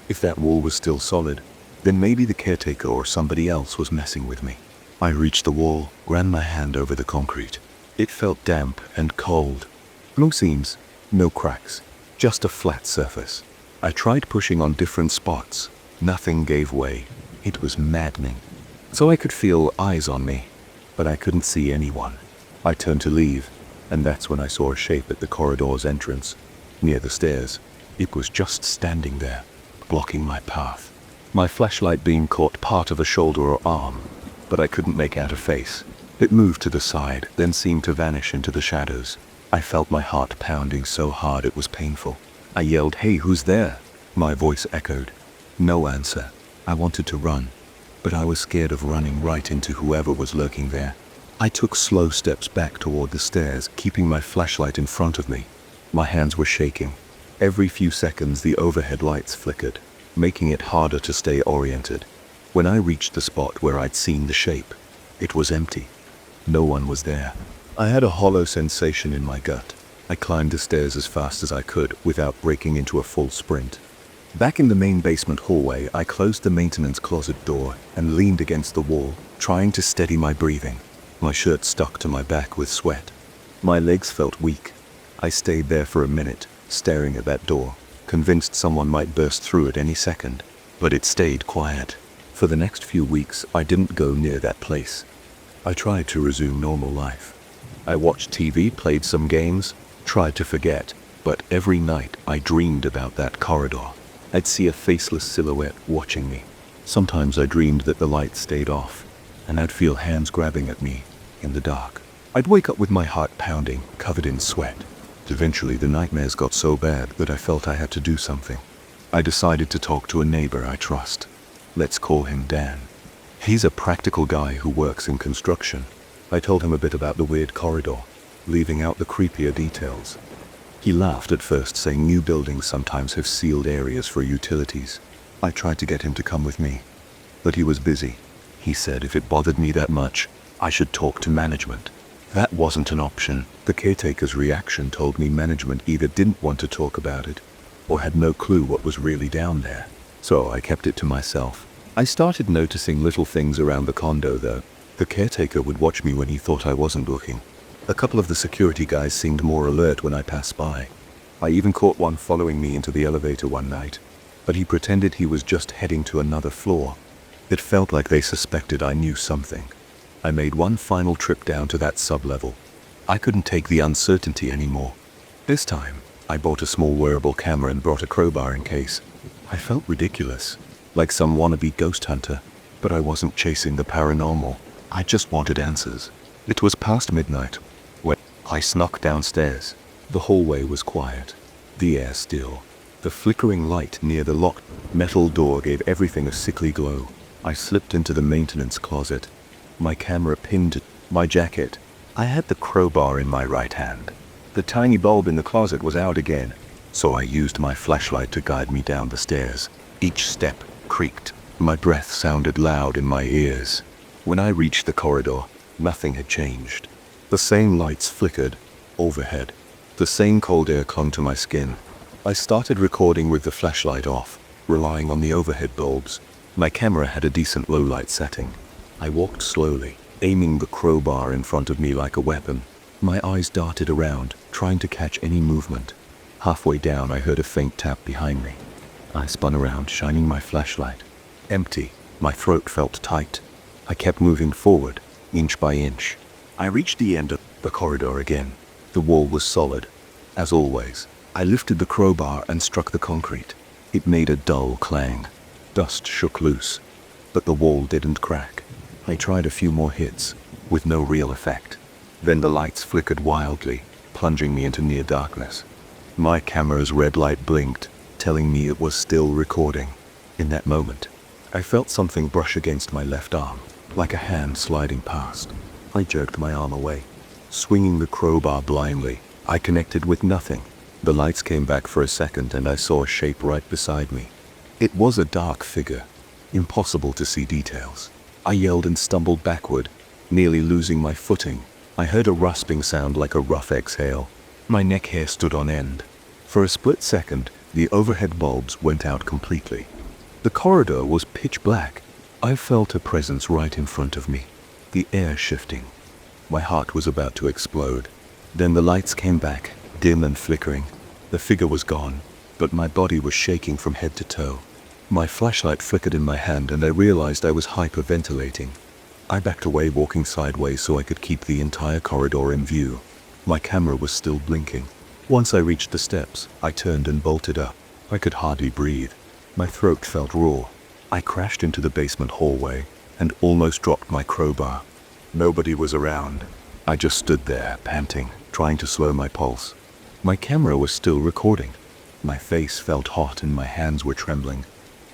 If that wall was still solid, then maybe the caretaker or somebody else was messing with me. I reached the wall, ran my hand over the concrete. It felt damp and cold. No seams, no cracks, just a flat surface. I tried pushing on different spots. Nothing gave way. It was maddening. So I could feel eyes on me, but I couldn't see anyone. I turned to leave, and that's when I saw a shape at the corridor's entrance, near the stairs. It was just standing there, blocking my path. My flashlight beam caught part of a shoulder or arm, but I couldn't make out a face. It moved to the side, then seemed to vanish into the shadows. I felt my heart pounding so hard it was painful. I yelled, "Hey, who's there?" My voice echoed. No answer. I wanted to run, but I was scared of running right into whoever was lurking there. I took slow steps back toward the stairs, keeping my flashlight in front of me. My hands were shaking. Every few seconds the overhead lights flickered, making it harder to stay oriented. When I reached the spot where I'd seen the shape, it was empty. No one was there. I had a hollow sensation in my gut. I climbed the stairs as fast as I could without breaking into a full sprint. Back in the main basement hallway, I closed the maintenance closet door and leaned against the wall, trying to steady my breathing. My shirt stuck to my back with sweat. My legs felt weak. I stayed there for a minute, staring at that door, convinced someone might burst through at any second. But it stayed quiet. For the next few weeks, I didn't go near that place. I tried to resume normal life. I watched TV, played some games, tried to forget, but every night I dreamed about that corridor. I'd see a faceless silhouette watching me. Sometimes I dreamed that the light stayed off, and I'd feel hands grabbing at me in the dark. I'd wake up with my heart pounding, covered in sweat. Eventually the nightmares got so bad that I felt I had to do something. I decided to talk to a neighbor I trust. Let's call him Dan. He's a practical guy who works in construction. I told him a bit about the weird corridor, leaving out the creepier details. He laughed at first, saying new buildings sometimes have sealed areas for utilities. I tried to get him to come with me, but he was busy. He said if it bothered me that much, I should talk to management. That wasn't an option. The caretaker's reaction told me management either didn't want to talk about it, or had no clue what was really down there. So I kept it to myself. I started noticing little things around the condo though. The caretaker would watch me when he thought I wasn't looking. A couple of the security guys seemed more alert when I passed by. I even caught one following me into the elevator one night, but he pretended he was just heading to another floor. It felt like they suspected I knew something. I made one final trip down to that sub-level. I couldn't take the uncertainty anymore. This time, I bought a small wearable camera and brought a crowbar in case. I felt ridiculous, like some wannabe ghost hunter, but I wasn't chasing the paranormal. I just wanted answers. It was past midnight when I snuck downstairs. The hallway was quiet, the air still. The flickering light near the locked metal door gave everything a sickly glow. I slipped into the maintenance closet, my camera pinned to my jacket. I had the crowbar in my right hand. The tiny bulb in the closet was out again, so I used my flashlight to guide me down the stairs. Each step creaked. My breath sounded loud in my ears. When I reached the corridor, nothing had changed. The same lights flickered overhead. The same cold air clung to my skin. I started recording with the flashlight off, relying on the overhead bulbs. My camera had a decent low light setting. I walked slowly, aiming the crowbar in front of me like a weapon. My eyes darted around, trying to catch any movement. Halfway down, I heard a faint tap behind me. I spun around, shining my flashlight. Empty. My throat felt tight. I kept moving forward, inch by inch. I reached the end of the corridor again. The wall was solid. As always, I lifted the crowbar and struck the concrete. It made a dull clang. Dust shook loose, but the wall didn't crack. I tried a few more hits, with no real effect. Then the lights flickered wildly, plunging me into near darkness. My camera's red light blinked, telling me it was still recording. In that moment, I felt something brush against my left arm, like a hand sliding past. I jerked my arm away, swinging the crowbar blindly. I connected with nothing. The lights came back for a second and I saw a shape right beside me. It was a dark figure, impossible to see details. I yelled and stumbled backward, nearly losing my footing. I heard a rasping sound like a rough exhale. My neck hair stood on end. For a split second, the overhead bulbs went out completely. The corridor was pitch black. I felt a presence right in front of me. the air shifting. My heart was about to explode. Then the lights came back, dim and flickering. The figure was gone, but my body was shaking from head to toe. My flashlight flickered in my hand and I realized I was hyperventilating. I backed away, walking sideways so I could keep the entire corridor in view. My camera was still blinking. Once I reached the steps, I turned and bolted up. I could hardly breathe. My throat felt raw. I crashed into the basement hallway and almost dropped my crowbar. Nobody was around. I just stood there, panting, trying to slow my pulse. My camera was still recording. My face felt hot and my hands were trembling.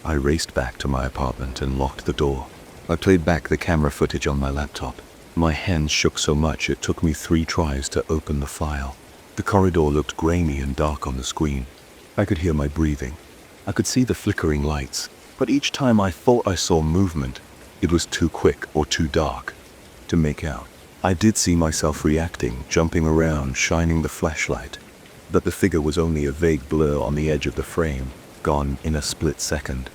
I raced back to my apartment and locked the door. I played back the camera footage on my laptop. My hands shook so much it took me 3 tries to open the file. The corridor looked grainy and dark on the screen. I could hear my breathing. I could see the flickering lights, but each time I thought I saw movement, it was too quick or too dark to make out. I did see myself reacting, jumping around, shining the flashlight, but the figure was only a vague blur on the edge of the frame, gone in a split second.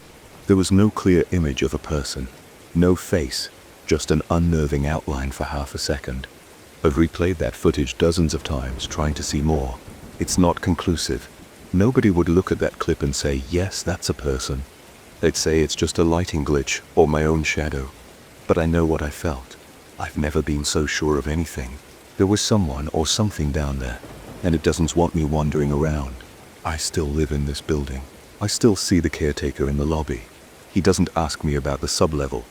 There was no clear image of a person, no face, just an unnerving outline for half a second. I've replayed that footage dozens of times, trying to see more. It's not conclusive. Nobody would look at that clip and say, yes, that's a person. They'd say it's just a lighting glitch or my own shadow. But I know what I felt. I've never been so sure of anything. There was someone or something down there, and it doesn't want me wandering around. I still live in this building. I still see the caretaker in the lobby. He doesn't ask me about the sublevel,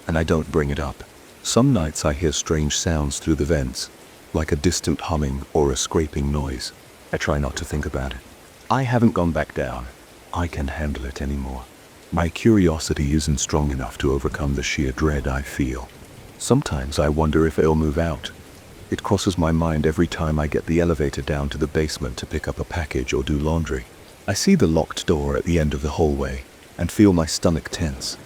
and I don't bring it up. Some nights I hear strange sounds through the vents, like a distant humming or a scraping noise. I try not to think about it. I haven't gone back down. I can't handle it anymore. My curiosity isn't strong enough to overcome the sheer dread I feel. Sometimes I wonder if I'll move out. It crosses my mind every time I get the elevator down to the basement to pick up a package or do laundry. I see the locked door at the end of the hallway and feel my stomach tense,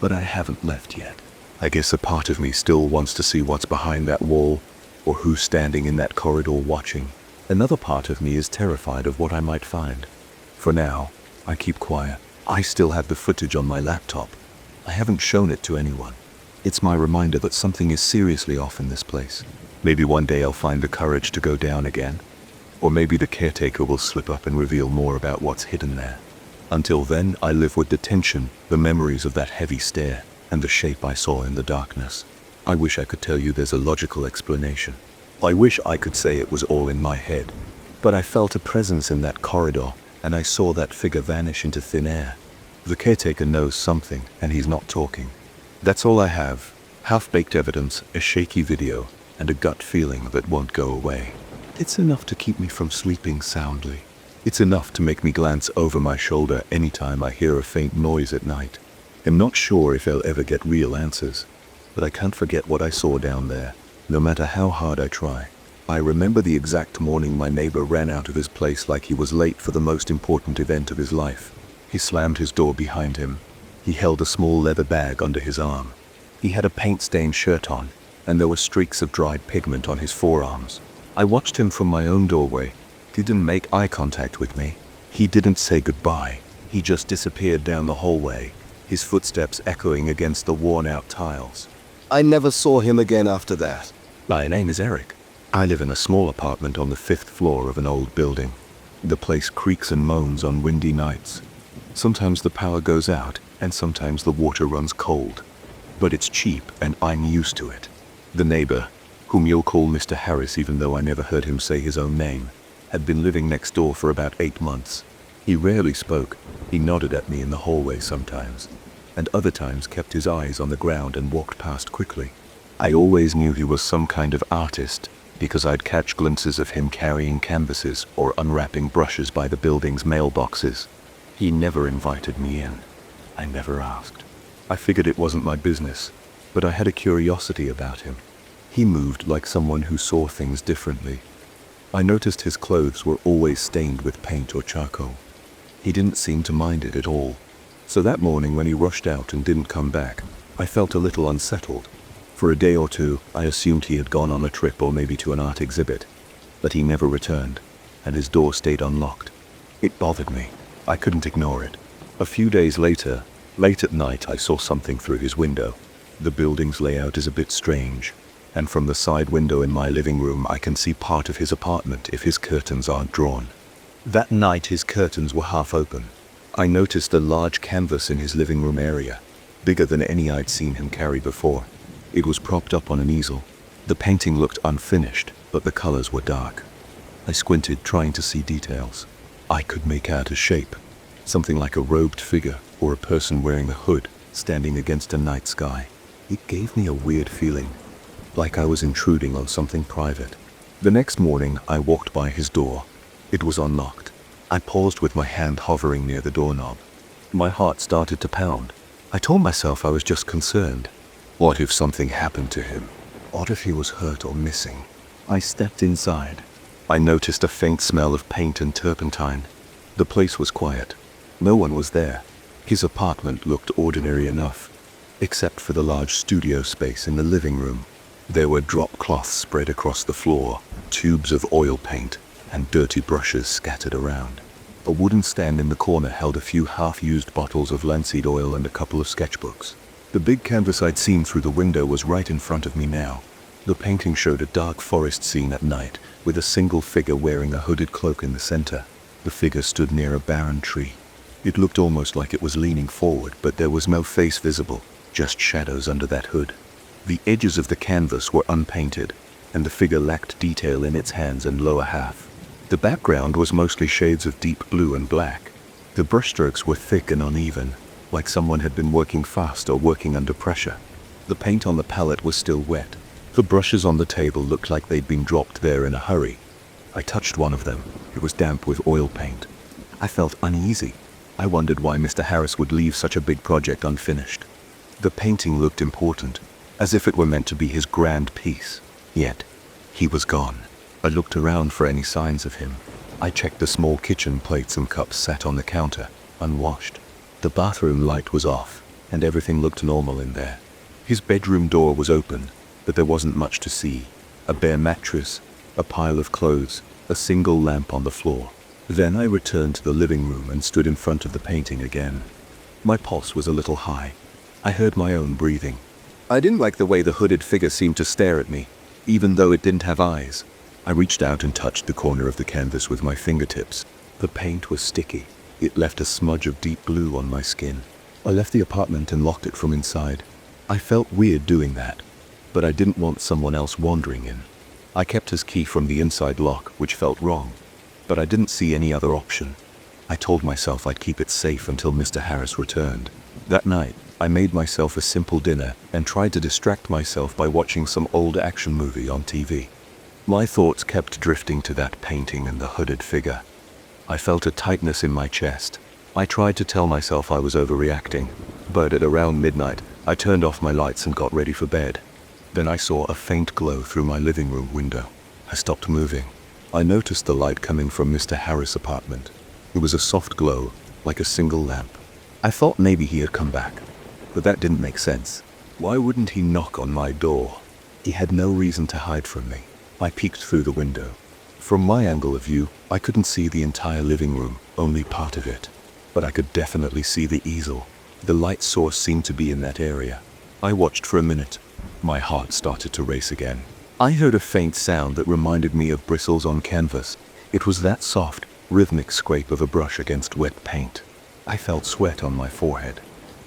but I haven't left yet. I guess a part of me still wants to see what's behind that wall or who's standing in that corridor watching. Another part of me is terrified of what I might find. For now, I keep quiet. I still have the footage on my laptop. I haven't shown it to anyone. It's my reminder that something is seriously off in this place. Maybe one day I'll find the courage to go down again. Or maybe the caretaker will slip up and reveal more about what's hidden there. Until then, I live with the tension, the memories of that heavy stare, and the shape I saw in the darkness. I wish I could tell you there's a logical explanation. I wish I could say it was all in my head. But I felt a presence in that corridor, and I saw that figure vanish into thin air. The caretaker knows something, and he's not talking. That's all I have. Half-baked evidence, a shaky video, and a gut feeling that won't go away. It's enough to keep me from sleeping soundly. It's enough to make me glance over my shoulder anytime I hear a faint noise at night. I'm not sure if I'll ever get real answers, but I can't forget what I saw down there, no matter how hard I try. I remember the exact morning my neighbor ran out of his place like he was late for the most important event of his life. He slammed his door behind him. He held a small leather bag under his arm. He had a paint-stained shirt on, and there were streaks of dried pigment on his forearms. I watched him from my own doorway. He didn't make eye contact with me. He didn't say goodbye. He just disappeared down the hallway, his footsteps echoing against the worn-out tiles. I never saw him again after that. My name is Eric. I live in a small apartment on the 5th floor of an old building. The place creaks and moans on windy nights. Sometimes the power goes out, and sometimes the water runs cold. But it's cheap, and I'm used to it. The neighbor, whom you'll call Mr. Harris even though I never heard him say his own name, had been living next door for about 8 months. He rarely spoke. He nodded at me in the hallway sometimes, and other times kept his eyes on the ground and walked past quickly. I always knew he was some kind of artist, because I'd catch glimpses of him carrying canvases or unwrapping brushes by the building's mailboxes. He never invited me in. I never asked. I figured it wasn't my business, but I had a curiosity about him. He moved like someone who saw things differently. I noticed his clothes were always stained with paint or charcoal. He didn't seem to mind it at all. So that morning when he rushed out and didn't come back, I felt a little unsettled. For a day or two, I assumed he had gone on a trip or maybe to an art exhibit, but he never returned, and his door stayed unlocked. It bothered me. I couldn't ignore it. A few days later, late at night, I saw something through his window. The building's layout is a bit strange, and from the side window in my living room I can see part of his apartment if his curtains aren't drawn. That night his curtains were half open. I noticed a large canvas in his living room area, bigger than any I'd seen him carry before. It was propped up on an easel. The painting looked unfinished, but the colors were dark. I squinted, trying to see details. I could make out a shape, something like a robed figure or a person wearing a hood standing against a night sky. It gave me a weird feeling, like I was intruding on something private. The next morning, I walked by his door. It was unlocked. I paused with my hand hovering near the doorknob. My heart started to pound. I told myself I was just concerned. What if something happened to him? What if he was hurt or missing? I stepped inside. I noticed a faint smell of paint and turpentine. The place was quiet. No one was there. His apartment looked ordinary enough, except for the large studio space in the living room. There were drop cloths spread across the floor, tubes of oil paint, and dirty brushes scattered around. A wooden stand in the corner held a few half-used bottles of linseed oil and a couple of sketchbooks. The big canvas I'd seen through the window was right in front of me now. The painting showed a dark forest scene at night, with a single figure wearing a hooded cloak in the center. The figure stood near a barren tree. It looked almost like it was leaning forward, but there was no face visible, just shadows under that hood. The edges of the canvas were unpainted, and the figure lacked detail in its hands and lower half. The background was mostly shades of deep blue and black. The brushstrokes were thick and uneven, like someone had been working fast or working under pressure. The paint on the palette was still wet. The brushes on the table looked like they'd been dropped there in a hurry. I touched one of them. It was damp with oil paint. I felt uneasy. I wondered why Mr. Harris would leave such a big project unfinished. The painting looked important, as if it were meant to be his grand piece. Yet, he was gone. I looked around for any signs of him. I checked the small kitchen plates and cups sat on the counter, unwashed. The bathroom light was off, and everything looked normal in there. His bedroom door was open, but there wasn't much to see. A bare mattress, a pile of clothes, a single lamp on the floor. Then I returned to the living room and stood in front of the painting again. My pulse was a little high. I heard my own breathing. I didn't like the way the hooded figure seemed to stare at me, even though it didn't have eyes. I reached out and touched the corner of the canvas with my fingertips. The paint was sticky. It left a smudge of deep blue on my skin. I left the apartment and locked it from inside. I felt weird doing that, but I didn't want someone else wandering in. I kept his key from the inside lock, which felt wrong, but I didn't see any other option. I told myself I'd keep it safe until Mr. Harris returned. That night, I made myself a simple dinner and tried to distract myself by watching some old action movie on TV. My thoughts kept drifting to that painting and the hooded figure. I felt a tightness in my chest. I tried to tell myself I was overreacting, but at around midnight, I turned off my lights and got ready for bed. Then I saw a faint glow through my living room window. I stopped moving. I noticed the light coming from Mr. Harris' apartment. It was a soft glow, like a single lamp. I thought maybe he had come back, but that didn't make sense. Why wouldn't he knock on my door? He had no reason to hide from me. I peeked through the window. From my angle of view, I couldn't see the entire living room, only part of it. But I could definitely see the easel. The light source seemed to be in that area. I watched for a minute. My heart started to race again. I heard a faint sound that reminded me of bristles on canvas. It was that soft, rhythmic scrape of a brush against wet paint. I felt sweat on my forehead.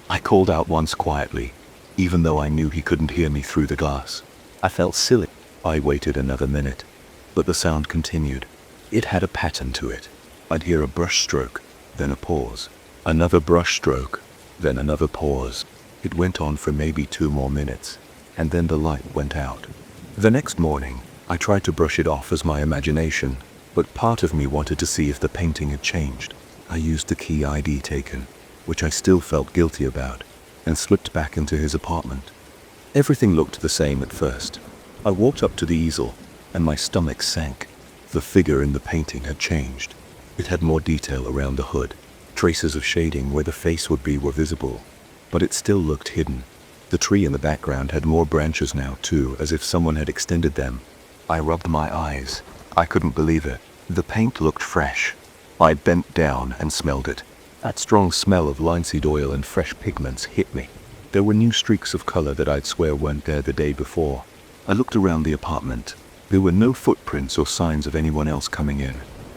I called out once quietly, even though I knew he couldn't hear me through the glass. I felt silly. I waited another minute, but the sound continued. It had a pattern to it. I'd hear a brush stroke, then a pause. Another brush stroke, then another pause. It went on for maybe 2 more minutes, and then the light went out. The next morning, I tried to brush it off as my imagination, but part of me wanted to see if the painting had changed. I used the key ID taken, which I still felt guilty about, and slipped back into his apartment. Everything looked the same at first. I walked up to the easel, and my stomach sank. The figure in the painting had changed. It had more detail around the hood. Traces of shading where the face would be were visible, but it still looked hidden. The tree in the background had more branches now too, as if someone had extended them. I rubbed my eyes. I couldn't believe it. The paint looked fresh. I bent down and smelled it. That strong smell of linseed oil and fresh pigments hit me. There were new streaks of color that I'd swear weren't there the day before. I looked around the apartment. There were no footprints or signs of anyone else coming in.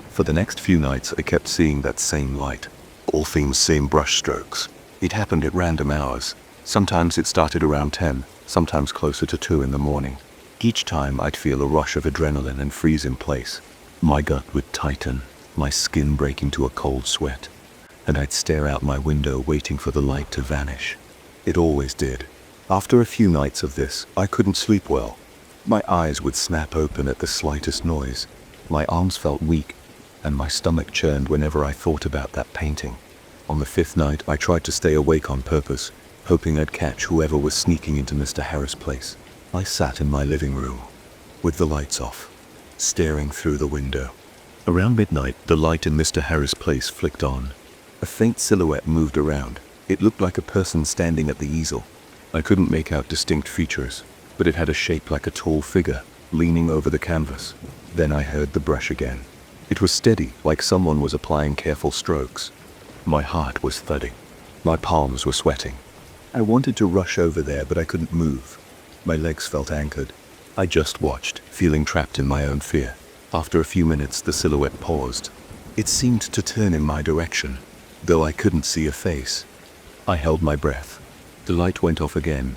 For the next few nights, I kept seeing that same light. All themes, same brush strokes. It happened at random hours. Sometimes it started around 10, sometimes closer to 2 in the morning. Each time I'd feel a rush of adrenaline and freeze in place. My gut would tighten, my skin break into a cold sweat, and I'd stare out my window waiting for the light to vanish. It always did. After a few nights of this, I couldn't sleep well. My eyes would snap open at the slightest noise. My arms felt weak, and my stomach churned whenever I thought about that painting. On the 5th night, I tried to stay awake on purpose, hoping I'd catch whoever was sneaking into Mr. Harris' place. I sat in my living room, with the lights off, staring through the window. Around midnight, the light in Mr. Harris' place flicked on. A faint silhouette moved around. It looked like a person standing at the easel. I couldn't make out distinct features, but it had a shape like a tall figure, leaning over the canvas. Then I heard the brush again. It was steady, like someone was applying careful strokes. My heart was thudding. My palms were sweating. I wanted to rush over there, but I couldn't move. My legs felt anchored. I just watched, feeling trapped in my own fear. After a few minutes, the silhouette paused. It seemed to turn in my direction, though I couldn't see a face. I held my breath. The light went off again,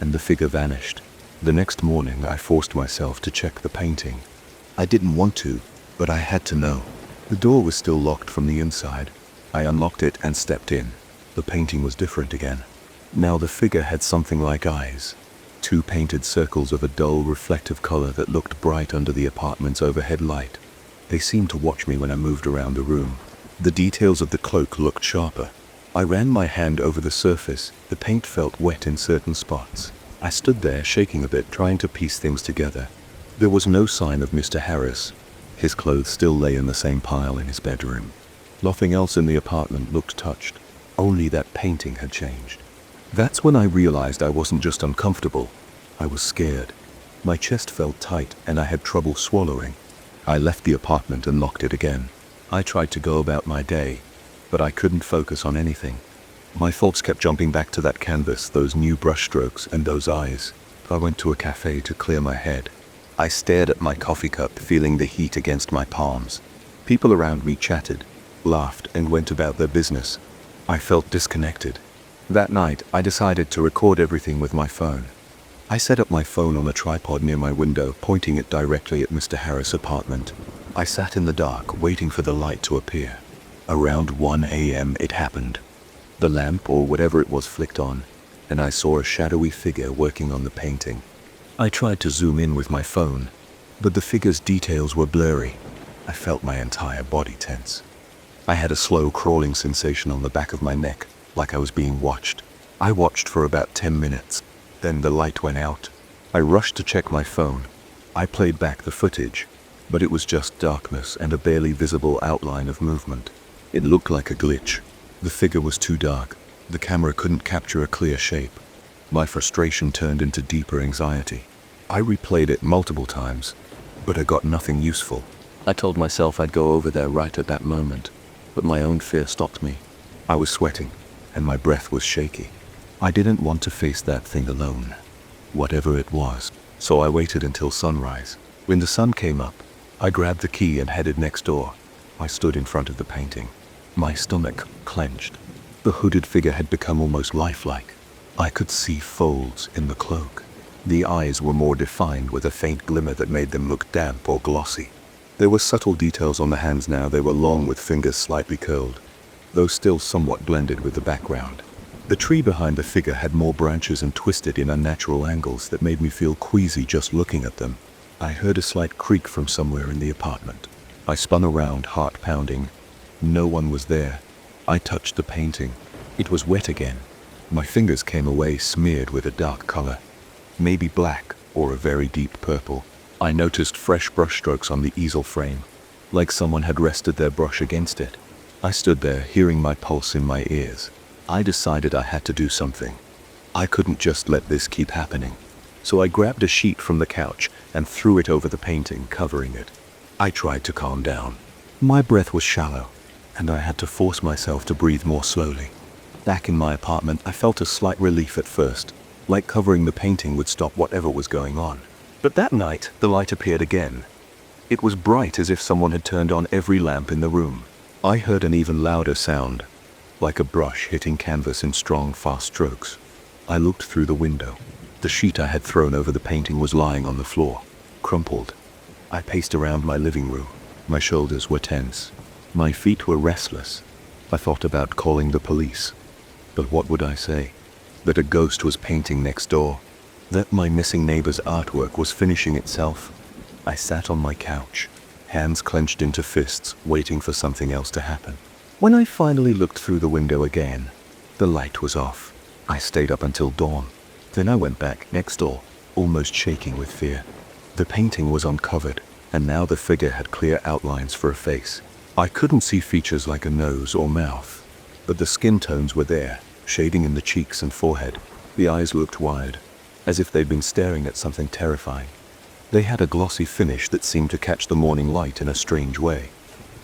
and the figure vanished. The next morning, I forced myself to check the painting. I didn't want to, but I had to know. The door was still locked from the inside. I unlocked it and stepped in. The painting was different again. Now the figure had something like eyes. 2 painted circles of a dull, reflective color that looked bright under the apartment's overhead light. They seemed to watch me when I moved around the room. The details of the cloak looked sharper. I ran my hand over the surface. The paint felt wet in certain spots. I stood there, shaking a bit, trying to piece things together. There was no sign of Mr. Harris. His clothes still lay in the same pile in his bedroom. Nothing else in the apartment looked touched. Only that painting had changed. That's when I realized I wasn't just uncomfortable. I was scared. My chest felt tight and I had trouble swallowing. I left the apartment and locked it again. I tried to go about my day, but I couldn't focus on anything. My thoughts kept jumping back to that canvas, those new brushstrokes, and those eyes. I went to a cafe to clear my head. I stared at my coffee cup, feeling the heat against my palms. People around me chatted, laughed, and went about their business. I felt disconnected. That night, I decided to record everything with my phone. I set up my phone on a tripod near my window, pointing it directly at Mr. Harris' apartment. I sat in the dark, waiting for the light to appear. Around 1 a.m. it happened. The lamp, or whatever it was, flicked on, and I saw a shadowy figure working on the painting. I tried to zoom in with my phone, but the figure's details were blurry. I felt my entire body tense. I had a slow crawling sensation on the back of my neck, like I was being watched. I watched for about 10 minutes. Then the light went out. I rushed to check my phone. I played back the footage, but it was just darkness and a barely visible outline of movement. It looked like a glitch. The figure was too dark. The camera couldn't capture a clear shape. My frustration turned into deeper anxiety. I replayed it multiple times, but I got nothing useful. I told myself I'd go over there right at that moment, but my own fear stopped me. I was sweating, and my breath was shaky. I didn't want to face that thing alone, whatever it was, so I waited until sunrise. When the sun came up, I grabbed the key and headed next door. I stood in front of the painting. My stomach clenched. The hooded figure had become almost lifelike. I could see folds in the cloak. The eyes were more defined, with a faint glimmer that made them look damp or glossy. There were subtle details on the hands now. They were long with fingers slightly curled, though still somewhat blended with the background. The tree behind the figure had more branches and twisted in unnatural angles that made me feel queasy just looking at them. I heard a slight creak from somewhere in the apartment. I spun around, heart pounding. No one was there. I touched the painting. It was wet again. My fingers came away smeared with a dark color, maybe black or a very deep purple. I noticed fresh brushstrokes on the easel frame, like someone had rested their brush against it. I stood there, hearing my pulse in my ears. I decided I had to do something. I couldn't just let this keep happening. So I grabbed a sheet from the couch and threw it over the painting, covering it. I tried to calm down. My breath was shallow, and I had to force myself to breathe more slowly. Back in my apartment, I felt a slight relief at first, like covering the painting would stop whatever was going on. But that night, the light appeared again. It was bright as if someone had turned on every lamp in the room. I heard an even louder sound, like a brush hitting canvas in strong, fast strokes. I looked through the window. The sheet I had thrown over the painting was lying on the floor, crumpled. I paced around my living room. My shoulders were tense. My feet were restless. I thought about calling the police. But what would I say? That a ghost was painting next door? That my missing neighbor's artwork was finishing itself? I sat on my couch, hands clenched into fists, waiting for something else to happen. When I finally looked through the window again, the light was off. I stayed up until dawn. Then I went back next door, almost shaking with fear. The painting was uncovered, and now the figure had clear outlines for a face. I couldn't see features like a nose or mouth, but the skin tones were there, shading in the cheeks and forehead. The eyes looked wide, as if they'd been staring at something terrifying. They had a glossy finish that seemed to catch the morning light in a strange way.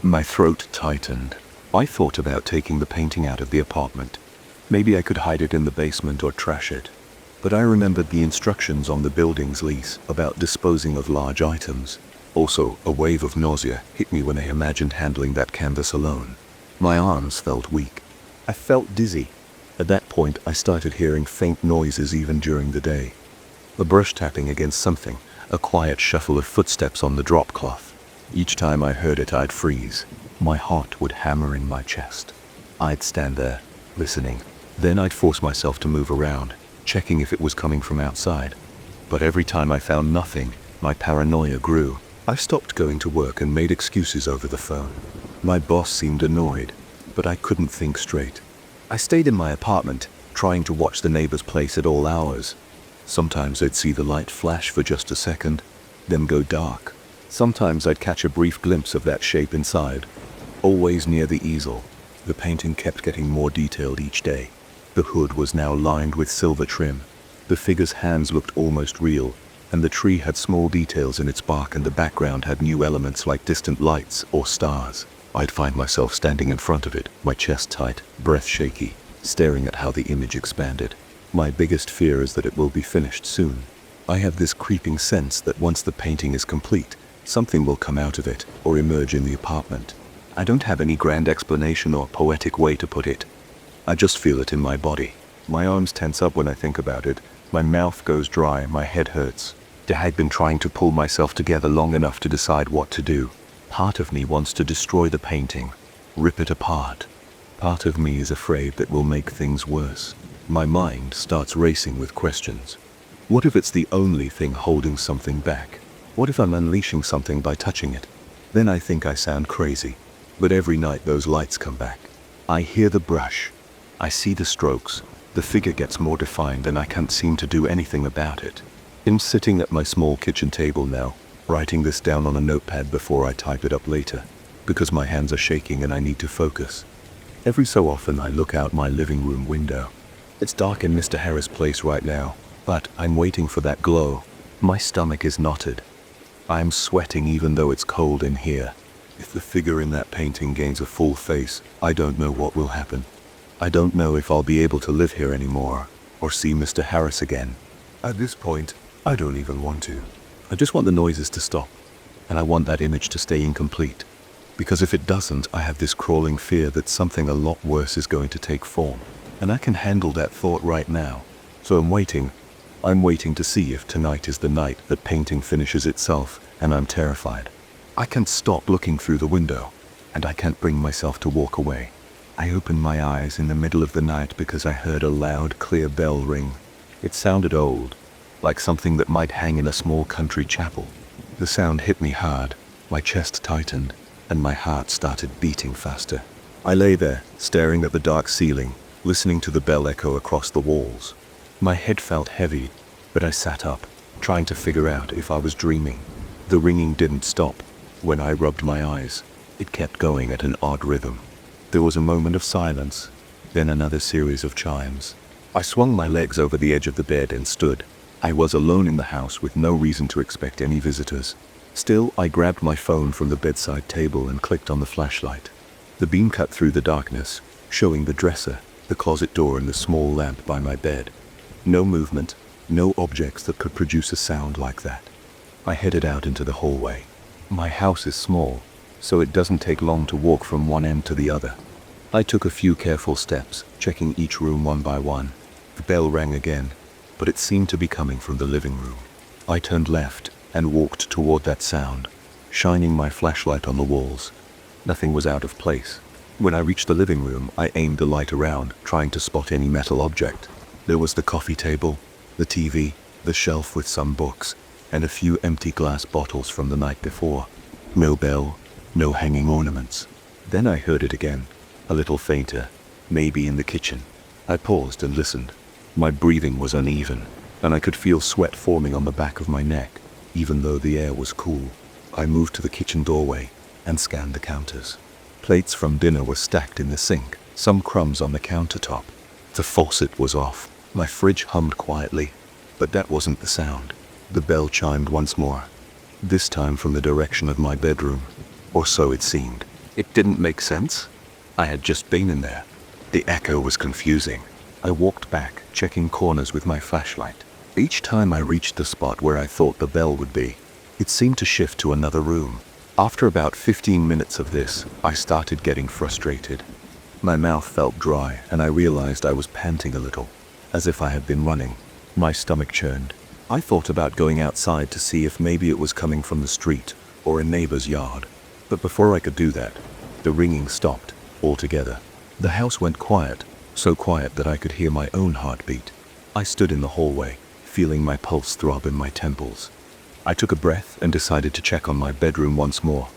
My throat tightened. I thought about taking the painting out of the apartment. Maybe I could hide it in the basement or trash it. But I remembered the instructions on the building's lease about disposing of large items. Also, a wave of nausea hit me when I imagined handling that canvas alone. My arms felt weak. I felt dizzy. At that point, I started hearing faint noises even during the day. A brush tapping against something, a quiet shuffle of footsteps on the drop cloth. Each time I heard it, I'd freeze. My heart would hammer in my chest. I'd stand there, listening. Then I'd force myself to move around, checking if it was coming from outside. But every time I found nothing, my paranoia grew. I stopped going to work and made excuses over the phone. My boss seemed annoyed, but I couldn't think straight. I stayed in my apartment, trying to watch the neighbor's place at all hours. Sometimes I'd see the light flash for just a second, then go dark. Sometimes I'd catch a brief glimpse of that shape inside. Always near the easel, the painting kept getting more detailed each day. The hood was now lined with silver trim. The figure's hands looked almost real, and the tree had small details in its bark, and the background had new elements like distant lights or stars. I'd find myself standing in front of it, my chest tight, breath shaky, staring at how the image expanded. My biggest fear is that it will be finished soon. I have this creeping sense that once the painting is complete, something will come out of it or emerge in the apartment. I don't have any grand explanation or poetic way to put it. I just feel it in my body. My arms tense up when I think about it. My mouth goes dry, my head hurts. I'd been trying to pull myself together long enough to decide what to do. Part of me wants to destroy the painting, rip it apart. Part of me is afraid that we'll make things worse. My mind starts racing with questions. What if it's the only thing holding something back? What if I'm unleashing something by touching it? Then I think I sound crazy. But every night those lights come back. I hear the brush. I see the strokes. The figure gets more defined and I can't seem to do anything about it. I'm sitting at my small kitchen table now, writing this down on a notepad before I type it up later, because my hands are shaking and I need to focus. Every so often I look out my living room window. It's dark in Mr. Harris' place right now, but I'm waiting for that glow. My stomach is knotted. I'm sweating even though it's cold in here. If the figure in that painting gains a full face, I don't know what will happen. I don't know if I'll be able to live here anymore, or see Mr. Harris again. At this point, I don't even want to. I just want the noises to stop, and I want that image to stay incomplete. Because if it doesn't, I have this crawling fear that something a lot worse is going to take form. And I can handle that thought right now. So I'm waiting. I'm waiting to see if tonight is the night that painting finishes itself, and I'm terrified. I can't stop looking through the window, and I can't bring myself to walk away. I opened my eyes in the middle of the night because I heard a loud, clear bell ring. It sounded old, like something that might hang in a small country chapel. The sound hit me hard, my chest tightened, and my heart started beating faster. I lay there, staring at the dark ceiling, listening to the bell echo across the walls. My head felt heavy, but I sat up, trying to figure out if I was dreaming. The ringing didn't stop. When I rubbed my eyes, it kept going at an odd rhythm. There was a moment of silence, then another series of chimes. I swung my legs over the edge of the bed and stood. I was alone in the house with no reason to expect any visitors. Still, I grabbed my phone from the bedside table and clicked on the flashlight. The beam cut through the darkness, showing the dresser, the closet door and the small lamp by my bed. No movement, no objects that could produce a sound like that. I headed out into the hallway. My house is small, so it doesn't take long to walk from one end to the other. I took a few careful steps, checking each room one by one. The bell rang again, but it seemed to be coming from the living room. I turned left and walked toward that sound, shining my flashlight on the walls. Nothing was out of place. When I reached the living room, I aimed the light around, trying to spot any metal object. There was the coffee table, the TV, the shelf with some books, and a few empty glass bottles from the night before. No bell, no hanging ornaments. Then I heard it again, a little fainter, maybe in the kitchen. I paused and listened. My breathing was uneven, and I could feel sweat forming on the back of my neck, even though the air was cool. I moved to the kitchen doorway and scanned the counters. Plates from dinner were stacked in the sink, some crumbs on the countertop. The faucet was off. My fridge hummed quietly, but that wasn't the sound. The bell chimed once more, this time from the direction of my bedroom, or so it seemed. It didn't make sense. I had just been in there. The echo was confusing. I walked back, checking corners with my flashlight. Each time I reached the spot where I thought the bell would be, it seemed to shift to another room. After about 15 minutes of this, I started getting frustrated. My mouth felt dry, and I realized I was panting a little, as if I had been running. My stomach churned. I thought about going outside to see if maybe it was coming from the street or a neighbor's yard. But before I could do that, the ringing stopped altogether. The house went quiet, so quiet that I could hear my own heartbeat. I stood in the hallway, feeling my pulse throb in my temples. I took a breath and decided to check on my bedroom once more.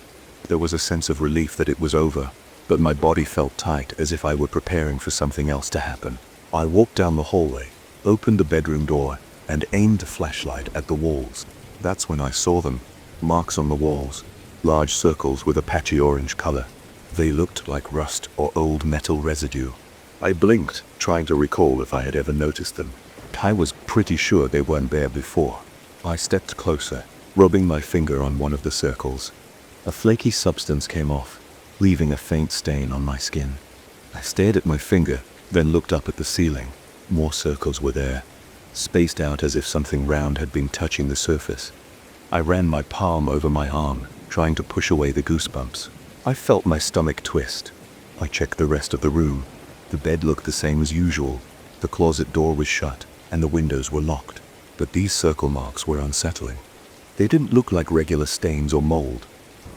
There was a sense of relief that it was over, but my body felt tight as if I were preparing for something else to happen. I walked down the hallway, opened the bedroom door, and aimed the flashlight at the walls. That's when I saw them, marks on the walls, large circles with a patchy orange color. They looked like rust or old metal residue. I blinked, trying to recall if I had ever noticed them. I was pretty sure they weren't there before. I stepped closer, rubbing my finger on one of the circles. A flaky substance came off, leaving a faint stain on my skin. I stared at my finger, then looked up at the ceiling. More circles were there, spaced out as if something round had been touching the surface. I ran my palm over my arm, trying to push away the goosebumps. I felt my stomach twist. I checked the rest of the room. The bed looked the same as usual. The closet door was shut, and the windows were locked. But these circle marks were unsettling. They didn't look like regular stains or mold.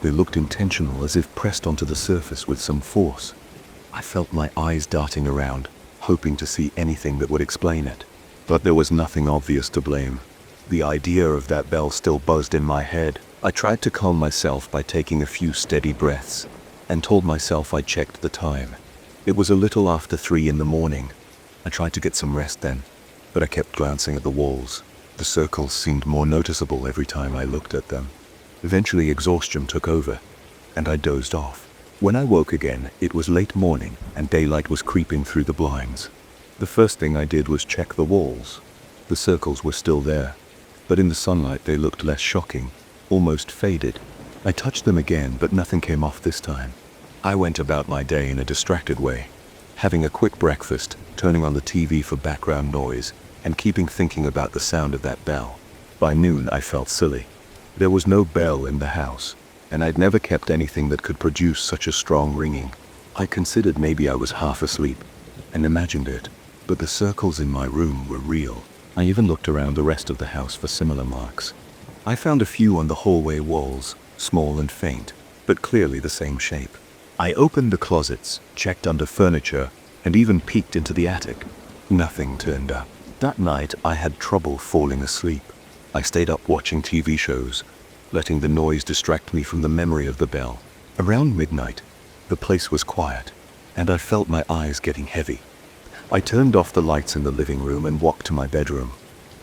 They looked intentional, as if pressed onto the surface with some force. I felt my eyes darting around, hoping to see anything that would explain it. But there was nothing obvious to blame. The idea of that bell still buzzed in my head. I tried to calm myself by taking a few steady breaths, and told myself I checked the time. It was a little after 3 in the morning. I tried to get some rest then, but I kept glancing at the walls. The circles seemed more noticeable every time I looked at them. Eventually exhaustion took over, and I dozed off. When I woke again, it was late morning, and daylight was creeping through the blinds. The first thing I did was check the walls. The circles were still there, but in the sunlight they looked less shocking, almost faded. I touched them again, but nothing came off this time. I went about my day in a distracted way, having a quick breakfast, turning on the TV for background noise, and keeping thinking about the sound of that bell. By noon, I felt silly. There was no bell in the house, and I'd never kept anything that could produce such a strong ringing. I considered maybe I was half asleep, and imagined it, but the circles in my room were real. I even looked around the rest of the house for similar marks. I found a few on the hallway walls, small and faint, but clearly the same shape. I opened the closets, checked under furniture, and even peeked into the attic. Nothing turned up. That night, I had trouble falling asleep. I stayed up watching TV shows, letting the noise distract me from the memory of the bell. Around midnight, the place was quiet, and I felt my eyes getting heavy. I turned off the lights in the living room and walked to my bedroom.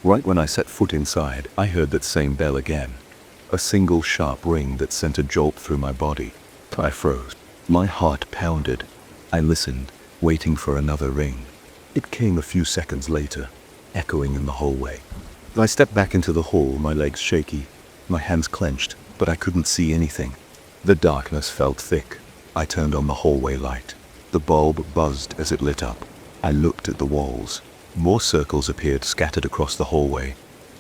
Right when I set foot inside, I heard that same bell again. A single sharp ring that sent a jolt through my body. I froze. My heart pounded. I listened, waiting for another ring. It came a few seconds later, echoing in the hallway. I stepped back into the hall, my legs shaky, my hands clenched, but I couldn't see anything. The darkness felt thick. I turned on the hallway light. The bulb buzzed as it lit up. I looked at the walls. More circles appeared scattered across the hallway,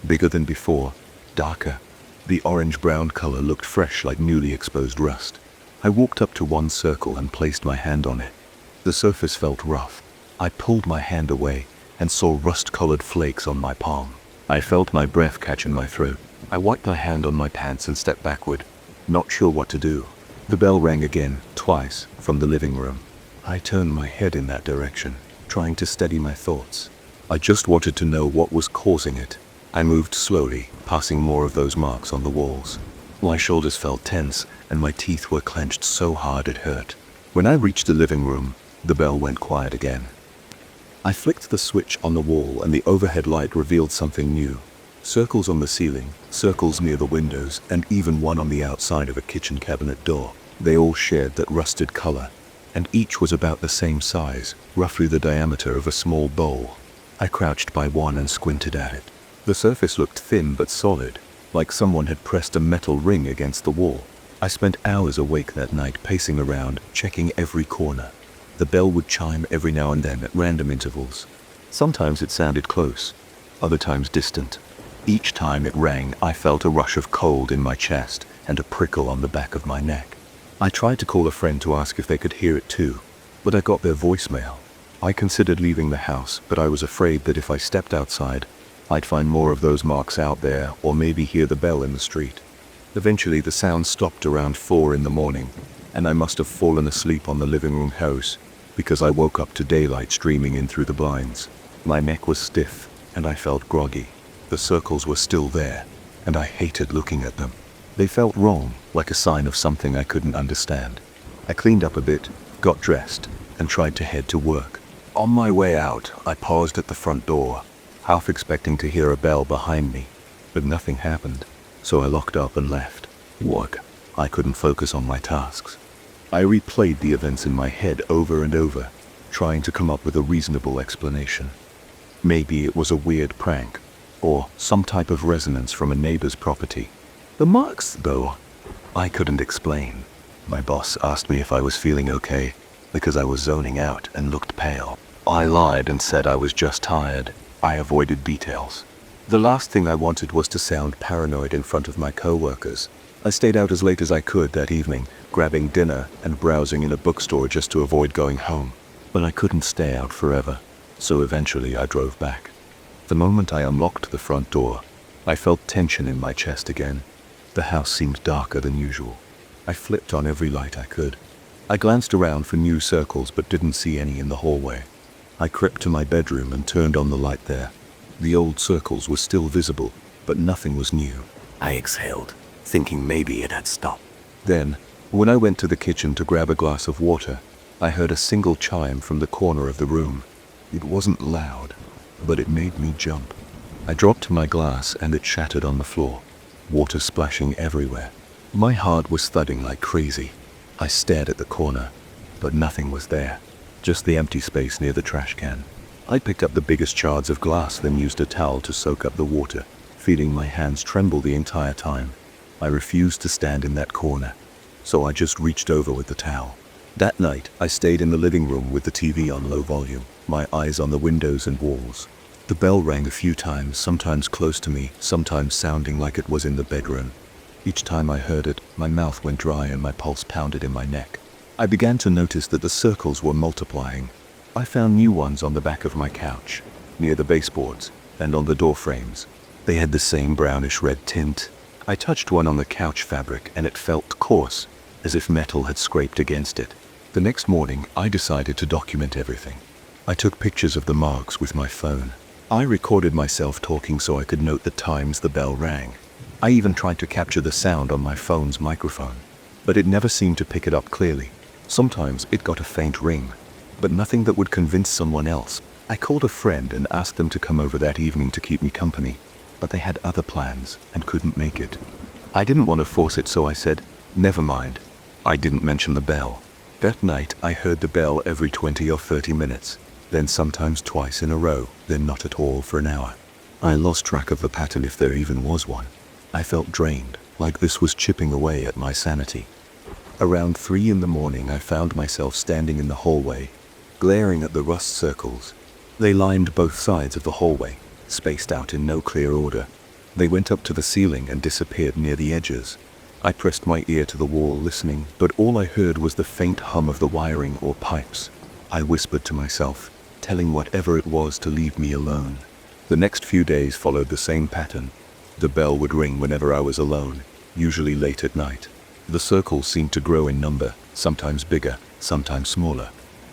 bigger than before, darker. The orange-brown color looked fresh like newly exposed rust. I walked up to one circle and placed my hand on it. The surface felt rough. I pulled my hand away and saw rust-colored flakes on my palm. I felt my breath catch in my throat. I wiped my hand on my pants and stepped backward, not sure what to do. The bell rang again, twice, from the living room. I turned my head in that direction, trying to steady my thoughts. I just wanted to know what was causing it. I moved slowly, passing more of those marks on the walls. My shoulders felt tense, and my teeth were clenched so hard it hurt. When I reached the living room, the bell went quiet again. I flicked the switch on the wall and the overhead light revealed something new. Circles on the ceiling, circles near the windows, and even one on the outside of a kitchen cabinet door. They all shared that rusted color, and each was about the same size, roughly the diameter of a small bowl. I crouched by one and squinted at it. The surface looked thin but solid, like someone had pressed a metal ring against the wall. I spent hours awake that night, pacing around, checking every corner. The bell would chime every now and then at random intervals. Sometimes it sounded close, other times distant. Each time it rang, I felt a rush of cold in my chest and a prickle on the back of my neck. I tried to call a friend to ask if they could hear it too, but I got their voicemail. I considered leaving the house, but I was afraid that if I stepped outside, I'd find more of those marks out there, or maybe hear the bell in the street. Eventually the sound stopped around 4 in the morning, and I must have fallen asleep on the living room house, because I woke up to daylight streaming in through the blinds. My neck was stiff, and I felt groggy. The circles were still there, and I hated looking at them. They felt wrong, like a sign of something I couldn't understand. I cleaned up a bit, got dressed, and tried to head to work. On my way out, I paused at the front door, half expecting to hear a bell behind me, but nothing happened, so I locked up and left. Work. I couldn't focus on my tasks. I replayed the events in my head over and over, trying to come up with a reasonable explanation. Maybe it was a weird prank, or some type of resonance from a neighbor's property. The marks, though, I couldn't explain. My boss asked me if I was feeling okay, because I was zoning out and looked pale. I lied and said I was just tired. I avoided details. The last thing I wanted was to sound paranoid in front of my co-workers. I stayed out as late as I could that evening, grabbing dinner and browsing in a bookstore just to avoid going home. But I couldn't stay out forever, so eventually I drove back. The moment I unlocked the front door, I felt tension in my chest again. The house seemed darker than usual. I flipped on every light I could. I glanced around for new circles but didn't see any in the hallway. I crept to my bedroom and turned on the light there. The old circles were still visible, but nothing was new. I exhaled, thinking maybe it had stopped. Then, when I went to the kitchen to grab a glass of water, I heard a single chime from the corner of the room. It wasn't loud, but it made me jump. I dropped my glass and it shattered on the floor, water splashing everywhere. My heart was thudding like crazy. I stared at the corner, but nothing was there. Just the empty space near the trash can. I picked up the biggest shards of glass, then used a towel to soak up the water, feeling my hands tremble the entire time. I refused to stand in that corner, so I just reached over with the towel. That night, I stayed in the living room with the TV on low volume, my eyes on the windows and walls. The bell rang a few times, sometimes close to me, sometimes sounding like it was in the bedroom. Each time I heard it, my mouth went dry and my pulse pounded in my neck. I began to notice that the circles were multiplying. I found new ones on the back of my couch, near the baseboards, and on the door frames. They had the same brownish red tint. I touched one on the couch fabric and it felt coarse, as if metal had scraped against it. The next morning, I decided to document everything. I took pictures of the marks with my phone. I recorded myself talking so I could note the times the bell rang. I even tried to capture the sound on my phone's microphone, but it never seemed to pick it up clearly. Sometimes it got a faint ring, but nothing that would convince someone else. I called a friend and asked them to come over that evening to keep me company, but they had other plans and couldn't make it. I didn't want to force it, so I said, never mind. I didn't mention the bell. That night, I heard the bell every 20 or 30 minutes, then sometimes twice in a row, then not at all for an hour. I lost track of the pattern if there even was one. I felt drained, like this was chipping away at my sanity. Around 3 in the morning, I found myself standing in the hallway, glaring at the rust circles, They lined both sides of the hallway, spaced out in no clear order. They went up to the ceiling and disappeared near the edges. I pressed my ear to the wall listening, but all I heard was the faint hum of the wiring or pipes. I whispered to myself, telling whatever it was to leave me alone. The next few days followed the same pattern. The bell would ring whenever I was alone, usually late at night. The circles seemed to grow in number, sometimes bigger, sometimes smaller,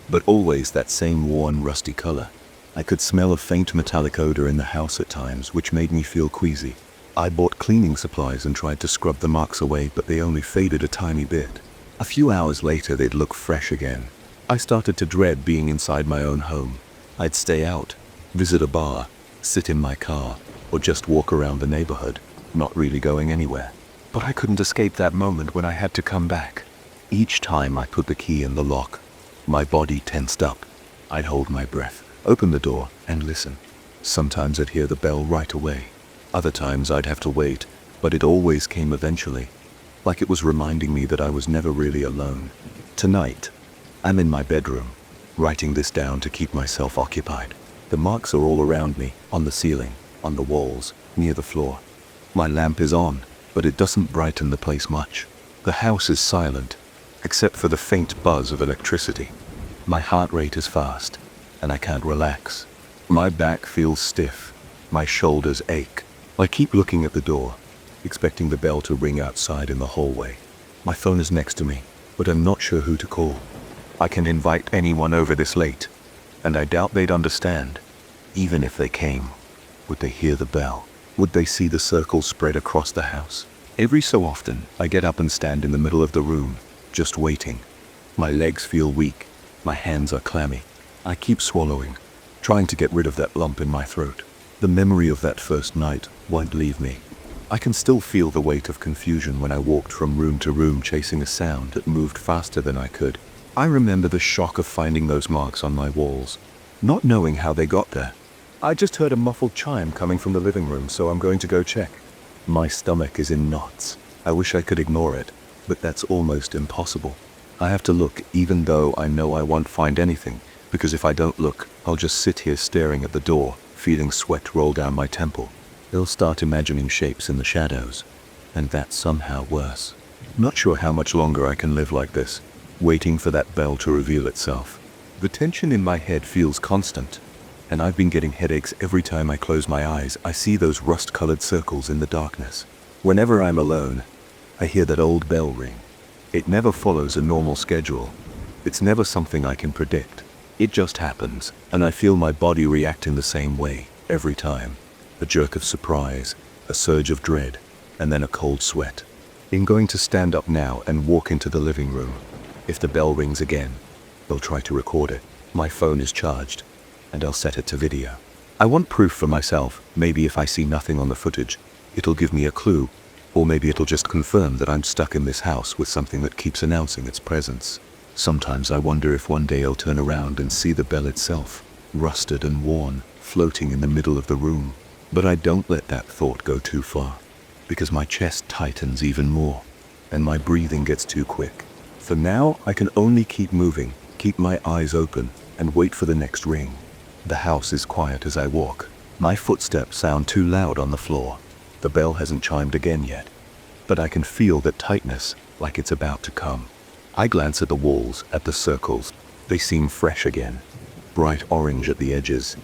but always that same worn, rusty color. I could smell a faint metallic odor in the house at times, which made me feel queasy. I bought cleaning supplies and tried to scrub the marks away, but they only faded a tiny bit. A few hours later, they'd look fresh again. I started to dread being inside my own home. I'd stay out, visit a bar, sit in my car, or just walk around the neighborhood, not really going anywhere. But I couldn't escape that moment when I had to come back. Each time I put the key in the lock, my body tensed up. I'd hold my breath, open the door, and listen. Sometimes I'd hear the bell right away. Other times I'd have to wait, but it always came eventually, like it was reminding me that I was never really alone. Tonight, I'm in my bedroom, writing this down to keep myself occupied. The marks are all around me, on the ceiling, on the walls, near the floor. My lamp is on, but it doesn't brighten the place much. The house is silent, except for the faint buzz of electricity. My heart rate is fast, and I can't relax. My back feels stiff. My shoulders ache. I keep looking at the door, expecting the bell to ring outside in the hallway. My phone is next to me, but I'm not sure who to call. I can invite anyone over this late, and I doubt they'd understand. Even if they came, would they hear the bell? Would they see the circle spread across the house? Every so often, I get up and stand in the middle of the room, just waiting. My legs feel weak. My hands are clammy. I keep swallowing, trying to get rid of that lump in my throat. The memory of that first night won't leave me. I can still feel the weight of confusion when I walked from room to room chasing a sound that moved faster than I could. I remember the shock of finding those marks on my walls, not knowing how they got there. I just heard a muffled chime coming from the living room, so I'm going to go check. My stomach is in knots. I wish I could ignore it, but that's almost impossible. I have to look, even though I know I won't find anything, because if I don't look, I'll just sit here staring at the door, feeling sweat roll down my temple. They'll start imagining shapes in the shadows, and that's somehow worse. Not sure how much longer I can live like this, waiting for that bell to reveal itself. The tension in my head feels constant, and I've been getting headaches every time I close my eyes. I see those rust-colored circles in the darkness. Whenever I'm alone, I hear that old bell ring. It never follows a normal schedule. It's never something I can predict. It just happens, and I feel my body react in the same way, every time. A jerk of surprise, a surge of dread, and then a cold sweat. I'm going to stand up now and walk into the living room. If the bell rings again, they'll try to record it. My phone is charged, and I'll set it to video. I want proof for myself. Maybe if I see nothing on the footage, it'll give me a clue, or maybe it'll just confirm that I'm stuck in this house with something that keeps announcing its presence. Sometimes I wonder if one day I'll turn around and see the bell itself, rusted and worn, floating in the middle of the room. But I don't let that thought go too far, because my chest tightens even more, and my breathing gets too quick. For now, I can only keep moving, keep my eyes open, and wait for the next ring. The house is quiet as I walk. My footsteps sound too loud on the floor. The bell hasn't chimed again yet, but I can feel that tightness, like it's about to come. I glance at the walls, at the circles. They seem fresh again, bright orange at the edges.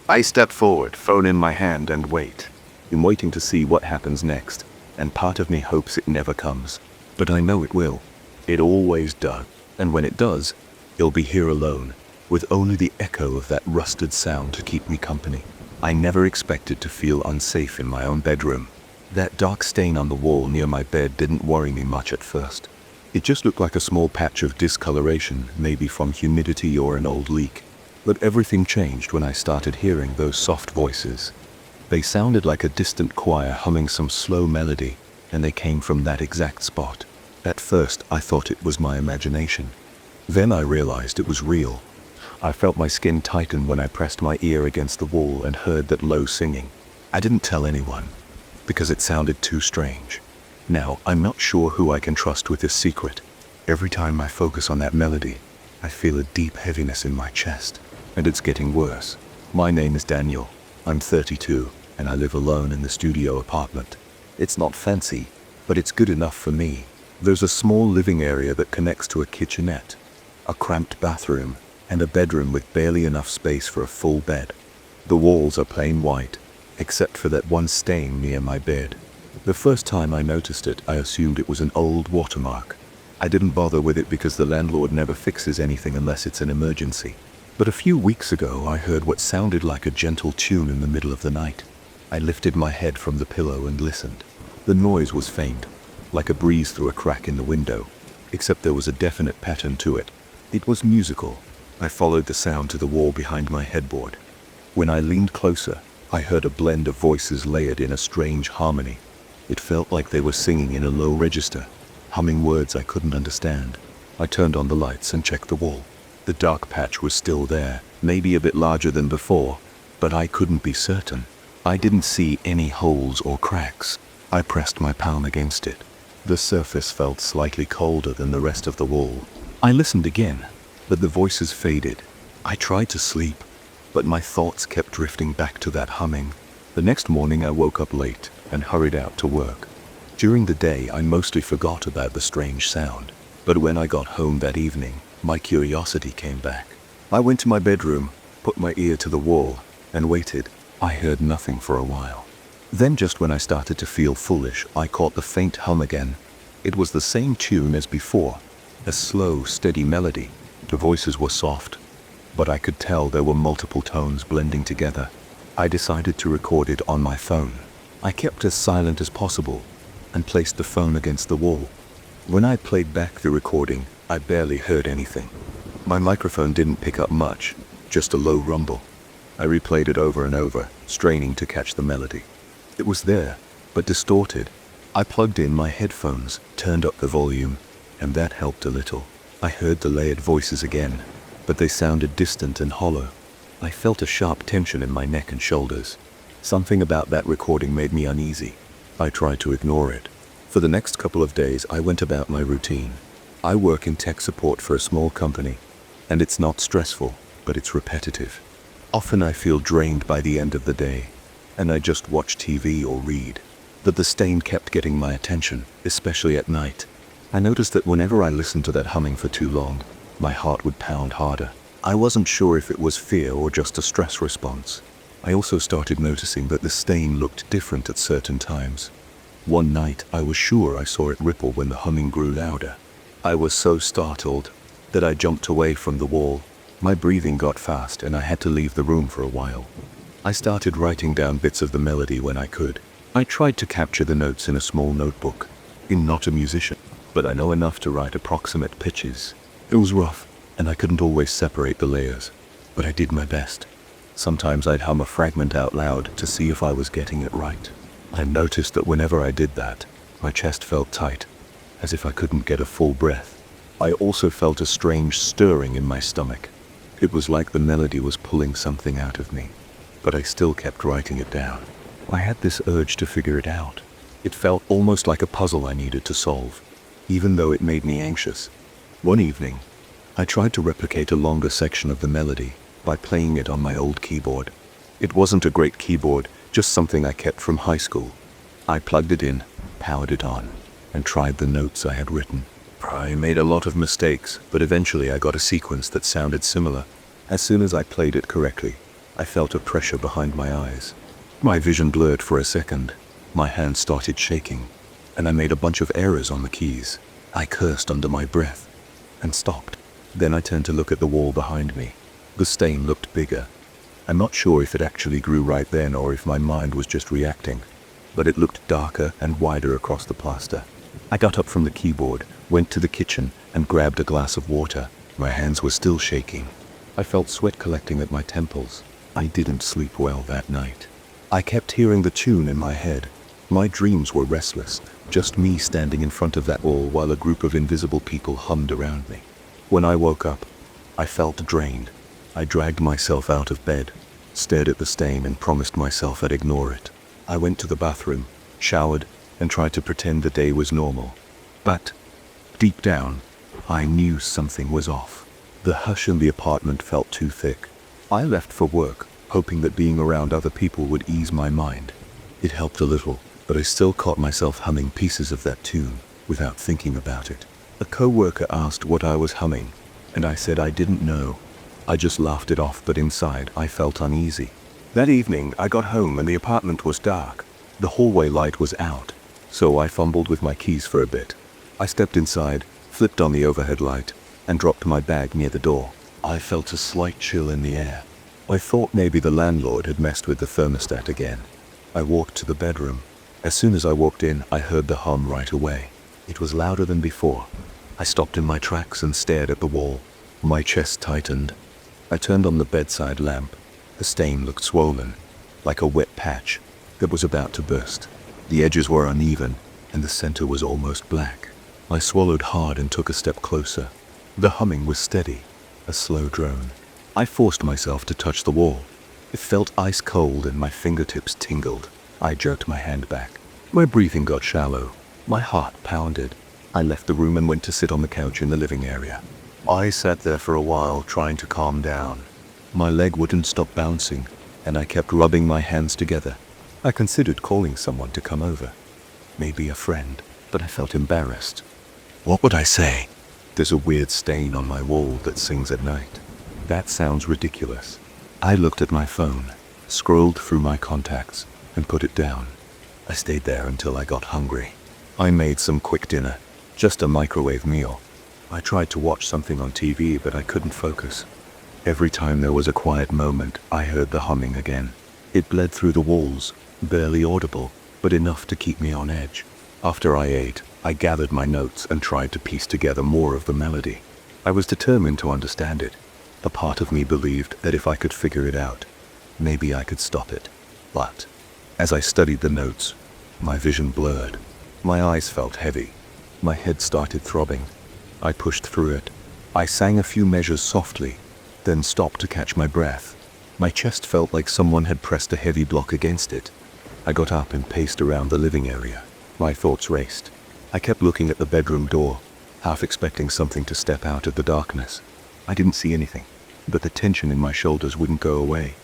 I step forward, phone in my hand, and wait. I'm waiting to see what happens next, and part of me hopes it never comes. But I know it will. It always does. And when it does, it'll be here alone, with only the echo of that rusted sound to keep me company. I never expected to feel unsafe in my own bedroom. That dark stain on the wall near my bed didn't worry me much at first. It just looked like a small patch of discoloration, maybe from humidity or an old leak. But everything changed when I started hearing those soft voices. They sounded like a distant choir humming some slow melody, and they came from that exact spot. At first, I thought it was my imagination. Then I realized it was real. I felt my skin tighten when I pressed my ear against the wall and heard that low singing. I didn't tell anyone, because it sounded too strange. Now, I'm not sure who I can trust with this secret. Every time I focus on that melody, I feel a deep heaviness in my chest, and it's getting worse. My name is Daniel. I'm 32, and I live alone in the studio apartment. It's not fancy, but it's good enough for me. There's a small living area that connects to a kitchenette, a cramped bathroom, and a bedroom with barely enough space for a full bed. The walls are plain white, except for that one stain near my bed. The first time I noticed it, I assumed it was an old watermark. I didn't bother with it because the landlord never fixes anything unless it's an emergency. But a few weeks ago, I heard what sounded like a gentle tune in the middle of the night. I lifted my head from the pillow and listened. The noise was faint, like a breeze through a crack in the window, except there was a definite pattern to it. It was musical. I followed the sound to the wall behind my headboard. When I leaned closer, I heard a blend of voices layered in a strange harmony. It felt like they were singing in a low register, humming words I couldn't understand. I turned on the lights and checked the wall. The dark patch was still there, maybe a bit larger than before, but I couldn't be certain. I didn't see any holes or cracks. I pressed my palm against it. The surface felt slightly colder than the rest of the wall. I listened again, but the voices faded. I tried to sleep, but my thoughts kept drifting back to that humming. The next morning I woke up late and hurried out to work. During the day I mostly forgot about the strange sound, but when I got home that evening, my curiosity came back. I went to my bedroom, put my ear to the wall, and waited. I heard nothing for a while. Then just when I started to feel foolish, I caught the faint hum again. It was the same tune as before, a slow, steady melody. The voices were soft, but I could tell there were multiple tones blending together. I decided to record it on my phone. I kept as silent as possible and placed the phone against the wall. When I played back the recording, I barely heard anything. My microphone didn't pick up much, just a low rumble. I replayed it over and over, straining to catch the melody. It was there, but distorted. I plugged in my headphones, turned up the volume, and that helped a little. I heard the layered voices again, but they sounded distant and hollow. I felt a sharp tension in my neck and shoulders. Something about that recording made me uneasy. I tried to ignore it. For the next couple of days, I went about my routine. I work in tech support for a small company, and it's not stressful, but it's repetitive. Often I feel drained by the end of the day, and I just watch TV or read. But the stain kept getting my attention, especially at night. I noticed that whenever I listened to that humming for too long, my heart would pound harder. I wasn't sure if it was fear or just a stress response. I also started noticing that the stain looked different at certain times. One night, I was sure I saw it ripple when the humming grew louder. I was so startled that I jumped away from the wall. My breathing got fast and I had to leave the room for a while. I started writing down bits of the melody when I could. I tried to capture the notes in a small notebook. I'm not a musician, but I know enough to write approximate pitches. It was rough, and I couldn't always separate the layers, but I did my best. Sometimes I'd hum a fragment out loud to see if I was getting it right. I noticed that whenever I did that, my chest felt tight, as if I couldn't get a full breath. I also felt a strange stirring in my stomach. It was like the melody was pulling something out of me, but I still kept writing it down. I had this urge to figure it out. It felt almost like a puzzle I needed to solve, even though it made me anxious. One evening, I tried to replicate a longer section of the melody by playing it on my old keyboard. It wasn't a great keyboard, just something I kept from high school. I plugged it in, powered it on, and tried the notes I had written. I made a lot of mistakes, but eventually I got a sequence that sounded similar. As soon as I played it correctly, I felt a pressure behind my eyes. My vision blurred for a second. My hands started shaking, and I made a bunch of errors on the keys. I cursed under my breath and stopped. Then I turned to look at the wall behind me. The stain looked bigger. I'm not sure if it actually grew right then or if my mind was just reacting, but it looked darker and wider across the plaster. I got up from the keyboard, went to the kitchen, and grabbed a glass of water. My hands were still shaking. I felt sweat collecting at my temples. I didn't sleep well that night. I kept hearing the tune in my head. My dreams were restless, just me standing in front of that wall while a group of invisible people hummed around me. When I woke up, I felt drained. I dragged myself out of bed, stared at the stain and promised myself I'd ignore it. I went to the bathroom, showered, and tried to pretend the day was normal. But, deep down, I knew something was off. The hush in the apartment felt too thick. I left for work, hoping that being around other people would ease my mind. It helped a little, but I still caught myself humming pieces of that tune without thinking about it. A co-worker asked what I was humming, and I said I didn't know. I just laughed it off, but inside I felt uneasy. That evening I got home and the apartment was dark. The hallway light was out, so I fumbled with my keys for a bit. I stepped inside, flipped on the overhead light, and dropped my bag near the door. I felt a slight chill in the air. I thought maybe the landlord had messed with the thermostat again. I walked to the bedroom. As soon as I walked in, I heard the hum right away. It was louder than before. I stopped in my tracks and stared at the wall. My chest tightened. I turned on the bedside lamp. The stain looked swollen, like a wet patch that was about to burst. The edges were uneven, and the center was almost black. I swallowed hard and took a step closer. The humming was steady, a slow drone. I forced myself to touch the wall. It felt ice cold and my fingertips tingled. I jerked my hand back. My breathing got shallow. My heart pounded. I left the room and went to sit on the couch in the living area. I sat there for a while, trying to calm down. My leg wouldn't stop bouncing, and I kept rubbing my hands together. I considered calling someone to come over. Maybe a friend, but I felt embarrassed. What would I say? There's a weird stain on my wall that sings at night. That sounds ridiculous. I looked at my phone, scrolled through my contacts, and put it down. I stayed there until I got hungry. I made some quick dinner, just a microwave meal. I tried to watch something on TV, but I couldn't focus. Every time there was a quiet moment, I heard the humming again. It bled through the walls, barely audible, but enough to keep me on edge. After I ate, I gathered my notes and tried to piece together more of the melody. I was determined to understand it. A part of me believed that if I could figure it out, maybe I could stop it. But as I studied the notes, my vision blurred. My eyes felt heavy. My head started throbbing. I pushed through it. I sang a few measures softly, then stopped to catch my breath. My chest felt like someone had pressed a heavy block against it. I got up and paced around the living area. My thoughts raced. I kept looking at the bedroom door, half expecting something to step out of the darkness. I didn't see anything, but the tension in my shoulders wouldn't go away.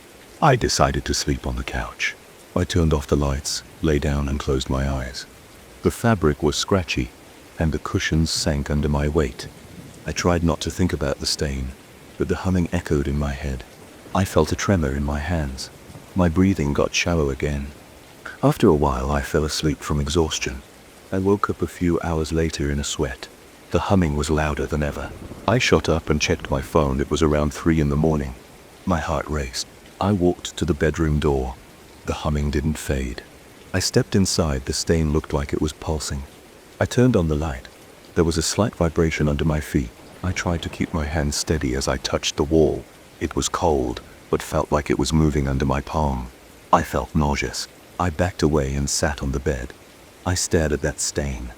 I decided to sleep on the couch. I turned off the lights, lay down and closed my eyes. The fabric was scratchy, and the cushions sank under my weight. I tried not to think about the stain, but the humming echoed in my head. I felt a tremor in my hands. My breathing got shallow again. After a while, I fell asleep from exhaustion. I woke up a few hours later in a sweat. The humming was louder than ever. I shot up and checked my phone. It was around 3 in the morning. My heart raced. I walked to the bedroom door. The humming didn't fade. I stepped inside. The stain looked like it was pulsing. I turned on the light. There was a slight vibration under my feet. I tried to keep my hands steady as I touched the wall. It was cold, but felt like it was moving under my palm. I felt nauseous. I backed away and sat on the bed. I stared at that stain,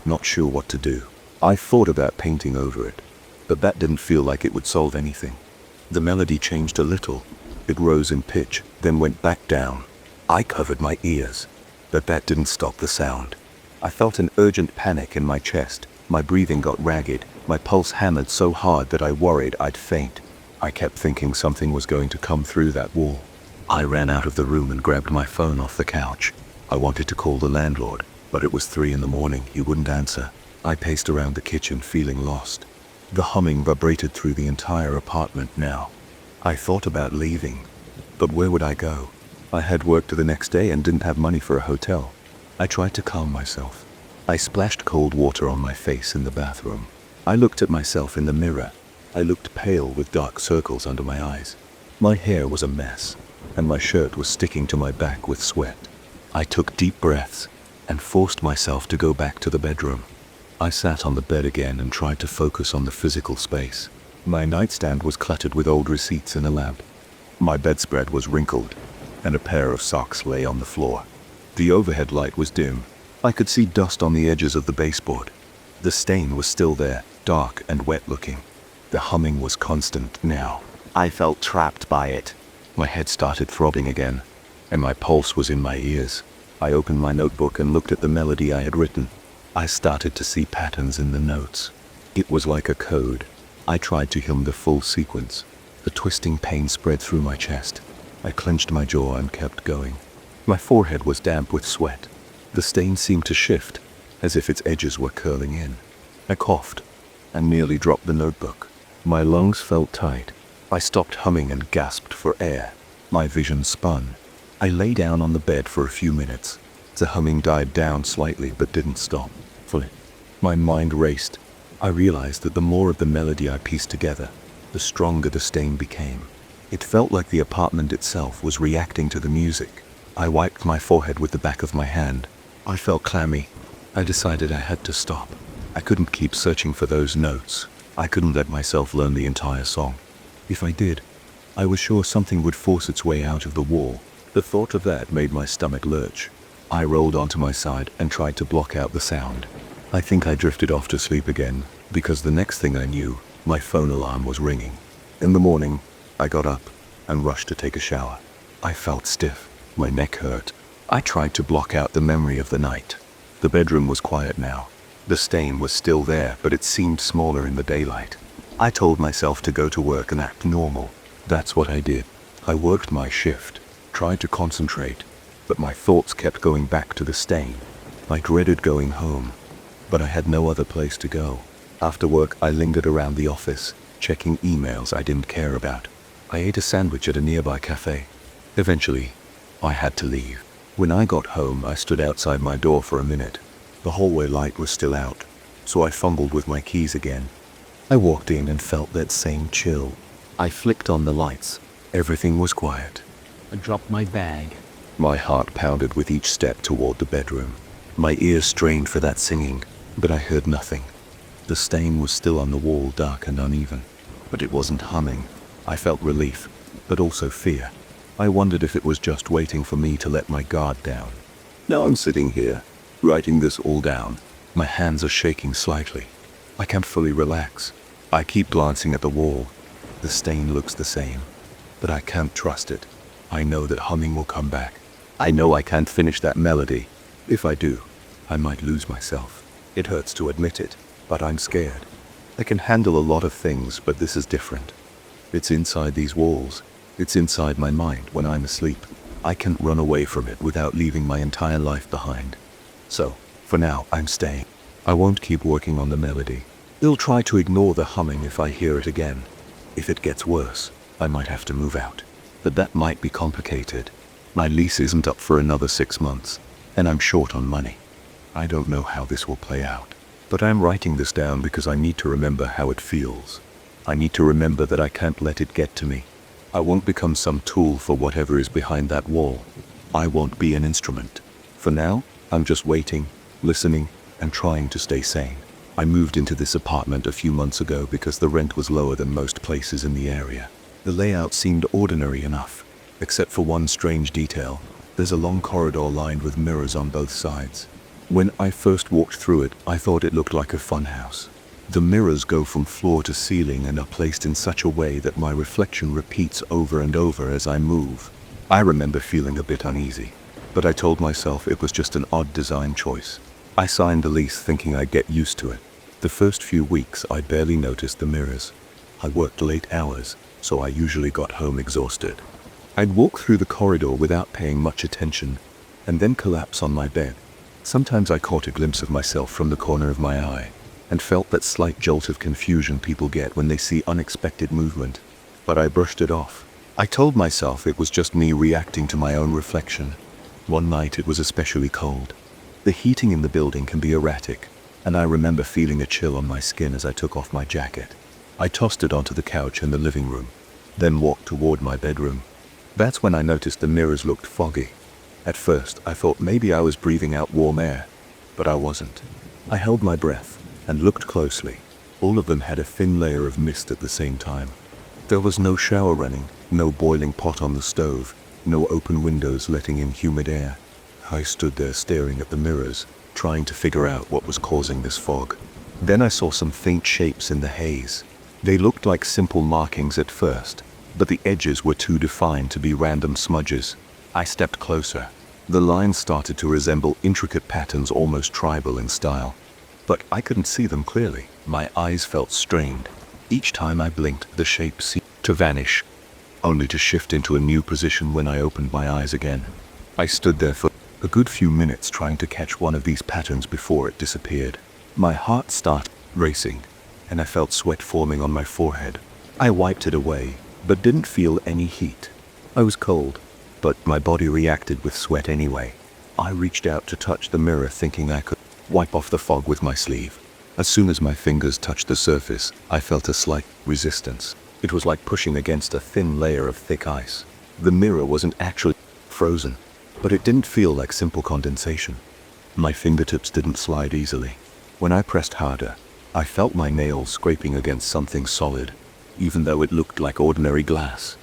not sure what to do. I thought about painting over it, but that didn't feel like it would solve anything. The melody changed a little. It rose in pitch, then went back down. I covered my ears, but that didn't stop the sound. I felt an urgent panic in my chest. My breathing got ragged. My pulse hammered so hard that I worried I'd faint. I kept thinking something was going to come through that wall. I ran out of the room and grabbed my phone off the couch. I wanted to call the landlord, but it was 3 in the morning. He wouldn't answer. I paced around the kitchen, feeling lost. The humming vibrated through the entire apartment now. I thought about leaving, but where would I go? I had work the next day and didn't have money for a hotel. I tried to calm myself. I splashed cold water on my face in the bathroom. I looked at myself in the mirror. I looked pale with dark circles under my eyes. My hair was a mess, and my shirt was sticking to my back with sweat. I took deep breaths and forced myself to go back to the bedroom. I sat on the bed again and tried to focus on the physical space. My nightstand was cluttered with old receipts and a lamp. My bedspread was wrinkled, and a pair of socks lay on the floor. The overhead light was dim. I could see dust on the edges of the baseboard. The stain was still there, dark and wet looking. The humming was constant now. I felt trapped by it. My head started throbbing again, and my pulse was in my ears. I opened my notebook and looked at the melody I had written. I started to see patterns in the notes. It was like a code. I tried to hum the full sequence. The twisting pain spread through my chest. I clenched my jaw and kept going. My forehead was damp with sweat. The stain seemed to shift, as if its edges were curling in. I coughed and nearly dropped the notebook. My lungs felt tight. I stopped humming and gasped for air. My vision spun. I lay down on the bed for a few minutes. The humming died down slightly but didn't stop fully. My mind raced. I realized that the more of the melody I pieced together, the stronger the stain became. It felt like the apartment itself was reacting to the music. I wiped my forehead with the back of my hand. I felt clammy. I decided I had to stop. I couldn't keep searching for those notes. I couldn't let myself learn the entire song. If I did, I was sure something would force its way out of the wall. The thought of that made my stomach lurch. I rolled onto my side and tried to block out the sound. I think I drifted off to sleep again, because the next thing I knew, my phone alarm was ringing. In the morning, I got up and rushed to take a shower. I felt stiff. My neck hurt. I tried to block out the memory of the night. The bedroom was quiet now. The stain was still there, but it seemed smaller in the daylight. I told myself to go to work and act normal. That's what I did. I worked my shift, tried to concentrate, but my thoughts kept going back to the stain. I dreaded going home, but I had no other place to go. After work, I lingered around the office, checking emails I didn't care about. I ate a sandwich at a nearby cafe. Eventually, I had to leave. When I got home, I stood outside my door for a minute. The hallway light was still out, so I fumbled with my keys again. I walked in and felt that same chill. I flicked on the lights. Everything was quiet. I dropped my bag. My heart pounded with each step toward the bedroom. My ears strained for that singing, but I heard nothing. The stain was still on the wall, dark and uneven, but it wasn't humming. I felt relief, but also fear. I wondered if it was just waiting for me to let my guard down. Now I'm sitting here, writing this all down. My hands are shaking slightly. I can't fully relax. I keep glancing at the wall. The stain looks the same, but I can't trust it. I know that humming will come back. I know I can't finish that melody. If I do, I might lose myself. It hurts to admit it, but I'm scared. I can handle a lot of things, but this is different. It's inside these walls. It's inside my mind when I'm asleep. I can't run away from it without leaving my entire life behind. So, for now, I'm staying. I won't keep working on the melody. I'll try to ignore the humming if I hear it again. If it gets worse, I might have to move out. But that might be complicated. My lease isn't up for another 6 months, and I'm short on money. I don't know how this will play out, but I'm writing this down because I need to remember how it feels. I need to remember that I can't let it get to me. I won't become some tool for whatever is behind that wall. I won't be an instrument. For now, I'm just waiting, listening, and trying to stay sane. I moved into this apartment a few months ago because the rent was lower than most places in the area. The layout seemed ordinary enough, except for one strange detail. There's a long corridor lined with mirrors on both sides. When I first walked through it, I thought it looked like a funhouse. The mirrors go from floor to ceiling and are placed in such a way that my reflection repeats over and over as I move. I remember feeling a bit uneasy, but I told myself it was just an odd design choice. I signed the lease thinking I'd get used to it. The first few weeks, I barely noticed the mirrors. I worked late hours, so I usually got home exhausted. I'd walk through the corridor without paying much attention, and then collapse on my bed. Sometimes I caught a glimpse of myself from the corner of my eye, and felt that slight jolt of confusion people get when they see unexpected movement. But I brushed it off. I told myself it was just me reacting to my own reflection. One night it was especially cold. The heating in the building can be erratic, and I remember feeling a chill on my skin as I took off my jacket. I tossed it onto the couch in the living room, then walked toward my bedroom. That's when I noticed the mirrors looked foggy. At first, I thought maybe I was breathing out warm air, but I wasn't. I held my breath and looked closely. All of them had a thin layer of mist at the same time. There was no shower running, no boiling pot on the stove, no open windows letting in humid air. I stood there staring at the mirrors, trying to figure out what was causing this fog. Then I saw some faint shapes in the haze. They looked like simple markings at first, but the edges were too defined to be random smudges. I stepped closer. The lines started to resemble intricate patterns, almost tribal in style. But I couldn't see them clearly. My eyes felt strained. Each time I blinked, the shape seemed to vanish. only to shift into a new position when I opened my eyes again. I stood there for a good few minutes trying to catch one of these patterns before it disappeared. My heart started racing, and I felt sweat forming on my forehead. I wiped it away, but didn't feel any heat. I was cold, but my body reacted with sweat anyway. I reached out to touch the mirror thinking I could wipe off the fog with my sleeve. As soon as my fingers touched the surface, I felt a slight resistance. It was like pushing against a thin layer of thick ice. The mirror wasn't actually frozen, but it didn't feel like simple condensation. My fingertips didn't slide easily. When I pressed harder, I felt my nails scraping against something solid, even though it looked like ordinary glass.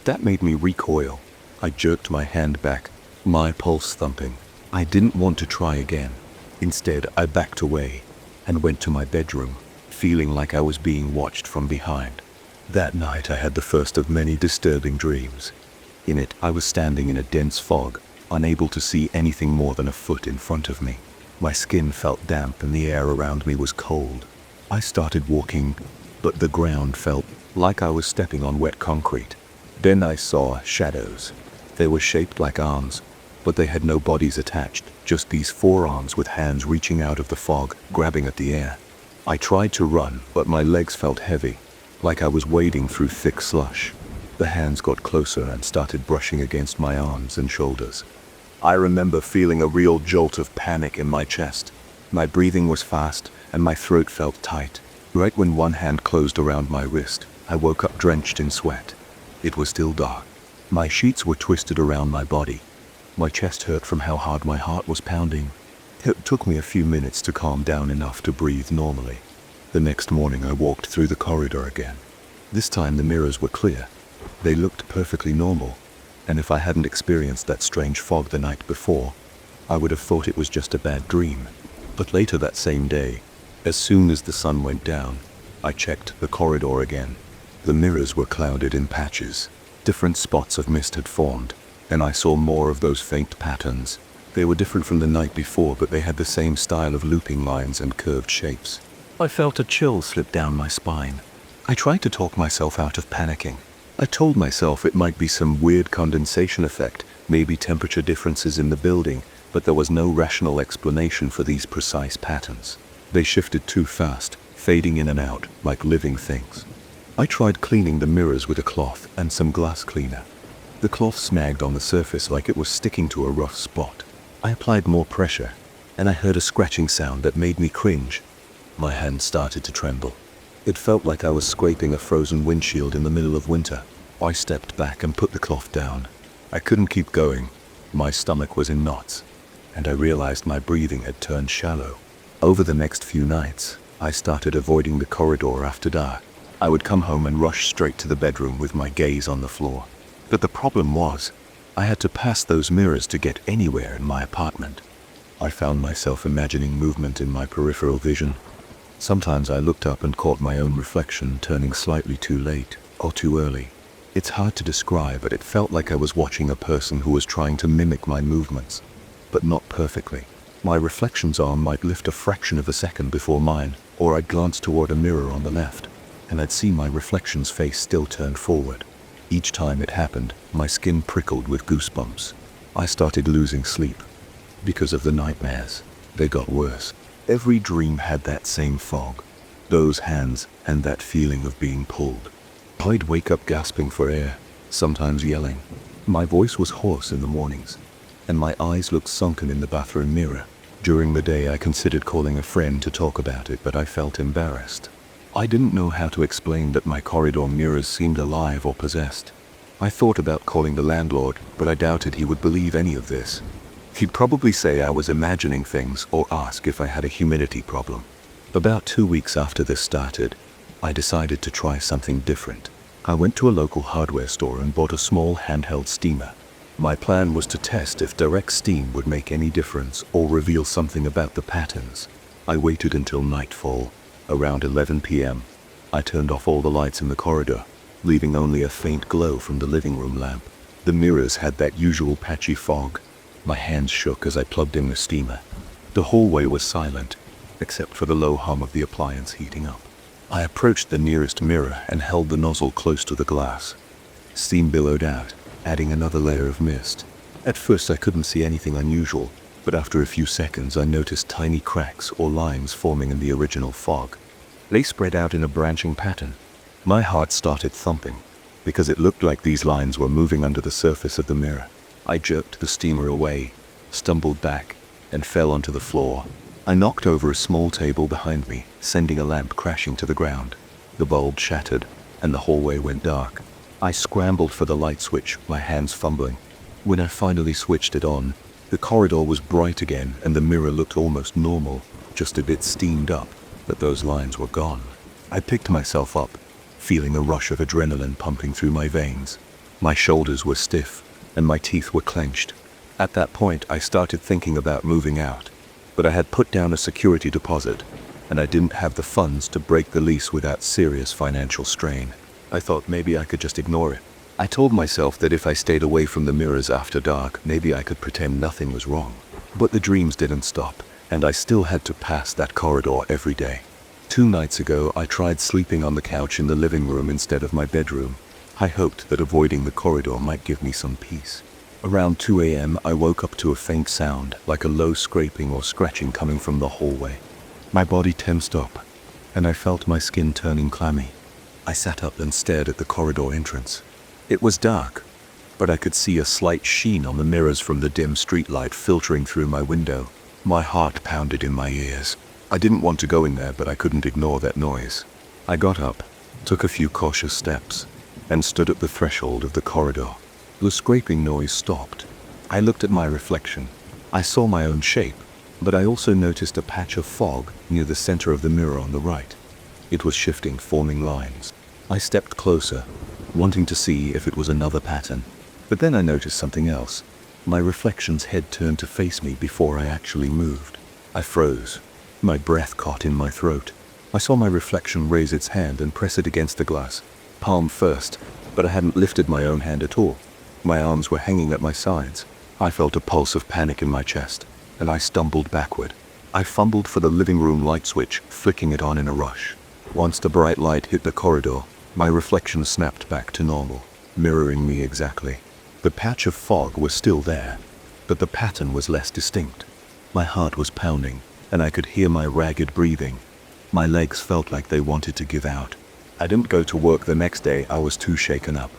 That made me recoil. I jerked my hand back, my pulse thumping. I didn't want to try again. Instead, I backed away and went to my bedroom, feeling like I was being watched from behind. That night I had the first of many disturbing dreams. In it, I was standing in a dense fog, unable to see anything more than a foot in front of me. My skin felt damp and the air around me was cold. I started walking, but the ground felt like I was stepping on wet concrete. Then I saw shadows. They were shaped like arms, but they had no bodies attached, just these forearms with hands reaching out of the fog, grabbing at the air. I tried to run, but my legs felt heavy, like I was wading through thick slush. The hands got closer and started brushing against my arms and shoulders. I remember feeling a real jolt of panic in my chest. My breathing was fast and my throat felt tight. Right when one hand closed around my wrist, I woke up drenched in sweat. It was still dark. My sheets were twisted around my body. My chest hurt from how hard my heart was pounding. It took me a few minutes to calm down enough to breathe normally. The next morning I walked through the corridor again. This time the mirrors were clear. They looked perfectly normal, and if I hadn't experienced that strange fog the night before, I would have thought it was just a bad dream. But later that same day, as soon as the sun went down, I checked the corridor again. The mirrors were clouded in patches. Different spots of mist had formed, and I saw more of those faint patterns. They were different from the night before, but they had the same style of looping lines and curved shapes. I felt a chill slip down my spine. I tried to talk myself out of panicking. I told myself it might be some weird condensation effect, maybe temperature differences in the building, but there was no rational explanation for these precise patterns. They shifted too fast, fading in and out like living things. I tried cleaning the mirrors with a cloth and some glass cleaner. The cloth snagged on the surface like it was sticking to a rough spot. I applied more pressure, and I heard a scratching sound that made me cringe. My hand started to tremble. It felt like I was scraping a frozen windshield in the middle of winter. I stepped back and put the cloth down. I couldn't keep going. My stomach was in knots, and I realized my breathing had turned shallow. Over the next few nights, I started avoiding the corridor after dark. I would come home and rush straight to the bedroom with my gaze on the floor. But the problem was, I had to pass those mirrors to get anywhere in my apartment. I found myself imagining movement in my peripheral vision. Sometimes I looked up and caught my own reflection turning slightly too late or too early. It's hard to describe, but it felt like I was watching a person who was trying to mimic my movements, but not perfectly. My reflection's arm might lift a fraction of a second before mine, or I'd glance toward a mirror on the left, and I'd see my reflection's face still turned forward. Each time it happened, my skin prickled with goosebumps. I started losing sleep. Because of the nightmares, they got worse. Every dream had that same fog, those hands, and that feeling of being pulled. I'd wake up gasping for air, sometimes yelling. My voice was hoarse in the mornings, and my eyes looked sunken in the bathroom mirror. During the day I considered calling a friend to talk about it, but I felt embarrassed. I didn't know how to explain that my corridor mirrors seemed alive or possessed. I thought about calling the landlord, but I doubted he would believe any of this. He'd probably say I was imagining things or ask if I had a humidity problem. About 2 weeks after this started, I decided to try something different. I went to a local hardware store and bought a small handheld steamer. My plan was to test if direct steam would make any difference or reveal something about the patterns. I waited until nightfall. Around 11 p.m., I turned off all the lights in the corridor, leaving only a faint glow from the living room lamp. The mirrors had that usual patchy fog. My hands shook as I plugged in the steamer. The hallway was silent, except for the low hum of the appliance heating up. I approached the nearest mirror and held the nozzle close to the glass. Steam billowed out, adding another layer of mist. At first I couldn't see anything unusual, but after a few seconds I noticed tiny cracks or lines forming in the original fog. They spread out in a branching pattern. My heart started thumping, because it looked like these lines were moving under the surface of the mirror. I jerked the steamer away, stumbled back, and fell onto the floor. I knocked over a small table behind me, sending a lamp crashing to the ground. The bulb shattered, and the hallway went dark. I scrambled for the light switch, my hands fumbling. When I finally switched it on, the corridor was bright again and the mirror looked almost normal, just a bit steamed up, but those lines were gone. I picked myself up, feeling a rush of adrenaline pumping through my veins. My shoulders were stiff, and my teeth were clenched. At that point, I started thinking about moving out, but I had put down a security deposit, and I didn't have the funds to break the lease without serious financial strain. I thought maybe I could just ignore it. I told myself that if I stayed away from the mirrors after dark, maybe I could pretend nothing was wrong. But the dreams didn't stop, and I still had to pass that corridor every day. 2 nights ago, I tried sleeping on the couch in the living room instead of my bedroom. I hoped that avoiding the corridor might give me some peace. Around 2 a.m., I woke up to a faint sound, like a low scraping or scratching coming from the hallway. My body tensed up, and I felt my skin turning clammy. I sat up and stared at the corridor entrance. It was dark, but I could see a slight sheen on the mirrors from the dim streetlight filtering through my window. My heart pounded in my ears. I didn't want to go in there, but I couldn't ignore that noise. I got up, took a few cautious steps, and stood at the threshold of the corridor. The scraping noise stopped. I looked at my reflection. I saw my own shape, but I also noticed a patch of fog near the center of the mirror on the right. It was shifting, forming lines. I stepped closer, wanting to see if it was another pattern. But then I noticed something else. My reflection's head turned to face me before I actually moved. I froze. My breath caught in my throat. I saw my reflection raise its hand and press it against the glass, palm first, but I hadn't lifted my own hand at all. My arms were hanging at my sides. I felt a pulse of panic in my chest, and I stumbled backward. I fumbled for the living room light switch, flicking it on in a rush. Once the bright light hit the corridor, my reflection snapped back to normal, mirroring me exactly. The patch of fog was still there, but the pattern was less distinct. My heart was pounding, and I could hear my ragged breathing. My legs felt like they wanted to give out. I didn't go to work the next day. I was too shaken up.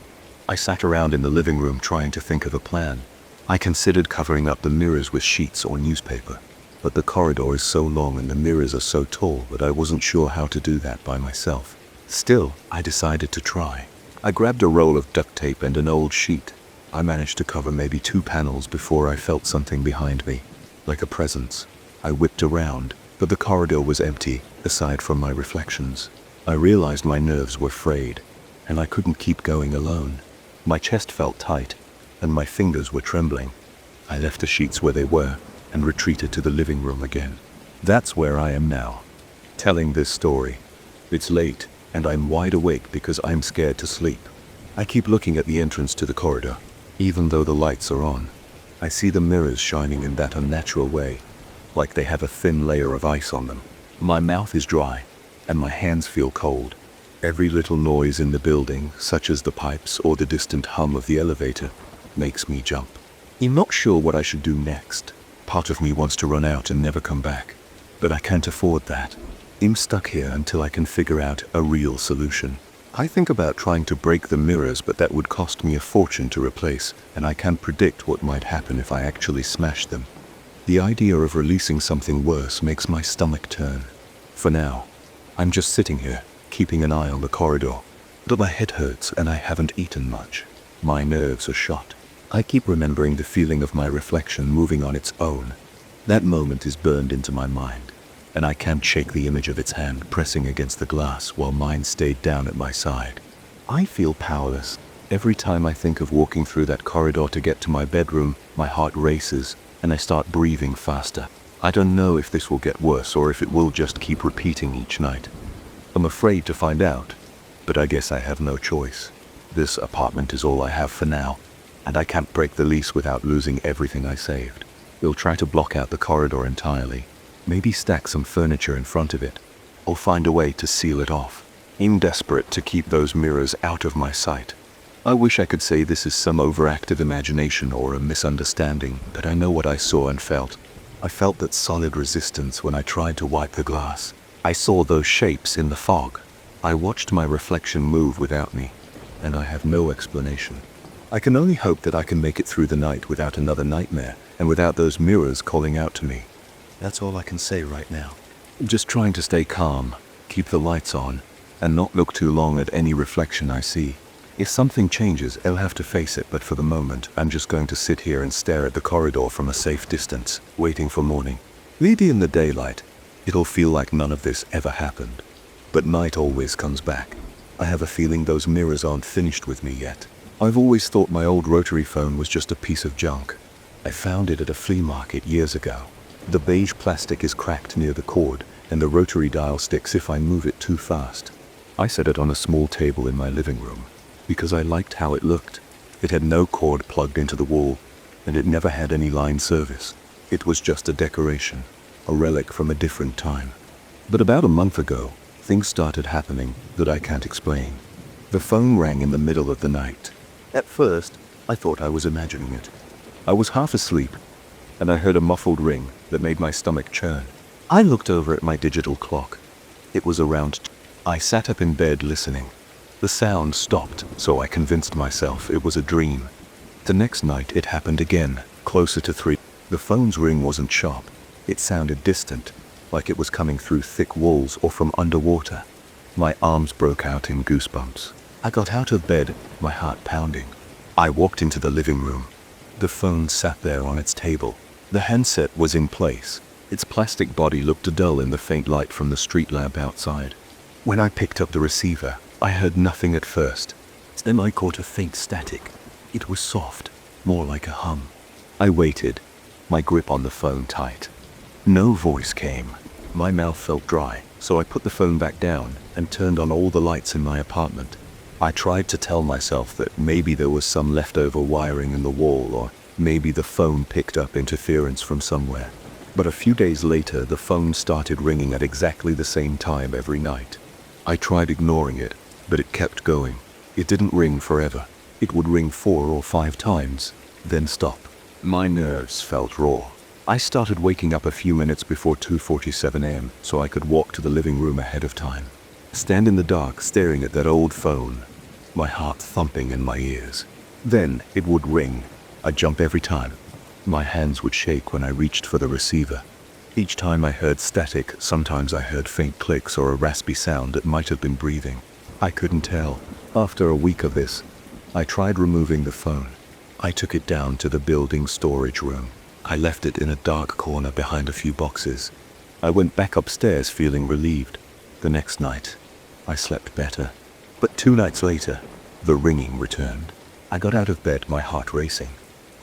I sat around in the living room trying to think of a plan. I considered covering up the mirrors with sheets or newspaper, but the corridor is so long and the mirrors are so tall that I wasn't sure how to do that by myself. Still, I decided to try. I grabbed a roll of duct tape and an old sheet. I managed to cover maybe 2 panels before I felt something behind me, like a presence. I whipped around, but the corridor was empty, aside from my reflections. I realized my nerves were frayed, and I couldn't keep going alone. My chest felt tight, and my fingers were trembling. I left the sheets where they were, and retreated to the living room again. That's where I am now, telling this story. It's late, and I'm wide awake because I'm scared to sleep. I keep looking at the entrance to the corridor, even though the lights are on. I see the mirrors shining in that unnatural way, like they have a thin layer of ice on them. My mouth is dry, and my hands feel cold. Every little noise in the building, such as the pipes or the distant hum of the elevator, makes me jump. I'm not sure what I should do next. Part of me wants to run out and never come back, but I can't afford that. I'm stuck here until I can figure out a real solution. I think about trying to break the mirrors, but that would cost me a fortune to replace, and I can't predict what might happen if I actually smash them. The idea of releasing something worse makes my stomach turn. For now, I'm just sitting here, keeping an eye on the corridor. But my head hurts and I haven't eaten much. My nerves are shot. I keep remembering the feeling of my reflection moving on its own. That moment is burned into my mind, and I can't shake the image of its hand pressing against the glass while mine stayed down at my side. I feel powerless. Every time I think of walking through that corridor to get to my bedroom, my heart races, and I start breathing faster. I don't know if this will get worse or if it will just keep repeating each night. I'm afraid to find out, but I guess I have no choice. This apartment is all I have for now, and I can't break the lease without losing everything I saved. We'll try to block out the corridor entirely, maybe stack some furniture in front of it, or find a way to seal it off. I'm desperate to keep those mirrors out of my sight. I wish I could say this is some overactive imagination or a misunderstanding, but I know what I saw and felt. I felt that solid resistance when I tried to wipe the glass. I saw those shapes in the fog. I watched my reflection move without me, and I have no explanation. I can only hope that I can make it through the night without another nightmare, and without those mirrors calling out to me. That's all I can say right now. I'm just trying to stay calm, keep the lights on, and not look too long at any reflection I see. If something changes, I'll have to face it, but for the moment, I'm just going to sit here and stare at the corridor from a safe distance, waiting for morning. Maybe in the daylight, it'll feel like none of this ever happened. But night always comes back. I have a feeling those mirrors aren't finished with me yet. I've always thought my old rotary phone was just a piece of junk. I found it at a flea market years ago. The beige plastic is cracked near the cord, and the rotary dial sticks if I move it too fast. I set it on a small table in my living room, because I liked how it looked. It had no cord plugged into the wall, and it never had any line service. It was just a decoration, a relic from a different time. But about a month ago, things started happening that I can't explain. The phone rang in the middle of the night. At first, I thought I was imagining it. I was half asleep, and I heard a muffled ring that made my stomach churn. I looked over at my digital clock. It was around. I sat up in bed listening. The sound stopped, so I convinced myself it was a dream. The next night it happened again, closer to 3. The phone's ring wasn't sharp. It sounded distant, like it was coming through thick walls or from underwater. My arms broke out in goosebumps. I got out of bed, my heart pounding. I walked into the living room. The phone sat there on its table. The handset was in place. Its plastic body looked dull in the faint light from the street lamp outside. When I picked up the receiver, I heard nothing at first. Then I caught a faint static. It was soft, more like a hum. I waited, my grip on the phone tight. No voice came. My mouth felt dry, so I put the phone back down and turned on all the lights in my apartment. I tried to tell myself that maybe there was some leftover wiring in the wall, or maybe the phone picked up interference from somewhere. But a few days later, the phone started ringing at exactly the same time every night. I tried ignoring it, but it kept going. It didn't ring forever. It would ring 4 or 5 times, then stop. My nerves felt raw. I started waking up a few minutes before 2:47 a.m. so I could walk to the living room ahead of time. Stand in the dark staring at that old phone, my heart thumping in my ears. Then it would ring. I'd jump every time. My hands would shake when I reached for the receiver. Each time I heard static, sometimes I heard faint clicks or a raspy sound that might have been breathing. I couldn't tell. After a week of this, I tried removing the phone. I took it down to the building's storage room. I left it in a dark corner behind a few boxes. I went back upstairs feeling relieved. The next night, I slept better. But 2 nights later, the ringing returned. I got out of bed, my heart racing.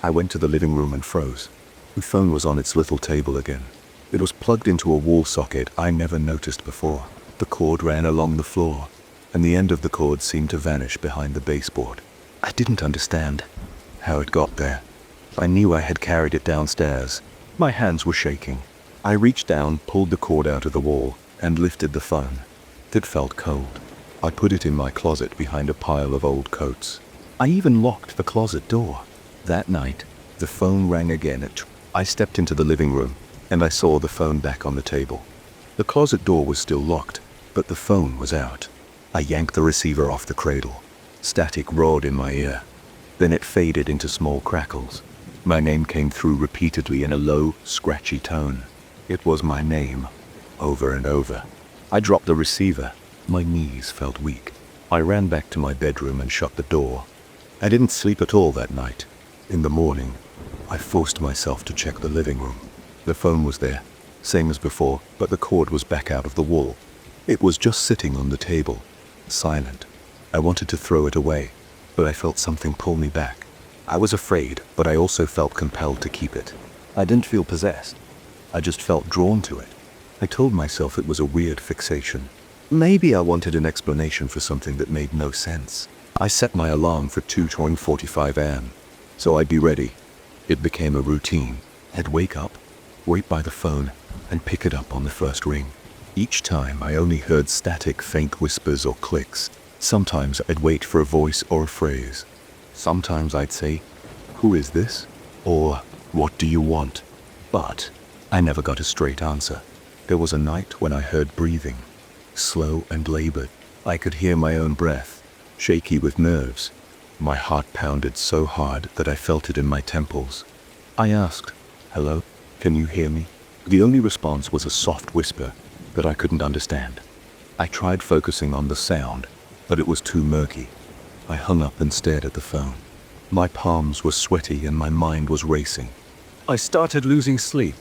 I went to the living room and froze. The phone was on its little table again. It was plugged into a wall socket I never noticed before. The cord ran along the floor, and the end of the cord seemed to vanish behind the baseboard. I didn't understand how it got there. I knew I had carried it downstairs. My hands were shaking. I reached down, pulled the cord out of the wall, and lifted the phone. It felt cold. I put it in my closet behind a pile of old coats. I even locked the closet door. That night, the phone rang again at 2. I stepped into the living room, and I saw the phone back on the table. The closet door was still locked, but the phone was out. I yanked the receiver off the cradle. Static roared in my ear. Then it faded into small crackles. My name came through repeatedly in a low, scratchy tone. It was my name, over and over. I dropped the receiver. My knees felt weak. I ran back to my bedroom and shut the door. I didn't sleep at all that night. In the morning, I forced myself to check the living room. The phone was there, same as before, but the cord was back out of the wall. It was just sitting on the table, silent. I wanted to throw it away, but I felt something pull me back. I was afraid, but I also felt compelled to keep it. I didn't feel possessed. I just felt drawn to it. I told myself it was a weird fixation. Maybe I wanted an explanation for something that made no sense. I set my alarm for 2:45 a.m., so I'd be ready. It became a routine. I'd wake up, wait by the phone, and pick it up on the first ring. Each time I only heard static, faint whispers or clicks. Sometimes I'd wait for a voice or a phrase. Sometimes I'd say, "Who is this?" or "What do you want?" But I never got a straight answer. There was a night when I heard breathing, slow and labored. I could hear my own breath, shaky with nerves. My heart pounded so hard that I felt it in my temples. I asked, "Hello, can you hear me?" The only response was a soft whisper that I couldn't understand. I tried focusing on the sound, but it was too murky. I hung up and stared at the phone. My palms were sweaty and my mind was racing. I started losing sleep.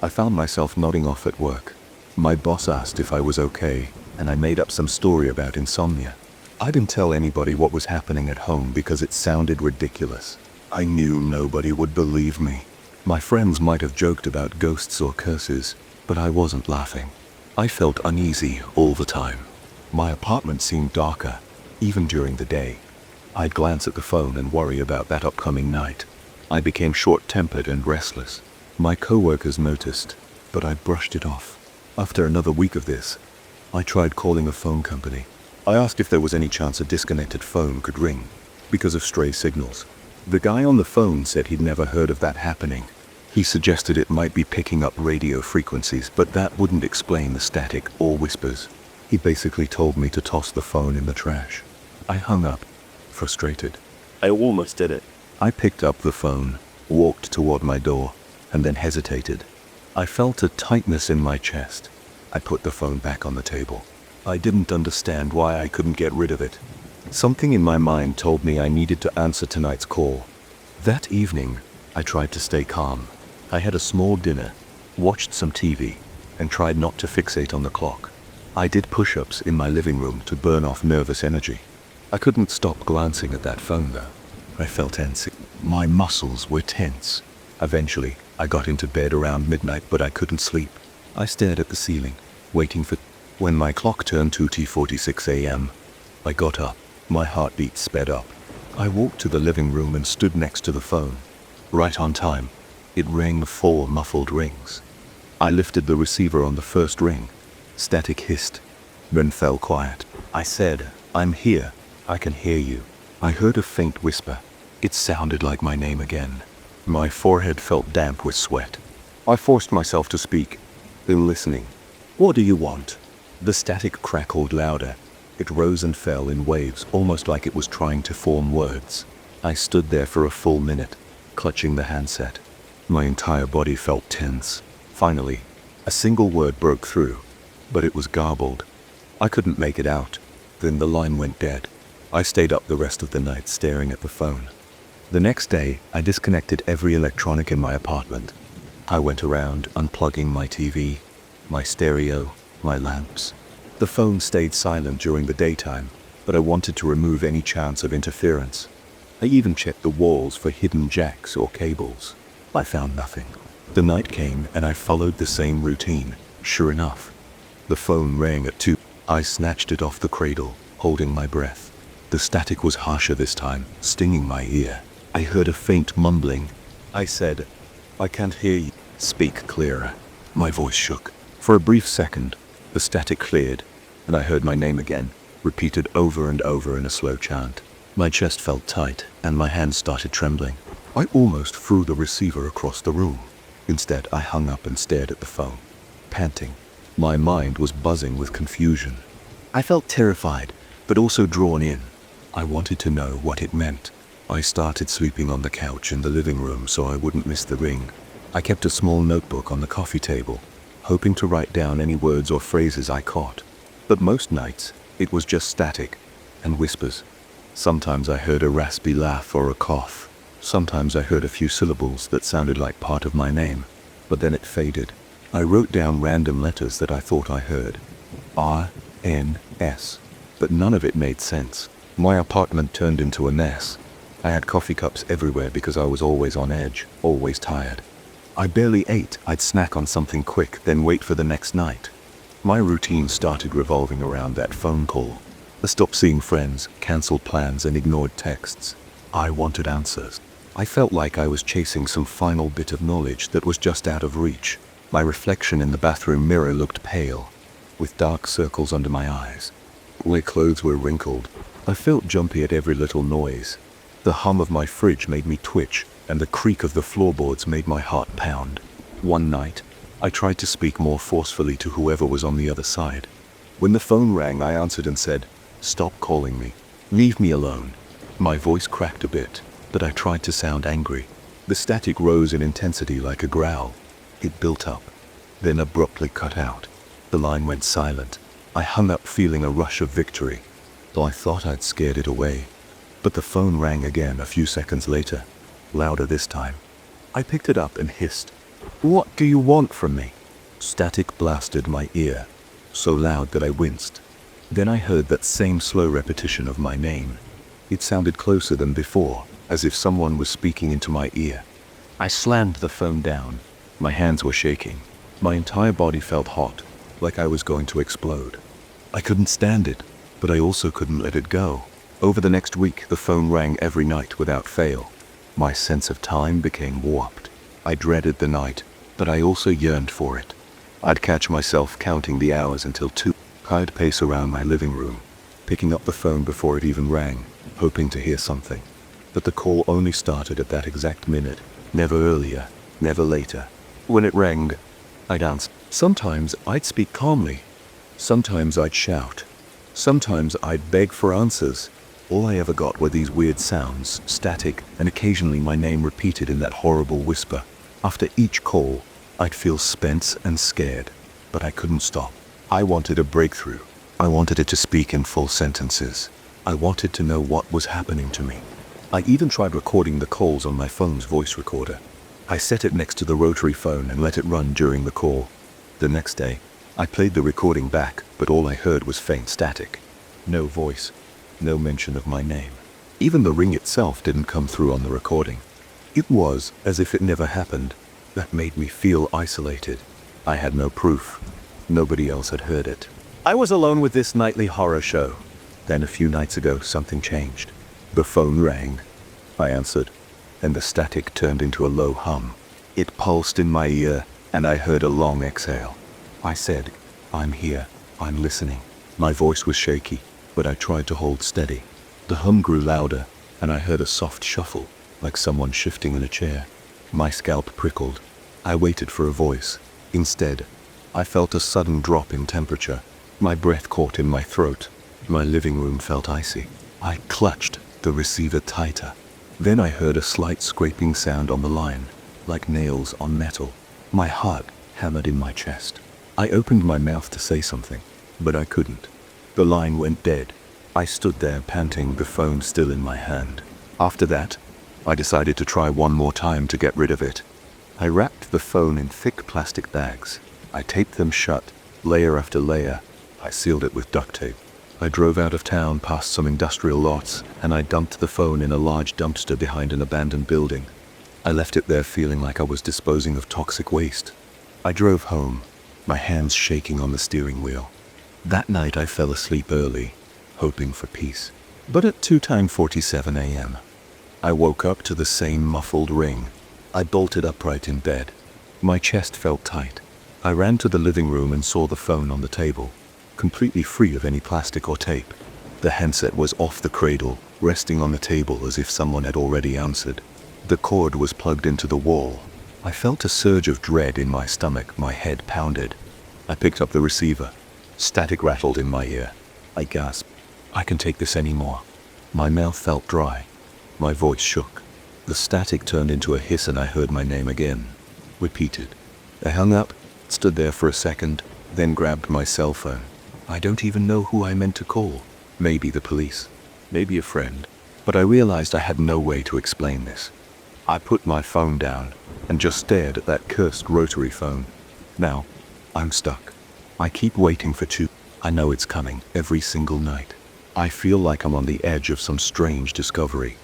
I found myself nodding off at work. My boss asked if I was okay, and I made up some story about insomnia. I didn't tell anybody what was happening at home because it sounded ridiculous. I knew nobody would believe me. My friends might have joked about ghosts or curses, but I wasn't laughing. I felt uneasy all the time. My apartment seemed darker, even during the day. I'd glance at the phone and worry about that upcoming night. I became short-tempered and restless. My coworkers noticed, but I brushed it off. After another week of this, I tried calling a phone company. I asked if there was any chance a disconnected phone could ring because of stray signals. The guy on the phone said he'd never heard of that happening. He suggested it might be picking up radio frequencies, but that wouldn't explain the static or whispers. He basically told me to toss the phone in the trash. I hung up, frustrated. I almost did it. I picked up the phone, walked toward my door, and then hesitated. I felt a tightness in my chest. I put the phone back on the table. I didn't understand why I couldn't get rid of it. Something in my mind told me I needed to answer tonight's call. That evening, I tried to stay calm. I had a small dinner, watched some TV, and tried not to fixate on the clock. I did push-ups in my living room to burn off nervous energy. I couldn't stop glancing at that phone though. I felt tense. My muscles were tense. Eventually, I got into bed around midnight, but I couldn't sleep. I stared at the ceiling, waiting for... When my clock turned 2:46 a.m., I got up. My heartbeat sped up. I walked to the living room and stood next to the phone. Right on time. It rang 4 muffled rings. I lifted the receiver on the first ring. Static hissed, then fell quiet. I said, "I'm here. I can hear you." I heard a faint whisper. It sounded like my name again. My forehead felt damp with sweat. I forced myself to speak, then listening. "What do you want?" The static crackled louder. It rose and fell in waves, almost like it was trying to form words. I stood there for a full minute, clutching the handset. My entire body felt tense. Finally, a single word broke through, but it was garbled. I couldn't make it out. Then the line went dead. I stayed up the rest of the night staring at the phone. The next day, I disconnected every electronic in my apartment. I went around unplugging my TV, my stereo, my lamps. The phone stayed silent during the daytime, but I wanted to remove any chance of interference. I even checked the walls for hidden jacks or cables. I found nothing. The night came and I followed the same routine. Sure enough, the phone rang at 2. I snatched it off the cradle, holding my breath. The static was harsher this time, stinging my ear. I heard a faint mumbling. I said, "I can't hear you." "Speak clearer." My voice shook. For a brief second, the static cleared, and I heard my name again, repeated over and over in a slow chant. My chest felt tight, and my hands started trembling. I almost threw the receiver across the room. Instead, I hung up and stared at the phone, panting. My mind was buzzing with confusion. I felt terrified, but also drawn in. I wanted to know what it meant. I started sleeping on the couch in the living room so I wouldn't miss the ring. I kept a small notebook on the coffee table, hoping to write down any words or phrases I caught. But most nights, it was just static and whispers. Sometimes I heard a raspy laugh or a cough. Sometimes I heard a few syllables that sounded like part of my name, but then it faded. I wrote down random letters that I thought I heard. R, N, S. But none of it made sense. My apartment turned into a mess. I had coffee cups everywhere because I was always on edge, always tired. I barely ate. I'd snack on something quick, then wait for the next night. My routine started revolving around that phone call. I stopped seeing friends, canceled plans, and ignored texts. I wanted answers. I felt like I was chasing some final bit of knowledge that was just out of reach. My reflection in the bathroom mirror looked pale, with dark circles under my eyes. My clothes were wrinkled, I felt jumpy at every little noise. The hum of my fridge made me twitch, and the creak of the floorboards made my heart pound. One night, I tried to speak more forcefully to whoever was on the other side. When the phone rang, I answered and said, "Stop calling me. Leave me alone." My voice cracked a bit, but I tried to sound angry. The static rose in intensity like a growl. It built up, then abruptly cut out. The line went silent. I hung up feeling a rush of victory, though I thought I'd scared it away. But the phone rang again a few seconds later, louder this time. I picked it up and hissed, "What do you want from me?" Static blasted my ear, so loud that I winced. Then I heard that same slow repetition of my name. It sounded closer than before, as if someone was speaking into my ear. I slammed the phone down. My hands were shaking. My entire body felt hot, like I was going to explode. I couldn't stand it, but I also couldn't let it go. Over the next week, the phone rang every night without fail. My sense of time became warped. I dreaded the night, but I also yearned for it. I'd catch myself counting the hours until 2. I'd pace around my living room, picking up the phone before it even rang, hoping to hear something. But the call only started at that exact minute, never earlier, never later. When it rang, I'd answer. Sometimes I'd speak calmly. Sometimes I'd shout. Sometimes I'd beg for answers. All I ever got were these weird sounds, static, and occasionally my name repeated in that horrible whisper. After each call, I'd feel spent and scared, but I couldn't stop. I wanted a breakthrough. I wanted it to speak in full sentences. I wanted to know what was happening to me. I even tried recording the calls on my phone's voice recorder. I set it next to the rotary phone and let it run during the call. The next day, I played the recording back, but all I heard was faint static. No voice, no mention of my name. Even the ring itself didn't come through on the recording. It was as if it never happened. That made me feel isolated. I had no proof. Nobody else had heard it. I was alone with this nightly horror show. Then a few nights ago, something changed. The phone rang. I answered, and the static turned into a low hum. It pulsed in my ear, and I heard a long exhale. I said, "I'm here. I'm listening." My voice was shaky, but I tried to hold steady. The hum grew louder, and I heard a soft shuffle, like someone shifting in a chair. My scalp prickled. I waited for a voice. Instead, I felt a sudden drop in temperature. My breath caught in my throat. My living room felt icy. I clutched the receiver tighter. Then I heard a slight scraping sound on the line, like nails on metal. My heart hammered in my chest. I opened my mouth to say something, but I couldn't. The line went dead. I stood there panting, the phone still in my hand. After that, I decided to try one more time to get rid of it. I wrapped the phone in thick plastic bags. I taped them shut, layer after layer. I sealed it with duct tape. I drove out of town past some industrial lots, and I dumped the phone in a large dumpster behind an abandoned building. I left it there feeling like I was disposing of toxic waste. I drove home, my hands shaking on the steering wheel. That night I fell asleep early, hoping for peace. But at 2:47 a.m., I woke up to the same muffled ring. I bolted upright in bed. My chest felt tight. I ran to the living room and saw the phone on the table, completely free of any plastic or tape. The handset was off the cradle, resting on the table as if someone had already answered. The cord was plugged into the wall. I felt a surge of dread in my stomach, my head pounded. I picked up the receiver. Static rattled in my ear. I gasped. I can take this anymore. My mouth felt dry. My voice shook. The static turned into a hiss and I heard my name again, repeated. I hung up, stood there for a second, then grabbed my cell phone. I don't even know who I meant to call. Maybe the police, maybe a friend. But I realized I had no way to explain this. I put my phone down and just stared at that cursed rotary phone. Now, I'm stuck. I keep waiting for two. I know it's coming every single night. I feel like I'm on the edge of some strange discovery.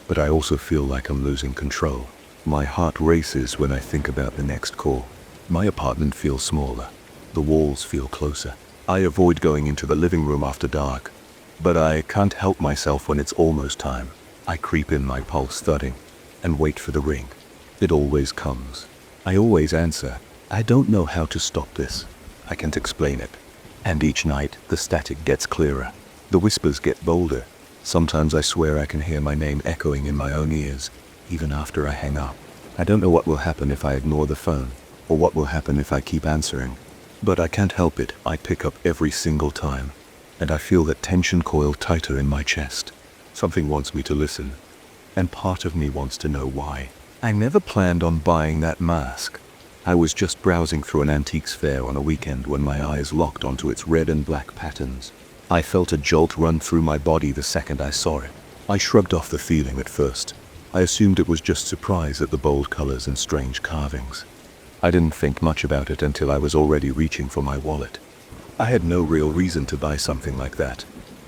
But I also feel like I'm losing control. My heart races when I think about the next call. My apartment feels smaller. The walls feel closer. I avoid going into the living room after dark. But I can't help myself when it's almost time. I creep in, my pulse thudding, and wait for the ring. It always comes. I always answer. I don't know how to stop this. I can't explain it. And each night, the static gets clearer. The whispers get bolder. Sometimes I swear I can hear my name echoing in my own ears, even after I hang up. I don't know what will happen if I ignore the phone, or what will happen if I keep answering. But I can't help it, I pick up every single time. And I feel that tension coil tighter in my chest. Something wants me to listen, and part of me wants to know why. I never planned on buying that mask. I was just browsing through an antiques fair on a weekend when my eyes locked onto its red and black patterns. I felt a jolt run through my body the second I saw it. I shrugged off the feeling at first. I assumed it was just surprise at the bold colors and strange carvings. I didn't think much about it until I was already reaching for my wallet. I had no real reason to buy something like that,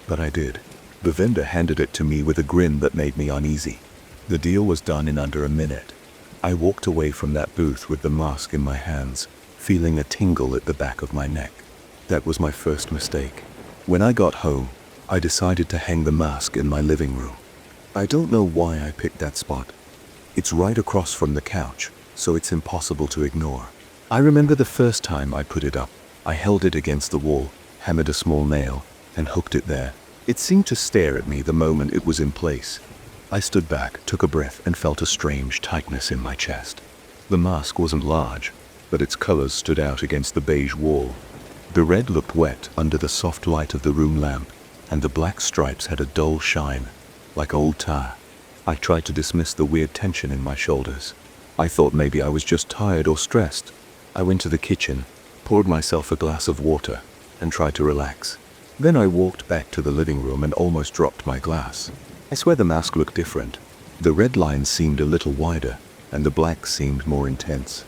but I did. The vendor handed it to me with a grin that made me uneasy. The deal was done in under a minute. I walked away from that booth with the mask in my hands, feeling a tingle at the back of my neck. That was my first mistake. When I got home, I decided to hang the mask in my living room. I don't know why I picked that spot. It's right across from the couch, so it's impossible to ignore. I remember the first time I put it up. I held it against the wall, hammered a small nail, and hooked it there. It seemed to stare at me the moment it was in place. I stood back, took a breath, and felt a strange tightness in my chest. The mask wasn't large, but its colors stood out against the beige wall. The red looked wet under the soft light of the room lamp, and the black stripes had a dull shine, like old tar. I tried to dismiss the weird tension in my shoulders. I thought maybe I was just tired or stressed. I went to the kitchen, poured myself a glass of water, and tried to relax. Then I walked back to the living room and almost dropped my glass. I swear the mask looked different. The red lines seemed a little wider, and the black seemed more intense.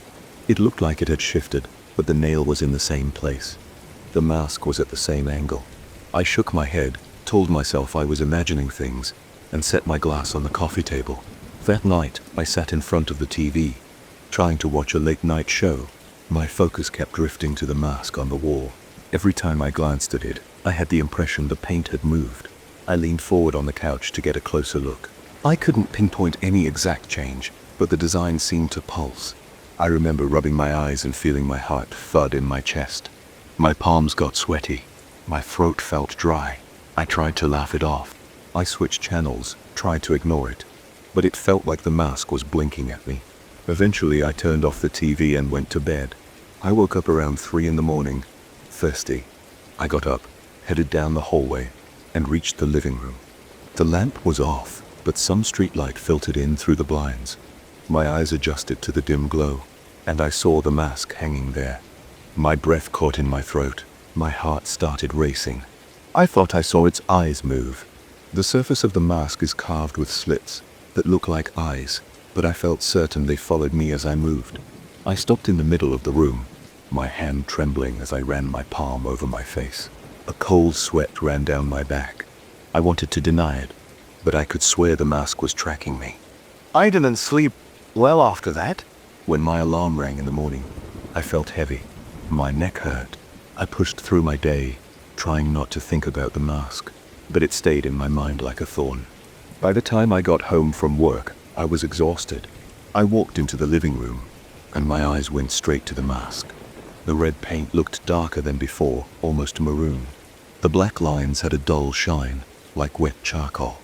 It looked like it had shifted, but the nail was in the same place. The mask was at the same angle. I shook my head, told myself I was imagining things, and set my glass on the coffee table. That night, I sat in front of the TV, trying to watch a late-night show. My focus kept drifting to the mask on the wall. Every time I glanced at it, I had the impression the paint had moved. I leaned forward on the couch to get a closer look. I couldn't pinpoint any exact change, but the design seemed to pulse. I remember rubbing my eyes and feeling my heart thud in my chest. My palms got sweaty. My throat felt dry. I tried to laugh it off. I switched channels, tried to ignore it, but it felt like the mask was blinking at me. Eventually, I turned off the TV and went to bed. I woke up around 3 in the morning, thirsty. I got up, headed down the hallway, and reached the living room. The lamp was off, but some streetlight filtered in through the blinds. My eyes adjusted to the dim glow, and I saw the mask hanging there. My breath caught in my throat. My heart started racing. I thought I saw its eyes move. The surface of the mask is carved with slits that look like eyes, but I felt certain they followed me as I moved. I stopped in the middle of the room, my hand trembling as I ran my palm over my face. A cold sweat ran down my back. I wanted to deny it, but I could swear the mask was tracking me. I didn't sleep well after that. When my alarm rang in the morning, I felt heavy. My neck hurt. I pushed through my day, trying not to think about the mask, but it stayed in my mind like a thorn. By the time I got home from work, I was exhausted. I walked into the living room, and my eyes went straight to the mask. The red paint looked darker than before, almost maroon. The black lines had a dull shine, like wet charcoal.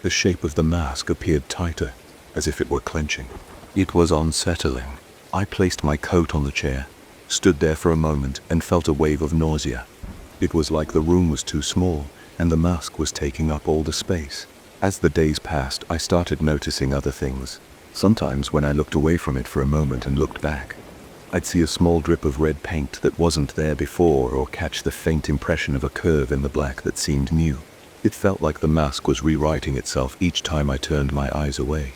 The shape of the mask appeared tighter, as if it were clenching. It was unsettling. I placed my coat on the chair, stood there for a moment, and felt a wave of nausea. It was like the room was too small, and the mask was taking up all the space. As the days passed, I started noticing other things. Sometimes when I looked away from it for a moment and looked back, I'd see a small drip of red paint that wasn't there before, or catch the faint impression of a curve in the black that seemed new. It felt like the mask was rewriting itself each time I turned my eyes away.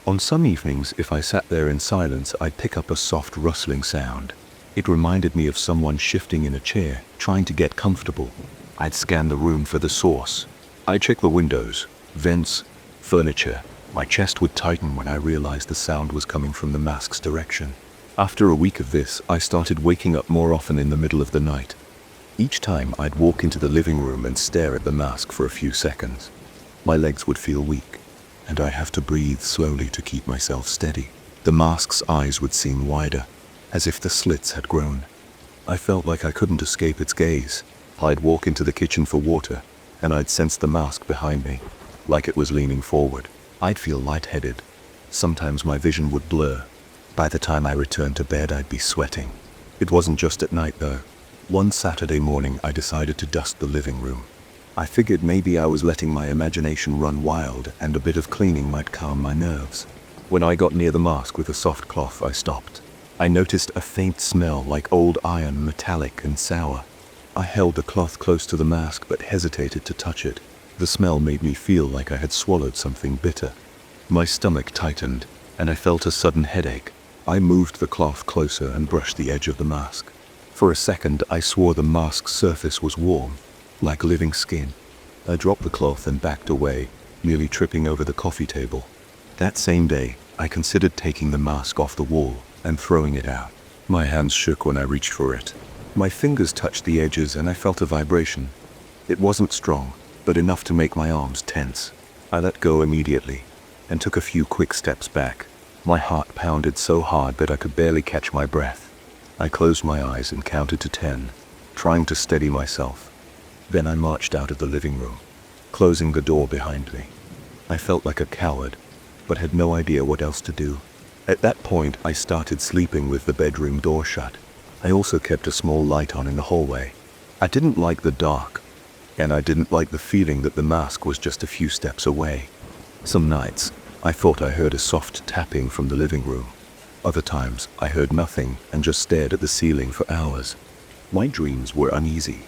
On some evenings, if I sat there in silence, I'd pick up a soft rustling sound. It reminded me of someone shifting in a chair, trying to get comfortable. I'd scan the room for the source. I'd check the windows, vents, furniture. My chest would tighten when I realized the sound was coming from the mask's direction. After a week of this, I started waking up more often in the middle of the night. Each time, I'd walk into the living room and stare at the mask for a few seconds. My legs would feel weak, and I'd have to breathe slowly to keep myself steady. The mask's eyes would seem wider, as if the slits had grown. I felt like I couldn't escape its gaze. I'd walk into the kitchen for water, and I'd sense the mask behind me. like it was leaning forward. I'd feel lightheaded. Sometimes my vision would blur. By the time I returned to bed, I'd be sweating. It wasn't just at night, though. One Saturday morning, I decided to dust the living room. I figured maybe I was letting my imagination run wild, and a bit of cleaning might calm my nerves. When I got near the mask with a soft cloth, I stopped. I noticed a faint smell like old iron, metallic and sour. I held the cloth close to the mask but hesitated to touch it. The smell made me feel like I had swallowed something bitter. My stomach tightened, and I felt a sudden headache. I moved the cloth closer and brushed the edge of the mask. For a second, I swore the mask's surface was warm, like living skin. I dropped the cloth and backed away, nearly tripping over the coffee table. That same day, I considered taking the mask off the wall and throwing it out. My hands shook when I reached for it. My fingers touched the edges and I felt a vibration. It wasn't strong, but enough to make my arms tense. I let go immediately and took a few quick steps back. My heart pounded so hard that I could barely catch my breath. I closed my eyes and counted to 10, trying to steady myself. Then I marched out of the living room, closing the door behind me. I felt like a coward, but had no idea what else to do. At that point, I started sleeping with the bedroom door shut. I also kept a small light on in the hallway. I didn't like the dark, and I didn't like the feeling that the mask was just a few steps away. Some nights, I thought I heard a soft tapping from the living room. Other times, I heard nothing and just stared at the ceiling for hours. My dreams were uneasy,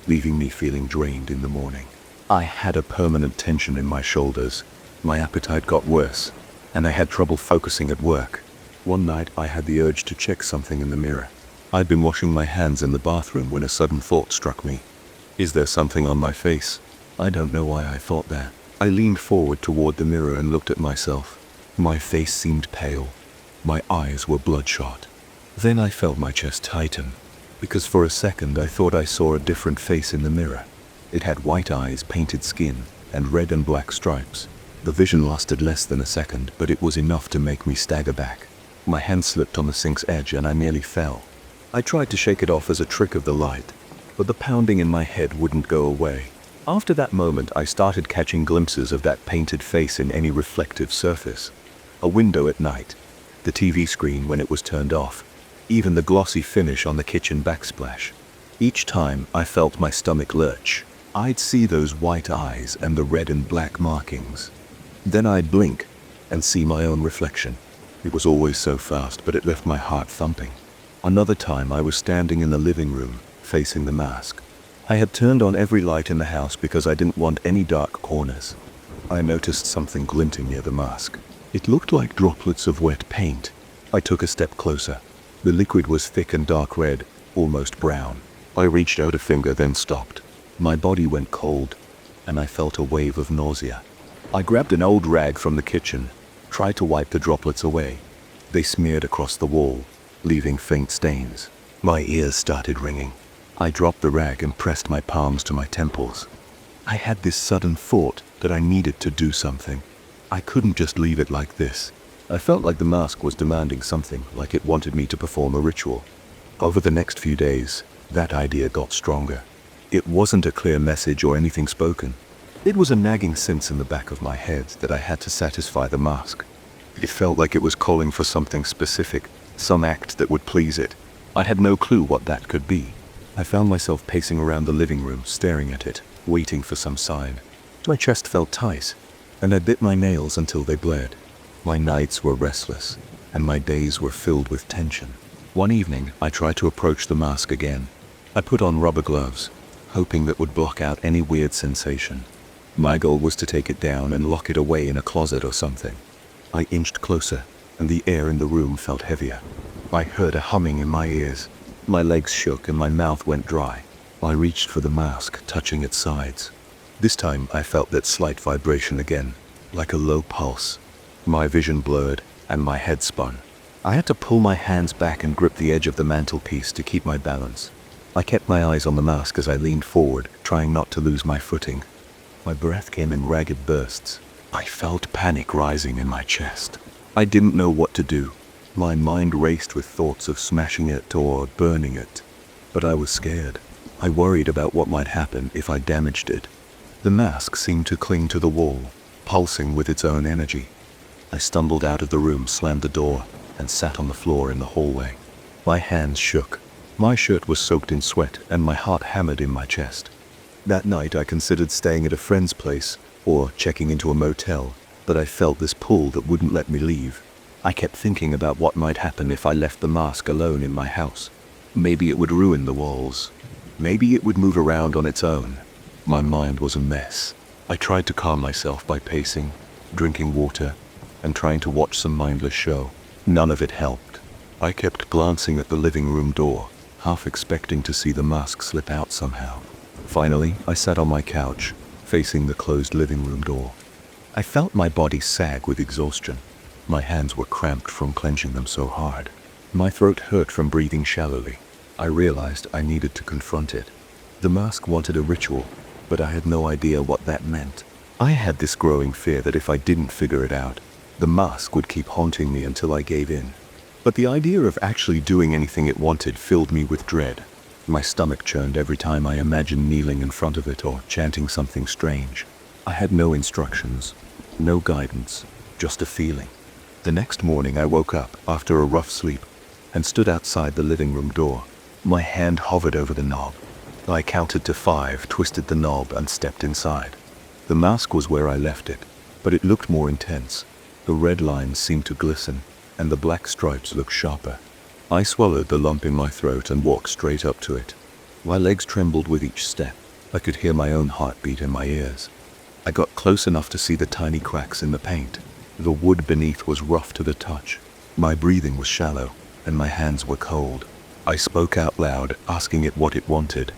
leaving me feeling drained in the morning. I had a permanent tension in my shoulders. My appetite got worse, and I had trouble focusing at work. One night, I had the urge to check something in the mirror. I'd been washing my hands in the bathroom when a sudden thought struck me. Is there something on my face? I don't know why I thought that. I leaned forward toward the mirror and looked at myself. My face seemed pale. My eyes were bloodshot. Then I felt my chest tighten, because for a second I thought I saw a different face in the mirror. It had white eyes, painted skin, and red and black stripes. The vision lasted less than a second, but it was enough to make me stagger back. My hand slipped on the sink's edge and I nearly fell. I tried to shake it off as a trick of the light, but the pounding in my head wouldn't go away. After that moment, I started catching glimpses of that painted face in any reflective surface. A window at night, the TV screen when it was turned off, even the glossy finish on the kitchen backsplash. Each time I felt my stomach lurch, I'd see those white eyes and the red and black markings. Then I'd blink and see my own reflection. It was always so fast, but it left my heart thumping. Another time I was standing in the living room, facing the mask. I had turned on every light in the house because I didn't want any dark corners. I noticed something glinting near the mask. It looked like droplets of wet paint. I took a step closer. The liquid was thick and dark red, almost brown. I reached out a finger, then stopped. My body went cold, and I felt a wave of nausea. I grabbed an old rag from the kitchen, tried to wipe the droplets away. They smeared across the wall, leaving faint stains. My ears started ringing. I dropped the rag and pressed my palms to my temples. I had this sudden thought that I needed to do something. I couldn't just leave it like this. I felt like the mask was demanding something, like it wanted me to perform a ritual. Over the next few days, that idea got stronger. It wasn't a clear message or anything spoken. It was a nagging sense in the back of my head that I had to satisfy the mask. It felt like it was calling for something specific, some act that would please it. I had no clue what that could be. I found myself pacing around the living room, staring at it, waiting for some sign. My chest felt tight, and I bit my nails until they bled. My nights were restless, and my days were filled with tension. One evening, I tried to approach the mask again. I put on rubber gloves, hoping that would block out any weird sensation. My goal was to take it down and lock it away in a closet or something. I inched closer, and the air in the room felt heavier. I heard a humming in my ears. My legs shook and my mouth went dry. I reached for the mask, touching its sides. This time I felt that slight vibration again, like a low pulse. My vision blurred and my head spun. I had to pull my hands back and grip the edge of the mantelpiece to keep my balance. I kept my eyes on the mask as I leaned forward, trying not to lose my footing. My breath came in ragged bursts. I felt panic rising in my chest. I didn't know what to do. My mind raced with thoughts of smashing it or burning it. But I was scared. I worried about what might happen if I damaged it. The mask seemed to cling to the wall, pulsing with its own energy. I stumbled out of the room, slammed the door, and sat on the floor in the hallway. My hands shook. My shirt was soaked in sweat, and my heart hammered in my chest. That night I considered staying at a friend's place or checking into a motel, but I felt this pull that wouldn't let me leave. I kept thinking about what might happen if I left the mask alone in my house. Maybe it would ruin the walls. Maybe it would move around on its own. My mind was a mess. I tried to calm myself by pacing, drinking water, and trying to watch some mindless show. None of it helped. I kept glancing at the living room door, half expecting to see the mask slip out somehow. Finally, I sat on my couch, facing the closed living room door. I felt my body sag with exhaustion. My hands were cramped from clenching them so hard. My throat hurt from breathing shallowly. I realized I needed to confront it. The mask wanted a ritual, but I had no idea what that meant. I had this growing fear that if I didn't figure it out, the mask would keep haunting me until I gave in. But the idea of actually doing anything it wanted filled me with dread. My stomach churned every time I imagined kneeling in front of it or chanting something strange. I had no instructions, no guidance, just a feeling. The next morning I woke up after a rough sleep and stood outside the living room door. My hand hovered over the knob. I counted to 5, twisted the knob, and stepped inside. The mask was where I left it, but it looked more intense. The red lines seemed to glisten, and the black stripes looked sharper. I swallowed the lump in my throat and walked straight up to it. My legs trembled with each step. I could hear my own heartbeat in my ears. I got close enough to see the tiny cracks in the paint. The wood beneath was rough to the touch. My breathing was shallow, and my hands were cold. I spoke out loud, asking it what it wanted.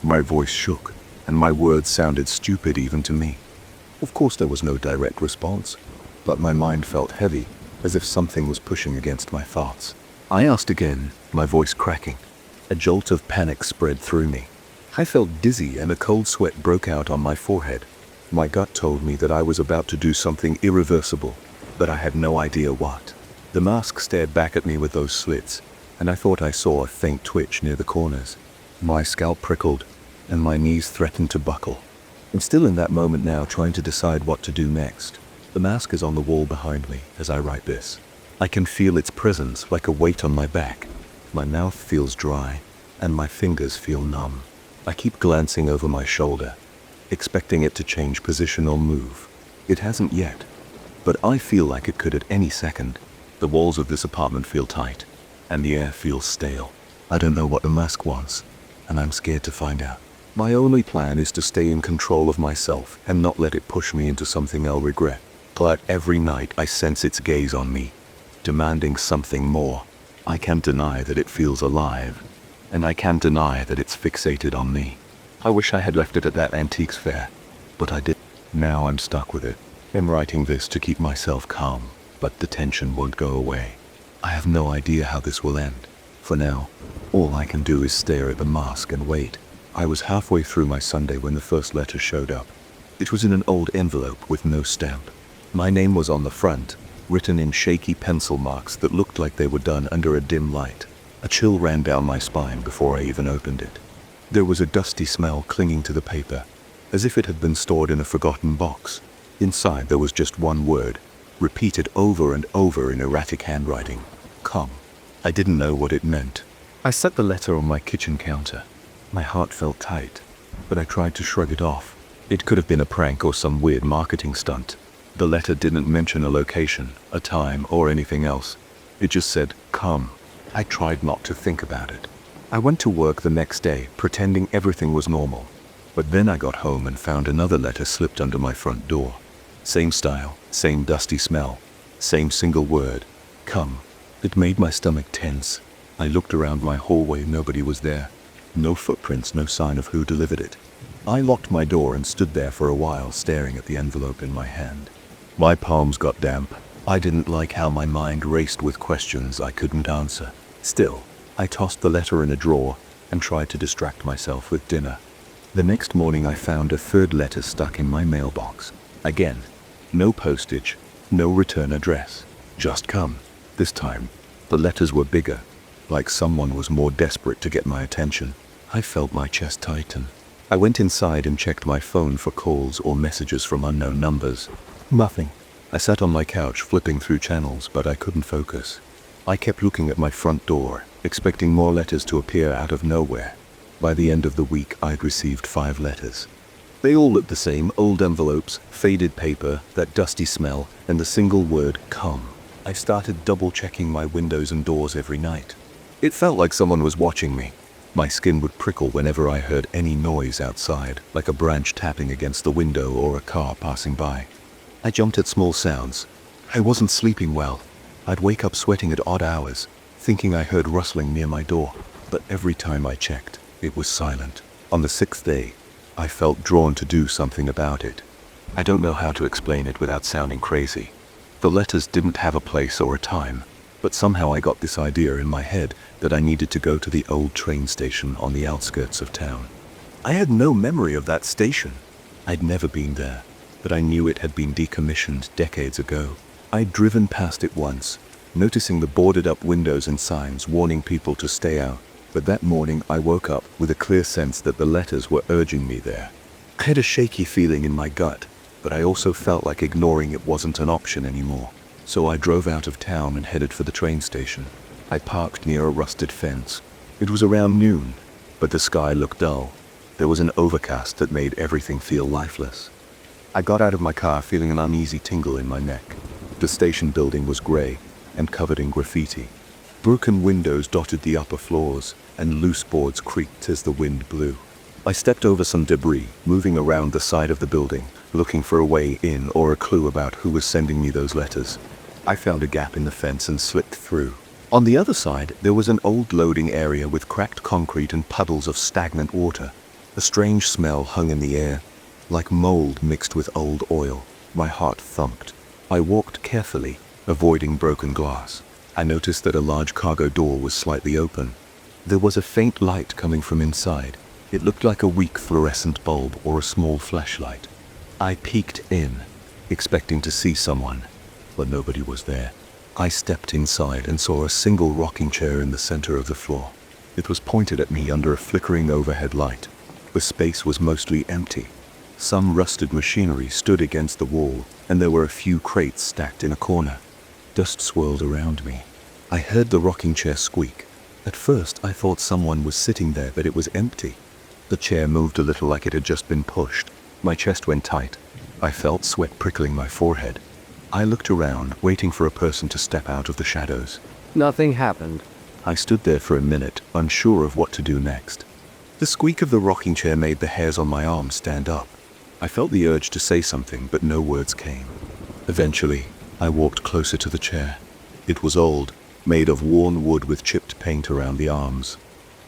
My voice shook, and my words sounded stupid even to me. Of course there was no direct response, but my mind felt heavy, as if something was pushing against my thoughts. I asked again, my voice cracking. A jolt of panic spread through me. I felt dizzy and a cold sweat broke out on my forehead. My gut told me that I was about to do something irreversible, but I had no idea what. The mask stared back at me with those slits, and I thought I saw a faint twitch near the corners. My scalp prickled, and my knees threatened to buckle. I'm still in that moment now, trying to decide what to do next. The mask is on the wall behind me as I write this. I can feel its presence like a weight on my back. My mouth feels dry, and my fingers feel numb. I keep glancing over my shoulder, expecting it to change position or move. It hasn't yet, but I feel like it could at any second. The walls of this apartment feel tight, and the air feels stale. I don't know what the mask wants, and I'm scared to find out. My only plan is to stay in control of myself and not let it push me into something I'll regret. But every night I sense its gaze on me, demanding something more. I can't deny that it feels alive, and I can't deny that it's fixated on me. I wish I had left it at that antiques fair, but I didn't. Now I'm stuck with it. I'm writing this to keep myself calm, but the tension won't go away. I have no idea how this will end. For now, all I can do is stare at the mask and wait. I was halfway through my Sunday when the first letter showed up. It was in an old envelope with no stamp. My name was on the front, written in shaky pencil marks that looked like they were done under a dim light. A chill ran down my spine before I even opened it. There was a dusty smell clinging to the paper, as if it had been stored in a forgotten box. Inside there was just one word, repeated over and over in erratic handwriting. Come. I didn't know what it meant. I set the letter on my kitchen counter. My heart felt tight, but I tried to shrug it off. It could have been a prank or some weird marketing stunt. The letter didn't mention a location, a time, or anything else. It just said, come. I tried not to think about it. I went to work the next day, pretending everything was normal. But then I got home and found another letter slipped under my front door. Same style, same dusty smell, same single word, come. It made my stomach tense. I looked around my hallway, nobody was there. No footprints, no sign of who delivered it. I locked my door and stood there for a while, staring at the envelope in my hand. My palms got damp. I didn't like how my mind raced with questions I couldn't answer. Still, I tossed the letter in a drawer and tried to distract myself with dinner. The next morning I found a third letter stuck in my mailbox. Again, no postage, no return address. Just come. This time, the letters were bigger, like someone was more desperate to get my attention. I felt my chest tighten. I went inside and checked my phone for calls or messages from unknown numbers. Nothing. I sat on my couch flipping through channels, but I couldn't focus. I kept looking at my front door, expecting more letters to appear out of nowhere. By the end of the week, I'd received 5 letters. They all looked the same: old envelopes, faded paper, that dusty smell, and the single word, come. I started double-checking my windows and doors every night. It felt like someone was watching me. My skin would prickle whenever I heard any noise outside, like a branch tapping against the window or a car passing by. I jumped at small sounds. I wasn't sleeping well. I'd wake up sweating at odd hours, thinking I heard rustling near my door. But every time I checked, it was silent. On the 6th day, I felt drawn to do something about it. I don't know how to explain it without sounding crazy. The letters didn't have a place or a time, but somehow I got this idea in my head that I needed to go to the old train station on the outskirts of town. I had no memory of that station. I'd never been there, but I knew it had been decommissioned decades ago. I'd driven past it once, noticing the boarded-up windows and signs warning people to stay out. But that morning I woke up with a clear sense that the letters were urging me there. I had a shaky feeling in my gut, but I also felt like ignoring it wasn't an option anymore. So I drove out of town and headed for the train station. I parked near a rusted fence. It was around noon, but the sky looked dull. There was an overcast that made everything feel lifeless. I got out of my car feeling an uneasy tingle in my neck. The station building was gray and covered in graffiti. Broken windows dotted the upper floors, and loose boards creaked as the wind blew. I stepped over some debris, moving around the side of the building, looking for a way in or a clue about who was sending me those letters. I found a gap in the fence and slipped through. On the other side, there was an old loading area with cracked concrete and puddles of stagnant water. A strange smell hung in the air, like mold mixed with old oil. My heart thumped. I walked carefully, avoiding broken glass. I noticed that a large cargo door was slightly open. There was a faint light coming from inside. It looked like a weak fluorescent bulb or a small flashlight. I peeked in, expecting to see someone, but nobody was there. I stepped inside and saw a single rocking chair in the center of the floor. It was pointed at me under a flickering overhead light. The space was mostly empty. Some rusted machinery stood against the wall, and there were a few crates stacked in a corner. Dust swirled around me. I heard the rocking chair squeak. At first, I thought someone was sitting there, but it was empty. The chair moved a little like it had just been pushed. My chest went tight. I felt sweat prickling my forehead. I looked around, waiting for a person to step out of the shadows. Nothing happened. I stood there for a minute, unsure of what to do next. The squeak of the rocking chair made the hairs on my arms stand up. I felt the urge to say something, but no words came. Eventually, I walked closer to the chair. It was old, made of worn wood with chipped paint around the arms.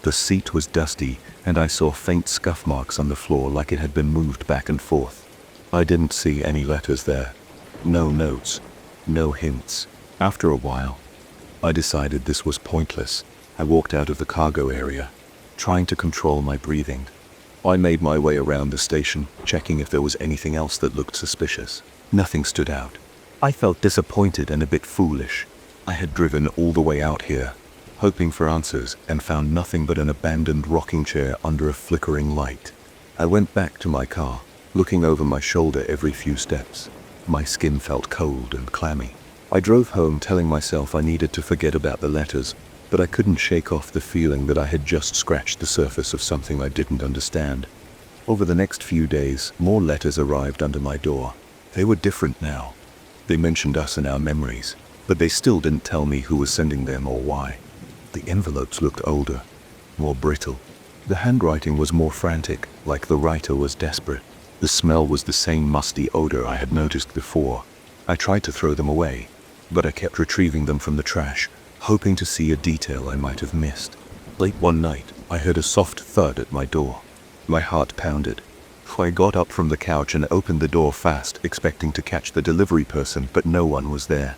The seat was dusty, and I saw faint scuff marks on the floor like it had been moved back and forth. I didn't see any letters there. No notes. No hints. After a while, I decided this was pointless. I walked out of the cargo area, trying to control my breathing. I made my way around the station, checking if there was anything else that looked suspicious. Nothing stood out. I felt disappointed and a bit foolish. I had driven all the way out here, hoping for answers, and found nothing but an abandoned rocking chair under a flickering light. I went back to my car, looking over my shoulder every few steps. My skin felt cold and clammy. I drove home telling myself I needed to forget about the letters, but I couldn't shake off the feeling that I had just scratched the surface of something I didn't understand. Over the next few days, more letters arrived under my door. They were different now. They mentioned us and our memories, but they still didn't tell me who was sending them or why. The envelopes looked older, more brittle. The handwriting was more frantic, like the writer was desperate. The smell was the same musty odor I had noticed before. I tried to throw them away, but I kept retrieving them from the trash, hoping to see a detail I might have missed. Late one night, I heard a soft thud at my door. My heart pounded. I got up from the couch and opened the door fast, expecting to catch the delivery person, but no one was there.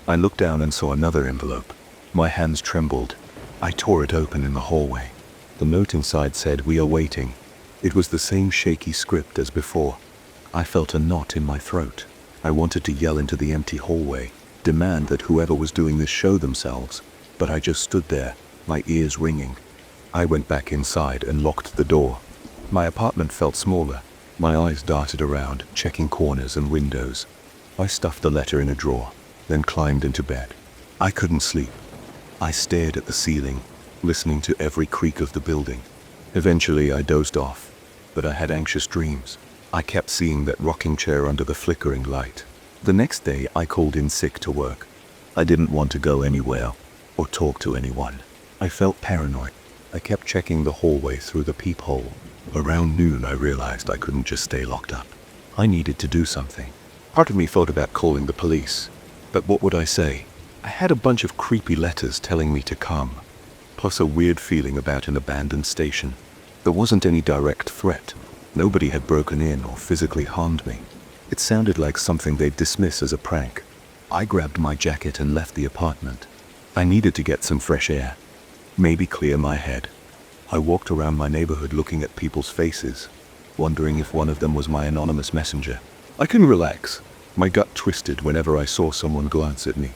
I looked down and saw another envelope. My hands trembled. I tore it open in the hallway. The note inside said, "We are waiting." It was the same shaky script as before. I felt a knot in my throat. I wanted to yell into the empty hallway, demand that whoever was doing this show themselves, but I just stood there, my ears ringing. I went back inside and locked the door. My apartment felt smaller. My eyes darted around, checking corners and windows. I stuffed the letter in a drawer, then climbed into bed. I couldn't sleep. I stared at the ceiling, listening to every creak of the building. Eventually I dozed off, but I had anxious dreams. I kept seeing that rocking chair under the flickering light. The next day I called in sick to work. I didn't want to go anywhere or talk to anyone. I felt paranoid. I kept checking the hallway through the peephole. Around noon I realized I couldn't just stay locked up. I needed to do something. Part of me thought about calling the police, but what would I say? I had a bunch of creepy letters telling me to come, plus a weird feeling about an abandoned station. There wasn't any direct threat. Nobody had broken in or physically harmed me. It sounded like something they'd dismiss as a prank. I grabbed my jacket and left the apartment. I needed to get some fresh air, maybe clear my head. I walked around my neighborhood looking at people's faces, wondering if one of them was my anonymous messenger. I couldn't relax. My gut twisted whenever I saw someone glance at me.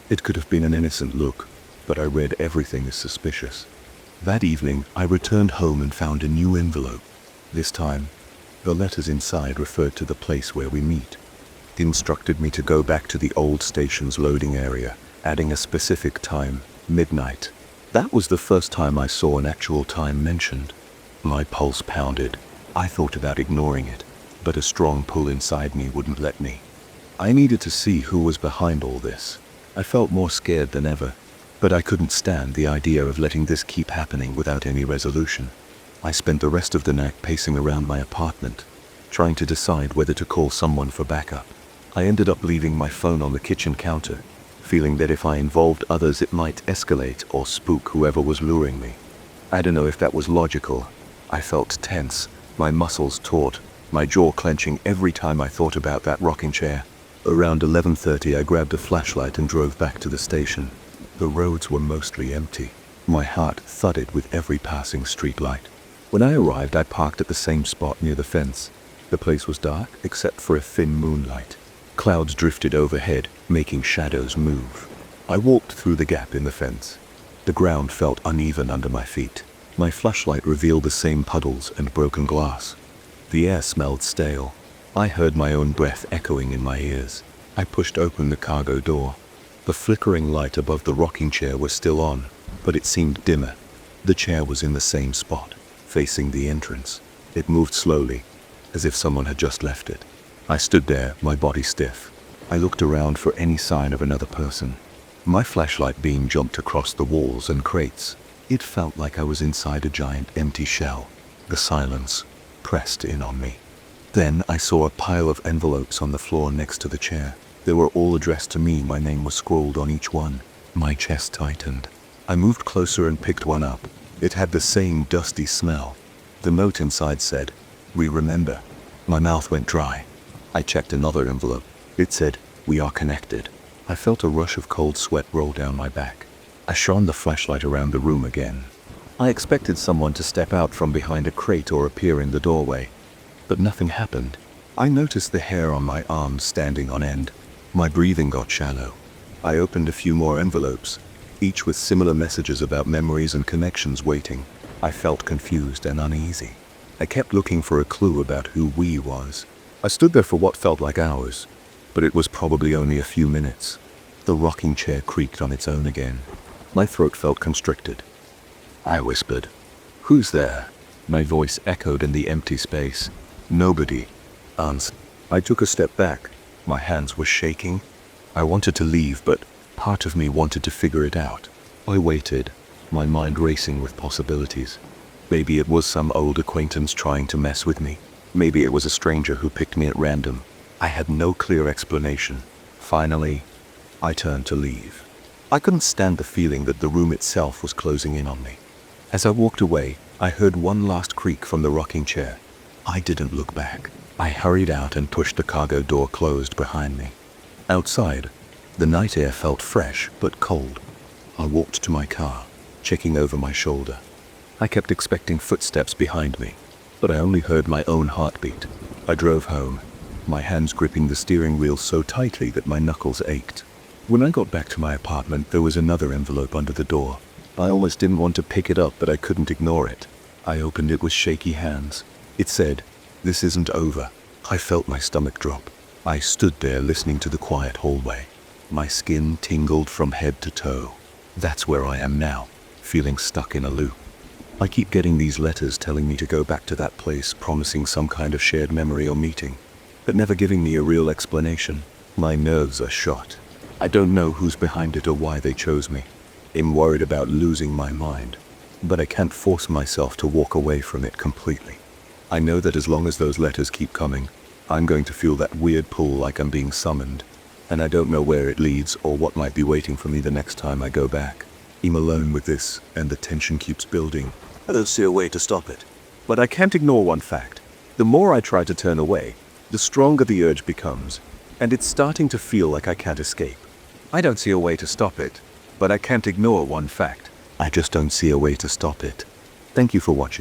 It could have been an innocent look, but I read everything as suspicious. That evening, I returned home and found a new envelope. This time, the letters inside referred to the place where we meet. It instructed me to go back to the old station's loading area, adding a specific time, midnight. That was the first time I saw an actual time mentioned. My pulse pounded. I thought about ignoring it, but a strong pull inside me wouldn't let me. I needed to see who was behind all this. I felt more scared than ever, but I couldn't stand the idea of letting this keep happening without any resolution. I spent the rest of the night pacing around my apartment, trying to decide whether to call someone for backup. I ended up leaving my phone on the kitchen counter, feeling that if I involved others it might escalate or spook whoever was luring me. I don't know if that was logical. I felt tense, my muscles taut, my jaw clenching every time I thought about that rocking chair. Around 11:30 I grabbed a flashlight and drove back to the station. The roads were mostly empty. My heart thudded with every passing street light. When I arrived, I parked at the same spot near the fence. The place was dark except for a thin moonlight. Clouds drifted overhead, making shadows move. I walked through the gap in the fence. The ground felt uneven under my feet. My flashlight revealed the same puddles and broken glass. The air smelled stale. I heard my own breath echoing in my ears. I pushed open the cargo door. The flickering light above the rocking chair was still on, but it seemed dimmer. The chair was in the same spot, facing the entrance. It moved slowly, as if someone had just left it. I stood there, my body stiff. I looked around for any sign of another person. My flashlight beam jumped across the walls and crates. It felt like I was inside a giant empty shell. The silence pressed in on me. Then I saw a pile of envelopes on the floor next to the chair. They were all addressed to me. My name was scrawled on each one. My chest tightened. I moved closer and picked one up. It had the same dusty smell. The note inside said, "We remember." My mouth went dry. I checked another envelope. It said, "We are connected." I felt a rush of cold sweat roll down my back. I shone the flashlight around the room again. I expected someone to step out from behind a crate or appear in the doorway, but nothing happened. I noticed the hair on my arms standing on end. My breathing got shallow. I opened a few more envelopes, each with similar messages about memories and connections waiting. I felt confused and uneasy. I kept looking for a clue about who we was. I stood there for what felt like hours, but it was probably only a few minutes. The rocking chair creaked on its own again. My throat felt constricted. I whispered, "Who's there?" My voice echoed in the empty space. Nobody answered. I took a step back. My hands were shaking. I wanted to leave, but part of me wanted to figure it out. I waited, my mind racing with possibilities. Maybe it was some old acquaintance trying to mess with me. Maybe it was a stranger who picked me at random. I had no clear explanation. Finally, I turned to leave. I couldn't stand the feeling that the room itself was closing in on me. As I walked away, I heard one last creak from the rocking chair. I didn't look back. I hurried out and pushed the cargo door closed behind me. Outside, the night air felt fresh but cold. I walked to my car, checking over my shoulder. I kept expecting footsteps behind me, but I only heard my own heartbeat. I drove home, my hands gripping the steering wheel so tightly that my knuckles ached. When I got back to my apartment, there was another envelope under the door. I almost didn't want to pick it up, but I couldn't ignore it. I opened it with shaky hands. It said, "This isn't over." I felt my stomach drop. I stood there listening to the quiet hallway. My skin tingled from head to toe. That's where I am now, feeling stuck in a loop. I keep getting these letters telling me to go back to that place, promising some kind of shared memory or meeting, but never giving me a real explanation. My nerves are shot. I don't know who's behind it or why they chose me. I'm worried about losing my mind, but I can't force myself to walk away from it completely. I know that as long as those letters keep coming, I'm going to feel that weird pull like I'm being summoned, and I don't know where it leads or what might be waiting for me the next time I go back. I'm alone with this, and the tension keeps building. I don't see a way to stop it. But I can't ignore one fact. The more I try to turn away, the stronger the urge becomes, and it's starting to feel like I can't escape. I don't see a way to stop it, but I can't ignore one fact. I just don't see a way to stop it. Thank you for watching.